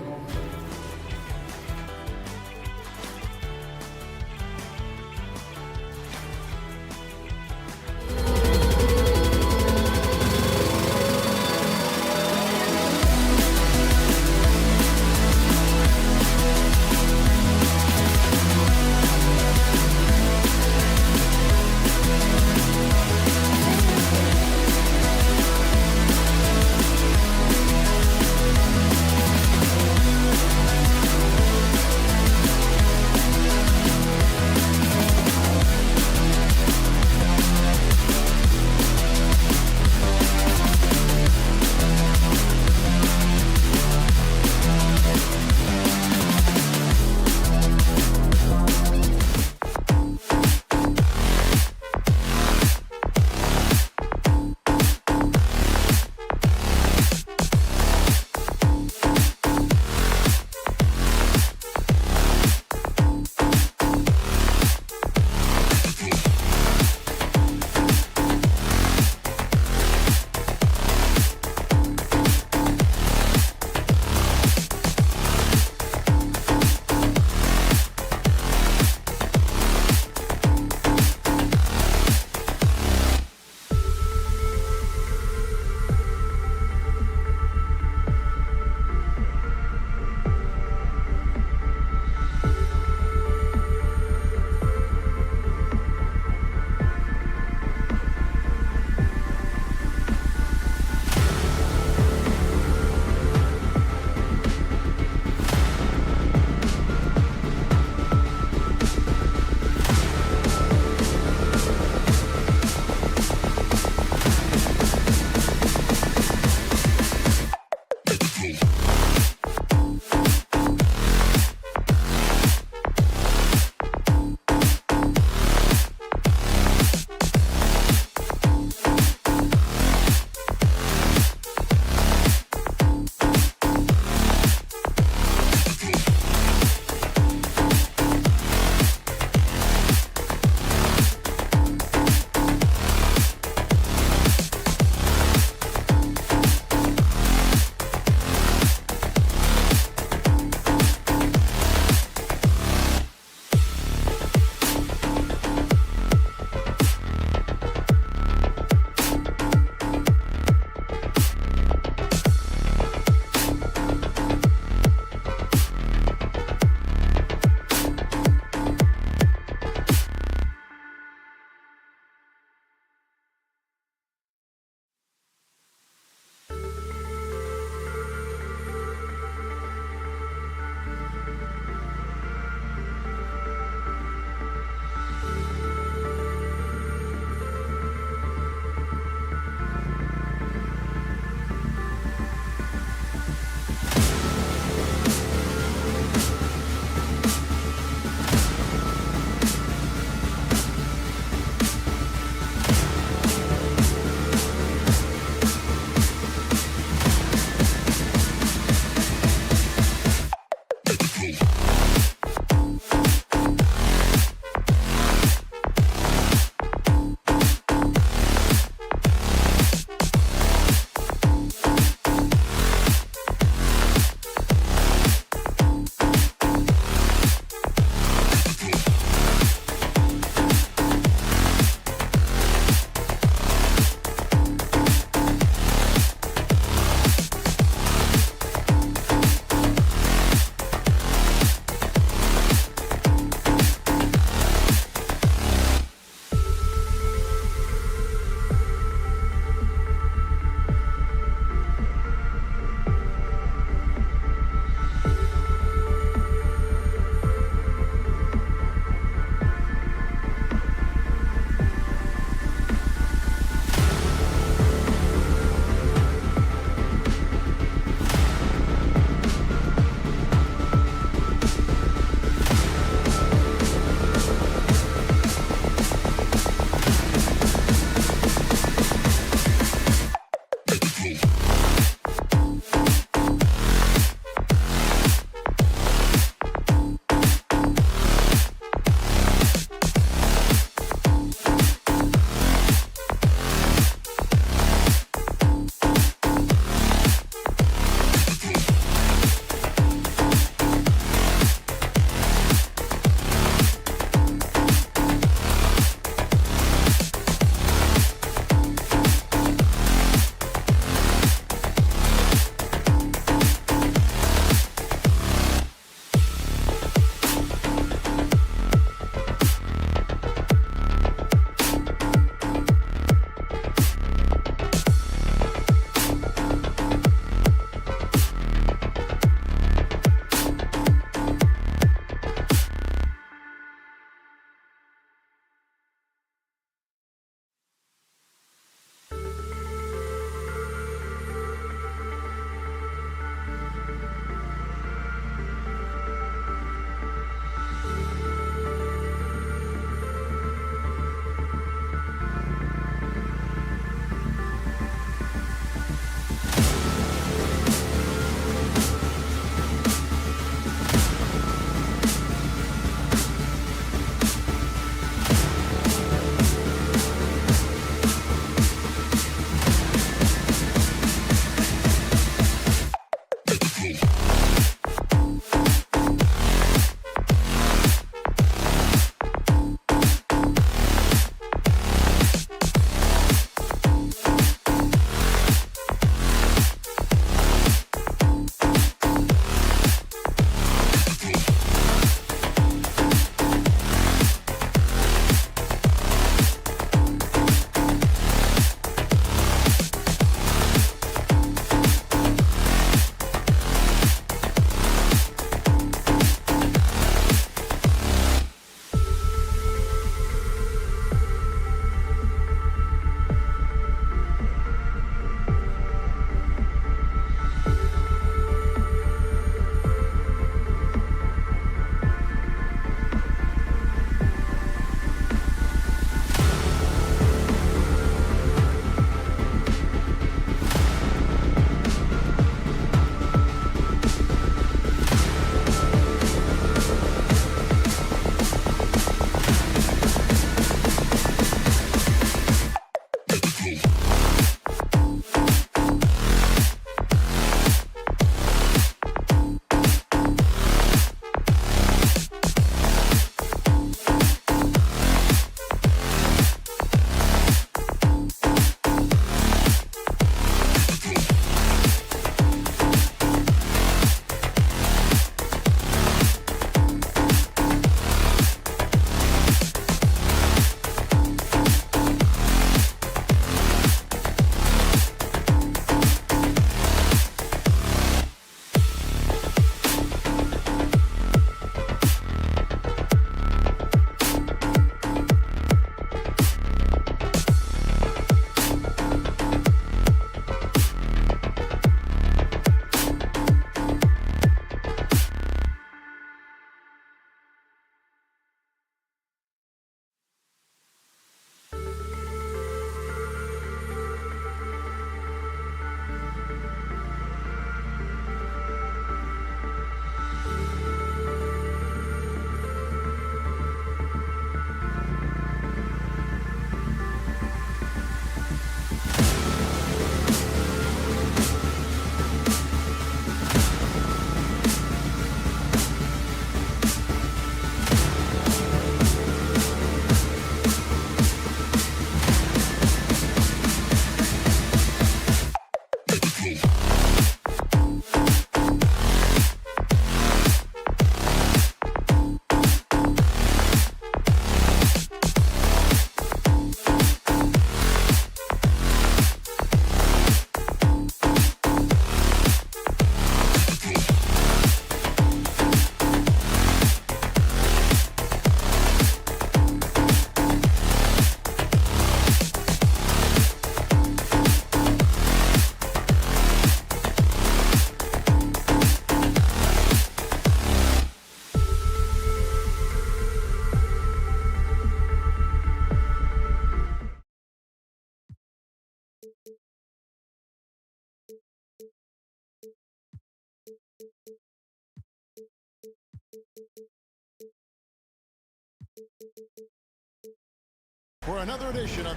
For another edition of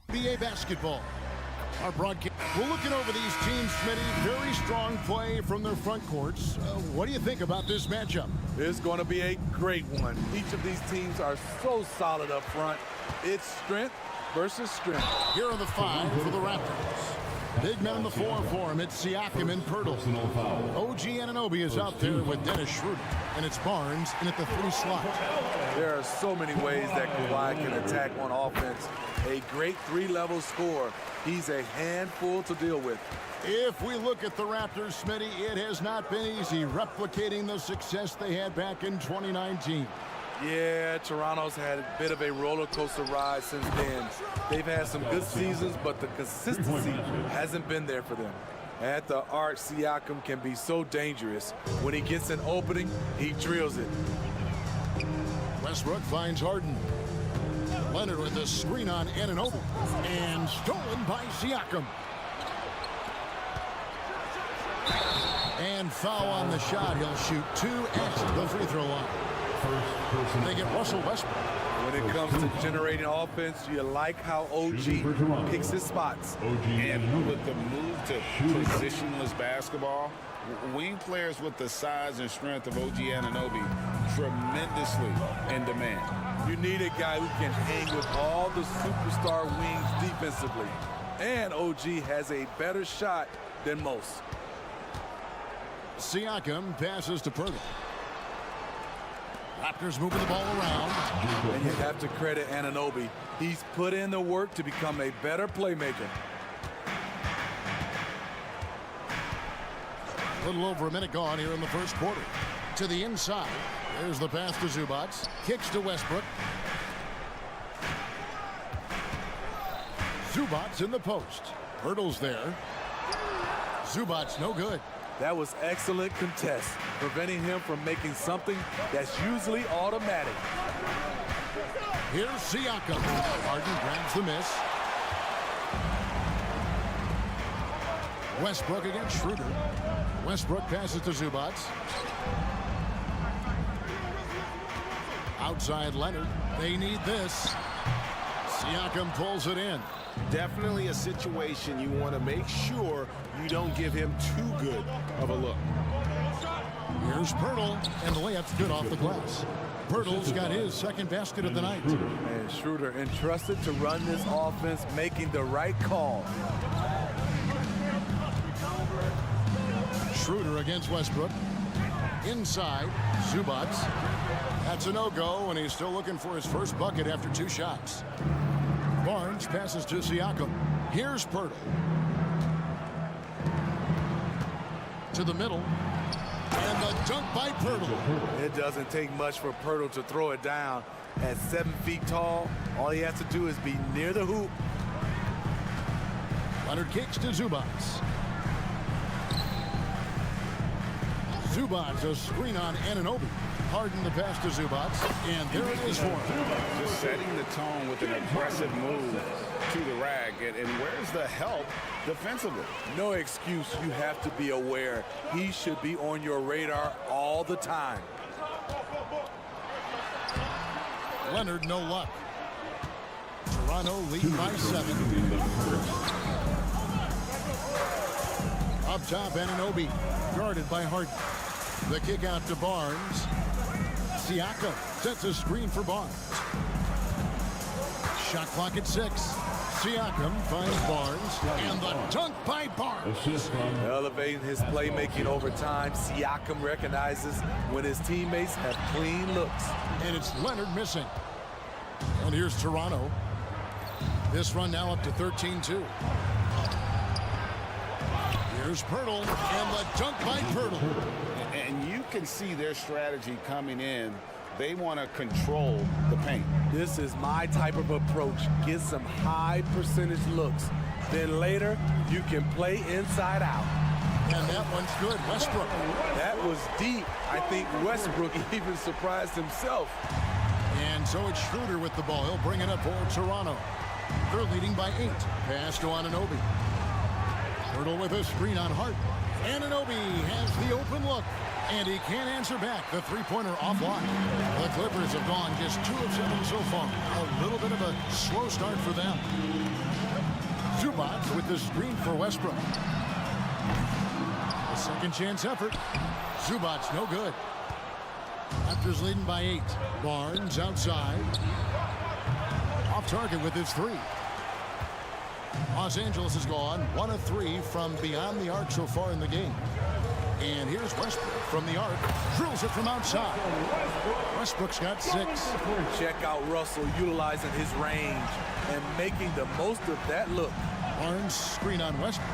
NBA basketball. Our broadcast. We're looking over these teams, Smitty. Very strong play from their front courts. What do you think about this matchup? It's going to be a great one. Each of these teams are so solid up front. It's strength versus strength. Here are the 5 for the Raptors. Big men in the 4 for him. It's Siakam and Pirtle. OG Anunoby is out there with Dennis Schroeder. And it's Barnes in at the 3 slot. There are so many ways that Kawhi can attack on offense. A great 3-level scorer. He's a handful to deal with. If we look at the Raptors, Smitty, it has not been easy replicating the success they had back in 2019. Yeah, Toronto's had a bit of a roller coaster ride since then. They've had some good seasons, but the consistency hasn't been there for them. At the arc, Siakam can be so dangerous. When he gets an opening, he drills it. Westbrook finds Harden. Leonard with a screen on Anunoby. And stolen by Siakam. And foul on the shot. He'll shoot 2 at the free throw line. They get Russell Westbrook. When it comes to generating offense, you like how OG picks his spots. And with the move to positionless basketball, wing players with the size and strength of OG Anunoby tremendously in demand. You need a guy who can hang with all the superstar wings defensively. And OG has a better shot than most. Siakam passes to Pirtle. Raptors moving the ball around. And you have to credit Anunoby. He's put in the work to become a better playmaker. A little over a minute gone here in the first quarter. To the inside. There's the pass to Zubac. Kicks to Westbrook. Zubac in the post. Pirtle's there. Zubac no good. That was excellent contest, preventing him from making something that's usually automatic. Here's Siakam. Harden grabs the miss. Westbrook against Schroeder. Westbrook passes to Zubac. Outside Leonard. They need this. Siakam pulls it in. Definitely a situation you want to make sure you don't give him too good of a look. Here's Pirtle, and the layup's good off the glass. Pirtle's got his second basket of the night. And Schroeder entrusted to run this offense, making the right call. Schroeder against Westbrook. Inside, Zubac. That's a no-go, and he's still looking for his first bucket after 2 shots. Barnes passes to Siakam. Here's Pirtle. To the middle. And the dunk by Pirtle. It doesn't take much for Pirtle to throw it down. At 7 feet tall, all he has to do is be near the hoop. Leonard kicks to Zubac. Zubac, a screen on Anunoby. Harden the pass to Zubac, and there it is for him. Just setting the tone with an aggressive move to the rack. And where's the help defensively? No excuse. You have to be aware. He should be on your radar all the time. Leonard, no luck. Toronto lead by 7. Up top, Anunoby, guarded by Harden. The kick out to Barnes. Siakam sets a screen for Barnes. Shot clock at 6. Siakam finds Barnes, and the dunk by Barnes. Elevating his playmaking over time, Siakam recognizes when his teammates have clean looks. And it's Leonard missing. And here's Toronto. This run now up to 13-2. Here's Pirtle, and the dunk by Pirtle. And you can see their strategy coming in. They want to control the paint. This is my type of approach. Get some high percentage looks. Then later, you can play inside out. And that one's good. Westbrook. That was deep. I think Westbrook even surprised himself. And so it's Schroeder with the ball. He'll bring it up for Toronto. They're leading by 8. Pass to Anunoby. Hurdle with a screen on Hart. Anunoby has the open look, and he can't answer back. The three-pointer offline. The Clippers have gone just 2 of 7 so far. A little bit of a slow start for them. Zubac with the screen for Westbrook. A second chance effort. Zubac no good. Raptors leading by 8. Barnes outside. Off target with his 3. Los Angeles has gone 1 of 3 from beyond the arc so far in the game. And here's Westbrook from the arc. Drills it from outside. Westbrook's got 6. Check out Russell utilizing his range and making the most of that look. Barnes screen on Westbrook.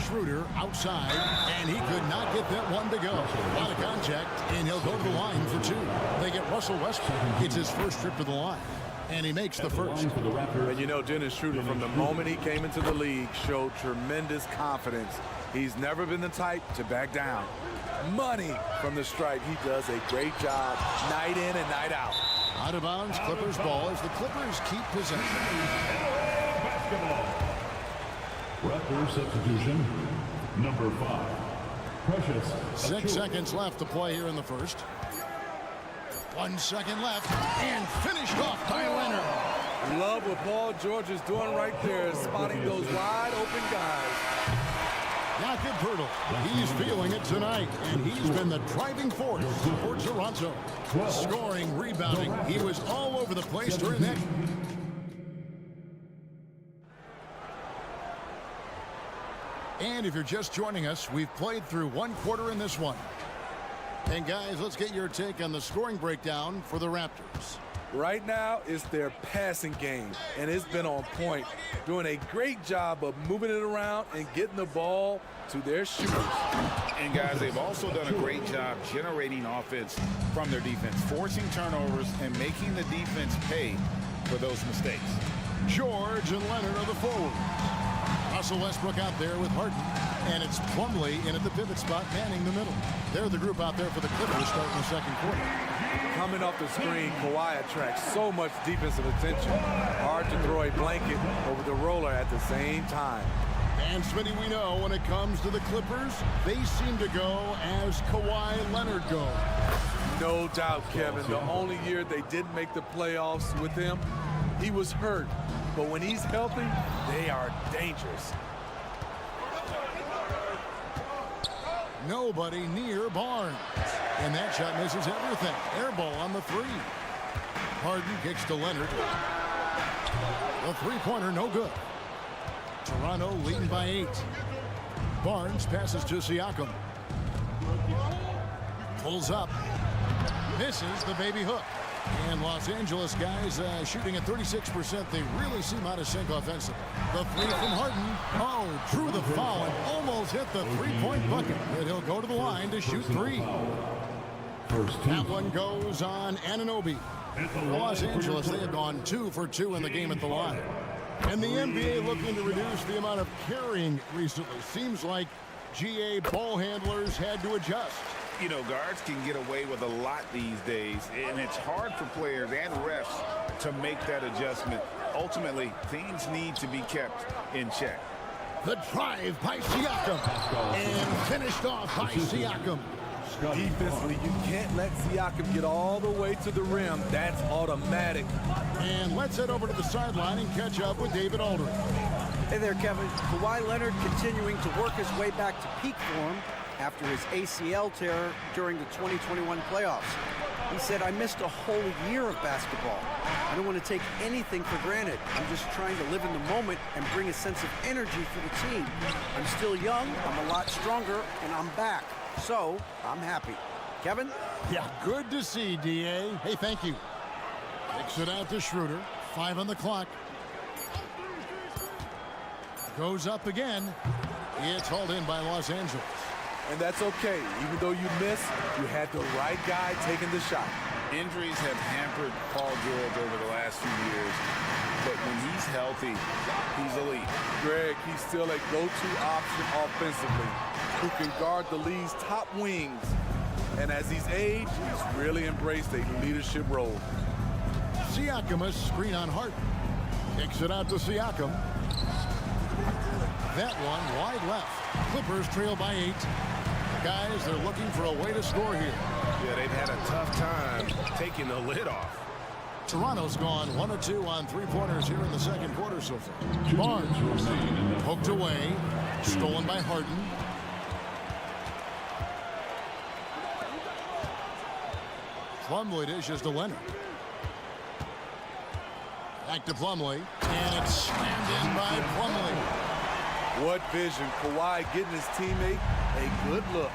Schroeder outside, and he could not get that one to go. A lot of contact, and he'll go to the line for 2. They get Russell Westbrook. It's his first trip to the line, and he makes the first. And you know, Dennis Schroeder, from the moment he came into the league, showed tremendous confidence. He's never been the type to back down. Money from the stripe. He does a great job night in and night out. Out of bounds, Clippers ball as the Clippers keep possession. Basketball. Raptors substitution, number 5. Precious. 6 seconds left to play here in the first. 1 second left, and finished off by Leonard. Love what Paul George is doing right there, spotting those wide open guys. Jakob Poeltl, he's feeling it tonight, and he's been the driving force for Toronto. Scoring, rebounding, he was all over the place during that. And if you're just joining us, we've played through 1 quarter in this one. And guys, let's get your take on the scoring breakdown for the Raptors. Right now, it's their passing game, and it's been on point, doing a great job of moving it around and getting the ball to their shooters. And guys, they've also done a great job generating offense from their defense, forcing turnovers and making the defense pay for those mistakes. George and Leonard are the forwards. Russell Westbrook out there with Harden, and it's Plumlee in at the pivot spot, manning the middle. They're the group out there for the Clippers starting the second quarter. Coming off the screen, Kawhi attracts so much defensive attention. Hard to throw a blanket over the roller at the same time. And Smitty, we know when it comes to the Clippers, they seem to go as Kawhi Leonard goes. No doubt, Kevin. The only year they didn't make the playoffs with him, he was hurt. But when he's healthy, they are dangerous. Nobody near Barnes. And that shot misses everything. Air ball on the 3. Harden kicks to Leonard. The three-pointer, no good. Toronto leading by 8. Barnes passes to Siakam. Pulls up. Misses the baby hook. And Los Angeles guys shooting at 36%. They really seem out of sync offensively. The 3 from Harden. Oh, drew the foul and almost hit the three-point bucket. But he'll go to the line to shoot 3. That one goes on Anunoby. Los Angeles, they have gone 2 for 2 in the game at the line. And the NBA looking to reduce the amount of carrying recently. Seems like GA ball handlers had to adjust. You know, guards can get away with a lot these days, and it's hard for players and refs to make that adjustment. Ultimately, things need to be kept in check. The drive by Siakam, and finished off by Siakam. Defensively, you can't let Siakam get all the way to the rim. That's automatic. And let's head over to the sideline and catch up with David Aldridge. Hey there, Kevin. Kawhi Leonard continuing to work his way back to peak form after his ACL tear during the 2021 playoffs. He said, "I missed a whole year of basketball. I don't want to take anything for granted. I'm just trying to live in the moment and bring a sense of energy for the team. I'm still young, I'm a lot stronger, and I'm back. So, I'm happy." Kevin? Yeah, good to see, DA. Hey, thank you. Kicks it out to Schroeder. 5 on the clock. Goes up again. It's hauled in by Los Angeles. And that's okay. Even though you missed, you had the right guy taking the shot. Injuries have hampered Paul George over the last few years, but when he's healthy, he's elite. Greg, he's still a go-to option offensively, who can guard the league's top wings. And as he's aged, he's really embraced a leadership role. Siakam, a screen on Harden. Kicks it out to Siakam. That one wide left. Clippers trail by 8. Guys, they're looking for a way to score here. Yeah, they've had a tough time taking the lid off. Toronto's gone 1 of 2 on 3-pointers here in the second quarter so far. Barnes poked away. Stolen by Harden. Plumlee dishes to Leonard. Back to Plumlee. And it's slammed in by Plumlee. What vision. Kawhi getting his teammate a good look.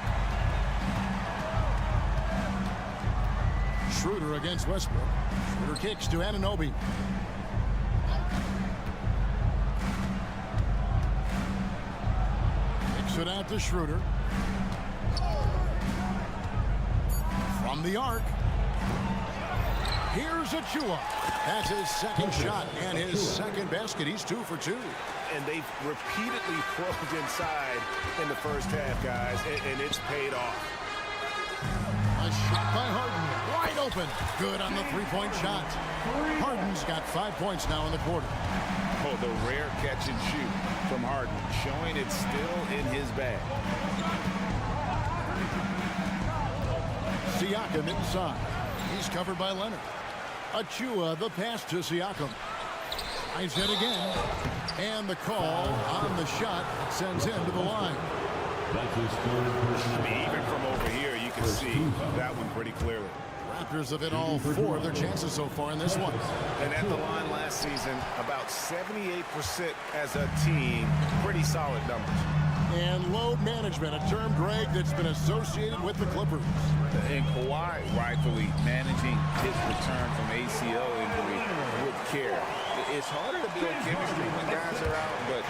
Schroeder against Westbrook. Schroeder kicks to Anunoby. Kicks it out to Schroeder. From the arc. Here's Achua. That's his second shot and his second basket. He's 2 for 2. And they've repeatedly probed inside in the first half, guys, and it's paid off. A shot by Harden. Wide open. Good on the 3-point shot. Harden's got 5 points now in the quarter. Oh, the rare catch and shoot from Harden, showing it's still in his bag. Siakam inside. He's covered by Leonard. Achua, the pass to Siakam. Eyes it again. And the call on the shot sends him to the line. I mean, even from over here, you can see that one pretty clearly. Raptors have hit all 4 of their chances so far in this one. And at the line last season, about 78% as a team. Pretty solid numbers. And load management, a term, Greg, that's been associated with the Clippers. And Kawhi rightfully managing his return from ACL injury with care. It's harder to build chemistry when guys are out, but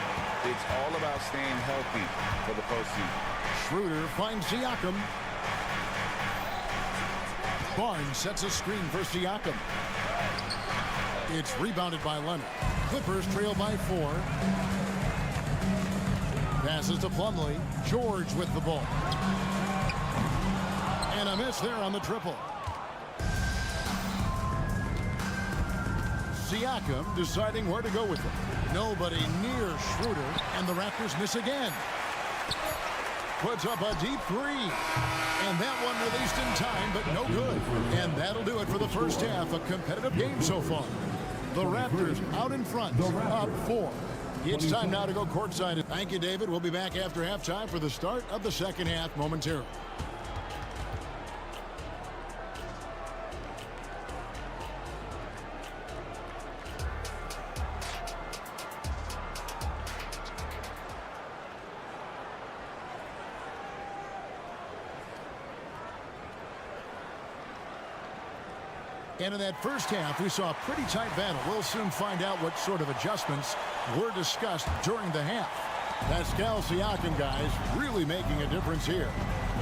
it's all about staying healthy for the postseason. Schroeder finds Siakam. Barnes sets a screen for Siakam. It's rebounded by Leonard. Clippers trail by 4. Passes to Plumlee. George with the ball. And a miss there on the triple. Siakam deciding where to go with it. Nobody near Schroeder, and the Raptors miss again. Puts up a deep 3. And that one released in time, but no good. And that'll do it for the first half. A competitive game so far. The Raptors out in front, up 4. It's time now to go courtside. Thank you, David. We'll be back after halftime for the start of the second half momentarily. And in that first half, we saw a pretty tight battle. We'll soon find out what sort of adjustments were discussed during the half. Pascal Siakam, guys, really making a difference here.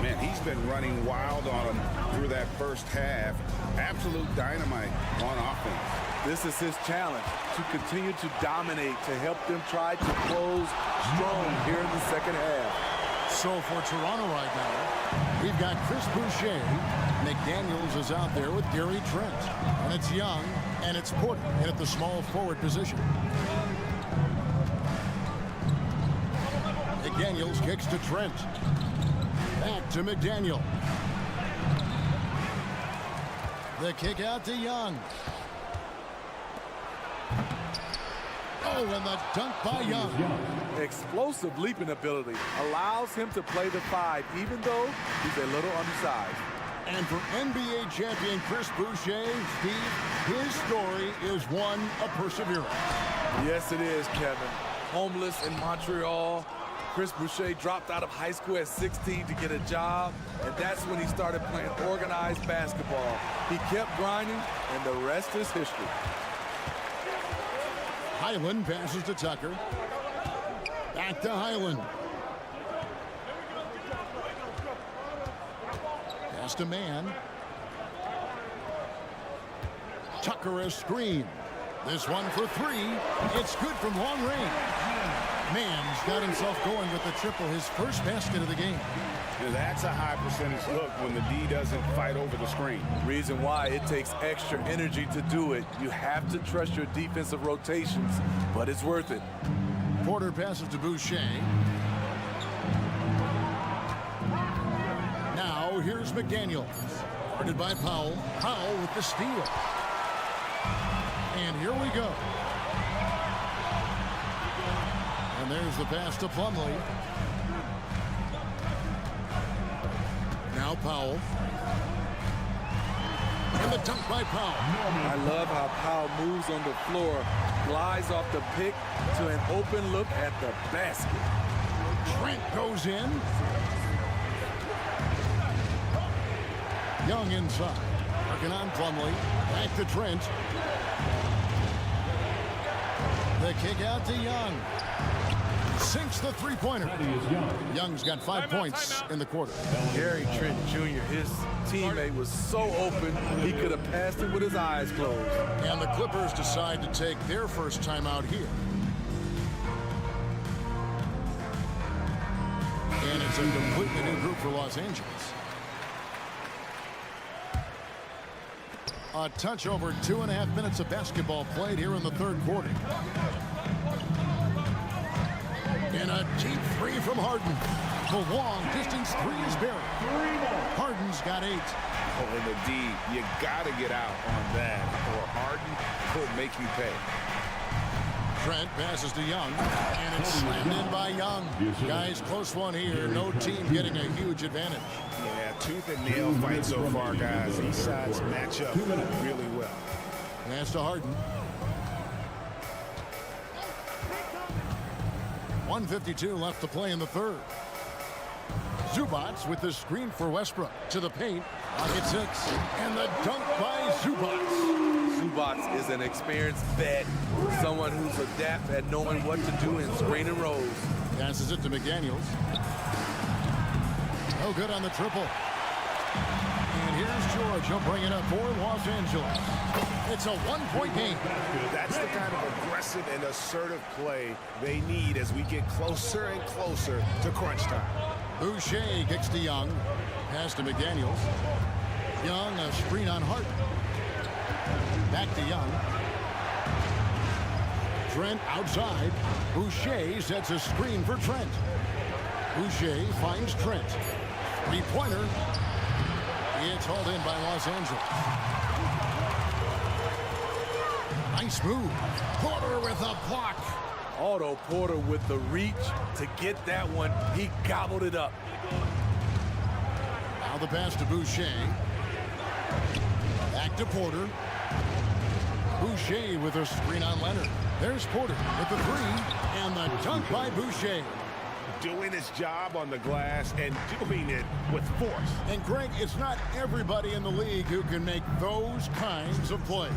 Man, he's been running wild on him through that first half. Absolute dynamite on offense. This is his challenge, to continue to dominate, to help them try to close strong here in the second half. So for Toronto right now, we've got Chris Boucher. McDaniels is out there with Gary Trent. And it's Young, and it's Porter in at the small forward position. McDaniels kicks to Trent. Back to McDaniel. The kick out to Young. Oh, and the dunk by Young. Explosive leaping ability allows him to play the 5, even though he's a little undersized. And for NBA champion Chris Boucher, Steve, his story is one of perseverance. Yes, it is, Kevin. Homeless in Montreal, Chris Boucher dropped out of high school at 16 to get a job, and that's when he started playing organized basketball. He kept grinding, and the rest is history. Highland passes to Tucker. Back to Highland. Pass to Man. Tucker a screen. This one for 3. It's good from long range. Mann's got himself going with the triple, his first basket of the game. Now, that's a high percentage look when the D doesn't fight over the screen. Reason why it takes extra energy to do it. You have to trust your defensive rotations, but it's worth it. Porter passes to Boucher. Now here's McDaniels. Guarded by Powell. Powell with the steal. And here we go. And there's the pass to Plumlee. Now Powell. And the dunk by Powell. I love how Powell moves on the floor, glides off the pick to an open look at the basket. Trent goes in. Young inside. Working on Plumlee. Back to Trent. The kick out to Young. Sinks the three-pointer. Young's got 5 points in the quarter. Gary Trent Jr., his teammate was so open, he could have passed it with his eyes closed. And the Clippers decide to take their first timeout here. And it's a completely new group for Los Angeles. A touch over 2.5 minutes of basketball played here in the third quarter. And a deep three from Harden. The long distance three is buried. Harden's got 8. Oh, and the D, you got to get out on that, or Harden could make you pay. Trent passes to Young, and it's slammed in by Young. Guys, close one here. No team getting a huge advantage. Yeah, tooth and nail fight so far, guys. These sides match up really well. Pass to Harden. 1:52 left to play in the third. Zubats with the screen for Westbrook. To the paint. Pocket 6. And the dunk by Zubats. Zubats is an experienced vet, someone who's adept at knowing what to do in screen and rolls. Passes it to McDaniels. No good on the triple. And here's George. He'll bring it up for Los Angeles. It's a 1-point game. That's the kind of aggressive and assertive play they need as we get closer and closer to crunch time. Boucher kicks to Young. Pass to McDaniels. Young, a screen on Harden. Back to Young. Trent outside. Boucher sets a screen for Trent. Boucher finds Trent. Three-pointer. It's hauled in by Los Angeles. Nice move. Porter with a block. Otto Porter with the reach to get that one. He gobbled it up. Now the pass to Boucher. Back to Porter. Boucher with a screen on Leonard. There's Porter with the three. And the dunk by Boucher. Doing his job on the glass and doing it with force. And Greg, it's not everybody in the league who can make those kinds of plays.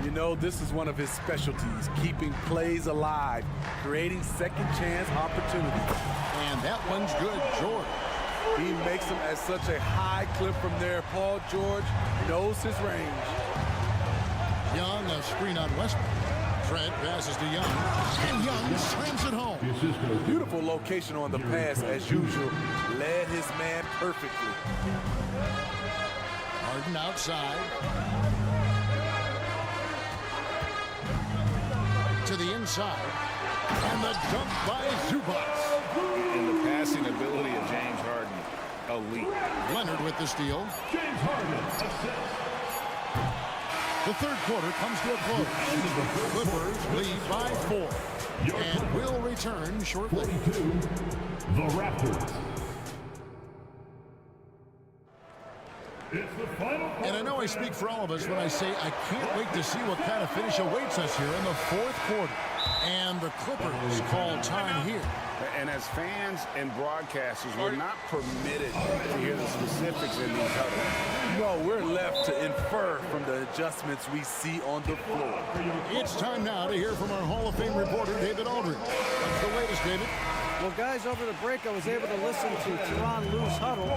You know, this is one of his specialties, keeping plays alive, creating second chance opportunities. And that one's good, George. He makes them at such a high clip from there. Paul George knows his range. Young, a screen on Westbrook. Trent passes to Young, and Young slams it home. Beautiful location on the pass, as usual. Led his man perfectly. Harden outside. To the inside. And the dunk by Zubats. And the passing ability of James Harden, elite. Leonard with the steal. James Harden assists. The third quarter comes to a close. Clippers lead by 4. And will return shortly. 42, the Raptors. It's the final. And I know I speak for all of us when I say I can't wait to see what kind of finish awaits us here in the fourth quarter. And the Clippers call time here. And as fans and broadcasters, we're not permitted to hear the specifics in these huddles. No, we're left to infer from the adjustments we see on the floor. It's time now to hear from our Hall of Fame reporter, David Aldridge. What's the latest, David? Well, guys, over the break, I was able to listen to Tyronn Lue's huddle.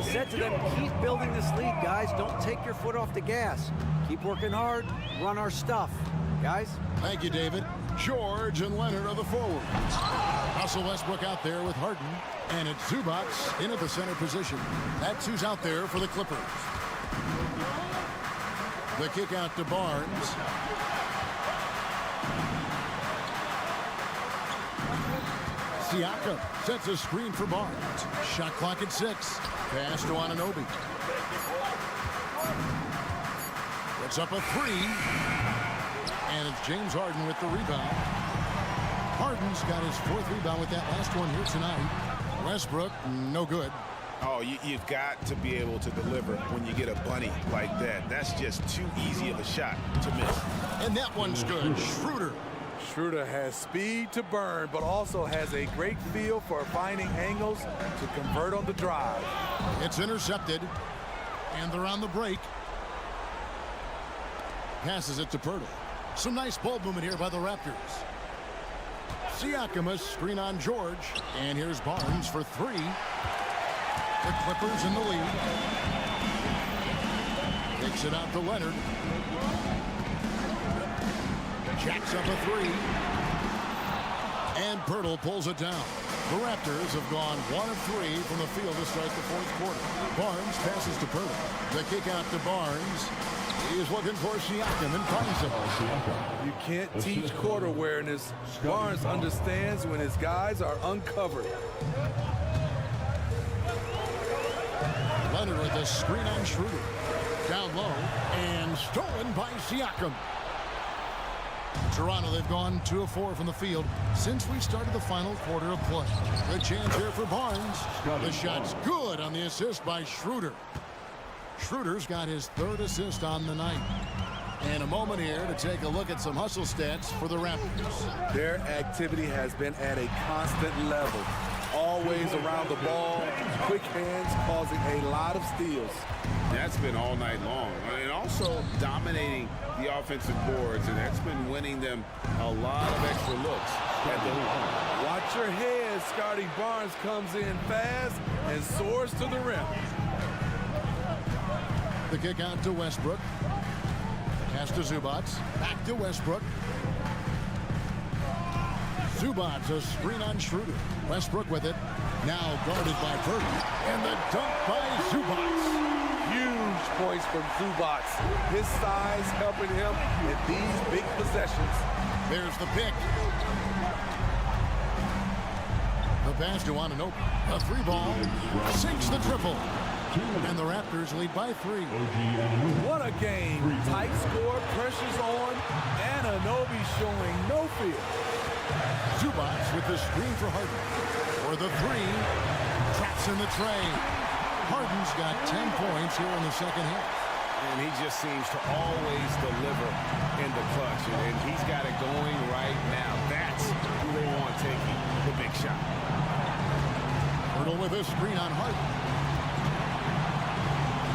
He said to them, keep building this lead, guys. Don't take your foot off the gas. Keep working hard. Run our stuff. Guys? Thank you, David. George and Leonard are the forwards. Russell Westbrook out there with Harden. And it's Zubac in at the center position. That's who's out there for the Clippers. The kick out to Barnes. Siakam sets a screen for Barnes. Shot clock at 6. Pass to Anunoby. Puts up a 3. And it's James Harden with the rebound. Harden's got his 4th rebound with that last one here tonight. Westbrook, no good. Oh, you've got to be able to deliver when you get a bunny like that. That's just too easy of a shot to miss. And that one's good. Schroeder. Schroeder has speed to burn, but also has a great feel for finding angles to convert on the drive. It's intercepted, and they're on the break. Passes it to Pirtle. Some nice ball movement here by the Raptors. Siakam, a screen on George, and here's Barnes for 3. The Clippers in the lead. Kicks it out to Leonard. Jacks up a 3. And Pirtle pulls it down. The Raptors have gone 1 of 3 from the field to start the 4th quarter. Barnes passes to Pirtle. The kick out to Barnes. He's looking for Siakam and finds him. You can't teach court awareness. Barnes understands when his guys are uncovered. Leonard with a screen on Schroeder. Down low and stolen by Siakam. Toronto, they've gone 2 of 4 from the field since we started the final quarter of play. Good chance here for Barnes. The shot's good on the assist by Schroeder. Schroeder's got his 3rd assist on the night. And a moment here to take a look at some hustle stats for the Raptors. Their activity has been at a constant level. Always around the ball, quick hands causing a lot of steals. That's been all night long. And also dominating the offensive boards, and that's been winning them a lot of extra looks at the hoop. Watch your head. Scotty Barnes comes in fast and soars to the rim. The kick out to Westbrook. Pass to Zubac. Back to Westbrook. Zubac, a screen on Schroeder. Westbrook with it. Now guarded by Burton. And the dunk by Zubac. Huge points from Zubac. His size helping him in these big possessions. There's the pick. The pass to Anunoby. A 3-ball. Sinks the triple. And the Raptors lead by 3. What a game. Tight score, pressure's on. Anunoby showing no fear. Zubac with the screen for Harden. For the 3. Traps in the tray. Harden's got 10 points here in the second half. And he just seems to always deliver in the clutch. And he's got it going right now. That's who they want taking the big shot. Pirtle with a screen on Harden.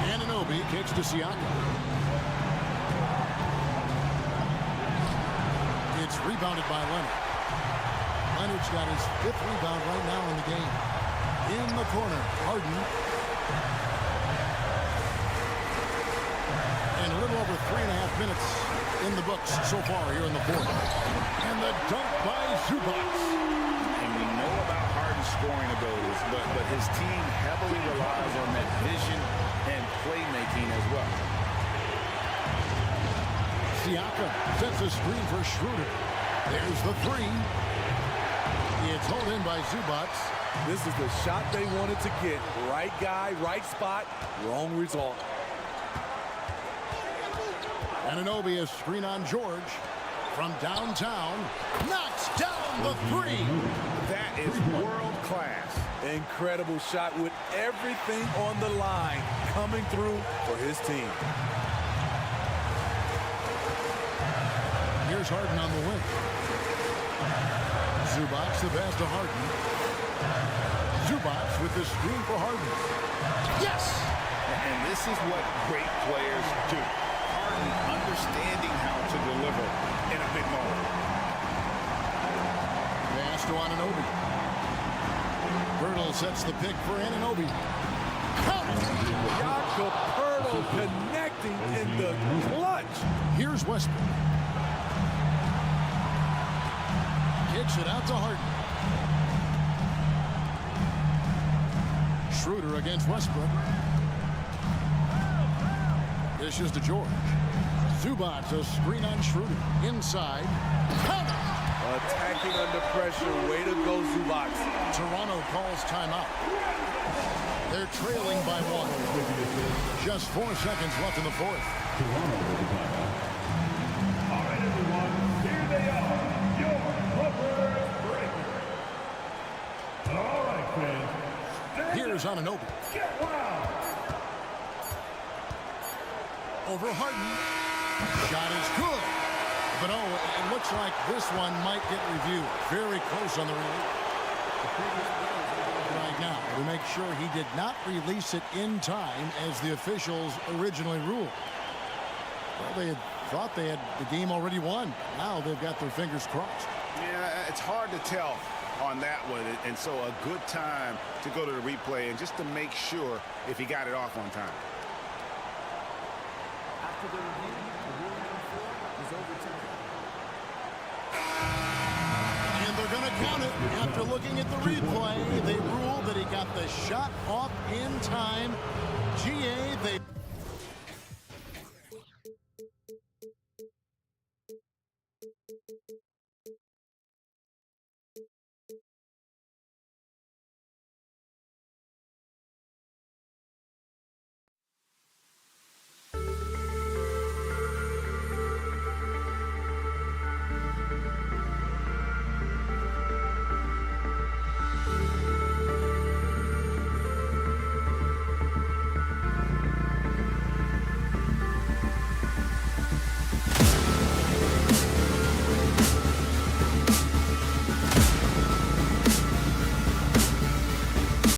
Anunoby kicks to Siakam. It's rebounded by Leonard. Leonard's got his 5th rebound right now in the game. In the corner, Harden. And a little over 3.5 minutes in the books so far here in the 4th. And the dunk by Zubac. And we know about Harden's scoring abilities, but his team heavily relies on that vision and playmaking as well. Siakam sets a screen for Schroeder. There's the 3. It's hauled in by Zubac. This is the shot they wanted to get. Right guy, right spot, wrong result. Anunoby, a screen on George. From downtown, knocks down the 3. That is world class. Incredible shot with everything on the line coming through for his team. Here's Harden on the wing. Zubac the pass to Harden. Zubac with the screen for Harden. Yes! And this is what great players do. Harden understanding how to deliver in a big moment. Pass to Anunoby. Pirtle sets the pick for Anunoby. Jakob Pirtle connecting in the clutch. Here's Westbrook. Kicks it out to Harden. Schroeder against Westbrook. Dishes to George. Zubac, a screen on Schroeder. Inside. Count. Attacking under pressure. Way to go, Zubac. Toronto calls timeout. They're trailing by 1. Just 4 seconds left in the fourth. Toronto with the timeout. All right, everyone, here they are, your Clippers breakers. All right, fans. Here's Anunoby. Get wild. Over Harden. Shot is good. But oh, it looks like this one might get reviewed. Very close on the release. Right now to make sure he did not release it in time as the officials originally ruled. Well, they had thought they had the game already won. Now they've got their fingers crossed. Yeah, it's hard to tell on that one, and so a good time to go to the replay and just to make sure if he got it off on time. After the review, the ruling on the floor is overturned. And they're going to count it. After looking at the replay, they ruled that he got the shot off in time. GA, they...